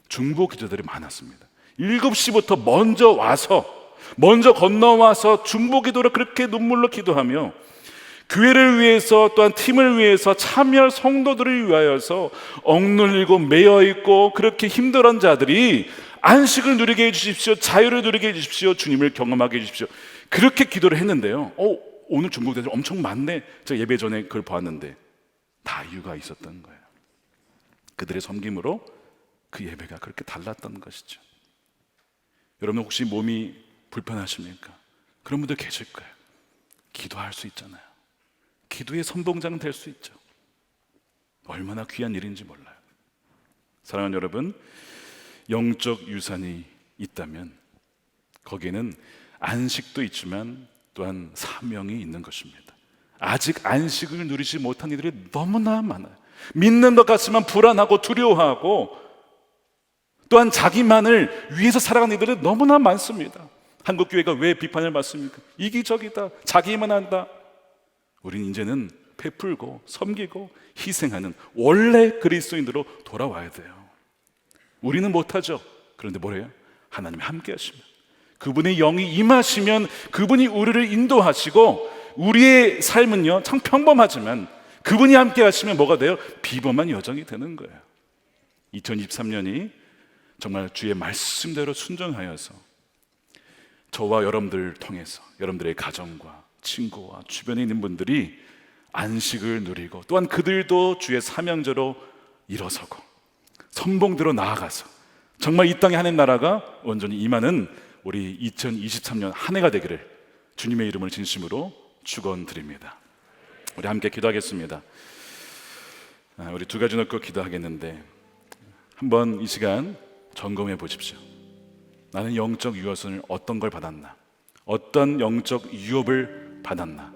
중보 기도들이 많았습니다. 7시부터 먼저 건너와서 중보 기도를 그렇게 눈물로 기도하며 교회를 위해서, 또한 팀을 위해서 참여할 성도들을 위하여서 억눌리고 매여있고 그렇게 힘들어한 자들이 안식을 누리게 해주십시오, 자유를 누리게 해주십시오, 주님을 경험하게 해주십시오, 그렇게 기도를 했는데요. 오늘 중보기도들 엄청 많네. 제가 예배 전에 그걸 보았는데 다 이유가 있었던 거예요. 그들의 섬김으로 그 예배가 그렇게 달랐던 것이죠. 여러분 혹시 몸이 불편하십니까? 그런 분들 계실 거예요. 기도할 수 있잖아요. 기도의 선봉장 될 수 있죠. 얼마나 귀한 일인지 몰라요. 사랑하는 여러분, 영적 유산이 있다면 거기에는 안식도 있지만 또한 사명이 있는 것입니다. 아직 안식을 누리지 못한 이들이 너무나 많아요. 믿는 것 같지만 불안하고 두려워하고 또한 자기만을 위해서 살아가는 이들이 너무나 많습니다. 한국교회가 왜 비판을 받습니까? 이기적이다, 자기만 한다. 우리는 이제는 베풀고 섬기고 희생하는 원래 그리스도인으로 돌아와야 돼요. 우리는 못하죠. 그런데 뭐래요? 하나님이 함께 하시면, 그분의 영이 임하시면 그분이 우리를 인도하시고, 우리의 삶은요 참 평범하지만 그분이 함께 하시면 뭐가 돼요? 비범한 여정이 되는 거예요. 2023년이 정말 주의 말씀대로 순종하여서 저와 여러분들을 통해서 여러분들의 가정과 친구와 주변에 있는 분들이 안식을 누리고, 또한 그들도 주의 사명자로 일어서고 선봉대로 나아가서 정말 이 땅에 하나님 나라가 온전히 임하는 우리 2023년 한 해가 되기를 주님의 이름을 진심으로 축원드립니다. 우리 함께 기도하겠습니다. 우리 두 가지 놓고 기도하겠는데, 한번 이 시간 점검해 보십시오. 나는 영적 유업을 어떤 걸 받았나? 어떤 영적 유업을 받았나?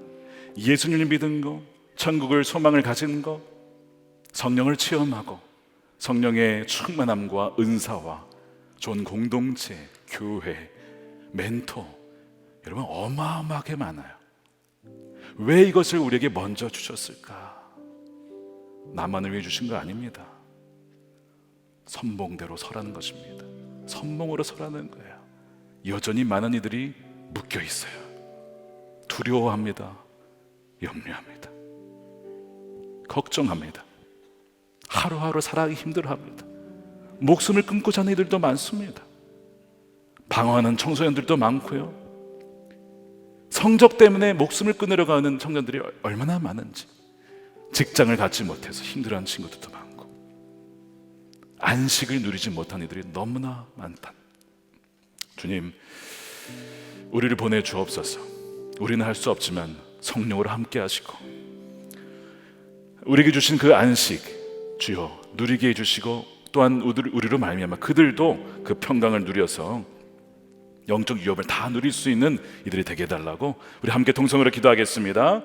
예수님을 믿은 거, 천국을 소망을 가진 거, 성령을 체험하고 성령의 충만함과 은사와 좋은 공동체, 교회, 멘토, 여러분 어마어마하게 많아요. 왜 이것을 우리에게 먼저 주셨을까? 나만을 위해 주신 거 아닙니다. 선봉대로 서라는 것입니다. 선봉으로 서라는 거예요. 여전히 많은 이들이 묶여 있어요. 두려워합니다. 염려합니다. 걱정합니다. 하루하루 살아가기 힘들어합니다. 목숨을 끊고 자는 이들도 많습니다. 방황하는 청소년들도 많고요. 성적 때문에 목숨을 끊으려고 하는 청년들이 얼마나 많은지, 직장을 갖지 못해서 힘들어하는 친구들도 많고, 안식을 누리지 못한 이들이 너무나 많다. 주님, 우리를 보내주옵소서. 우리는 할 수 없지만 성령으로 함께 하시고 우리에게 주신 그 안식 주여 누리게 해주시고, 또한 우리로 말미암아 그들도 그 평강을 누려서 영적 유업을 다 누릴 수 있는 이들이 되게 해달라고 우리 함께 동성으로 기도하겠습니다.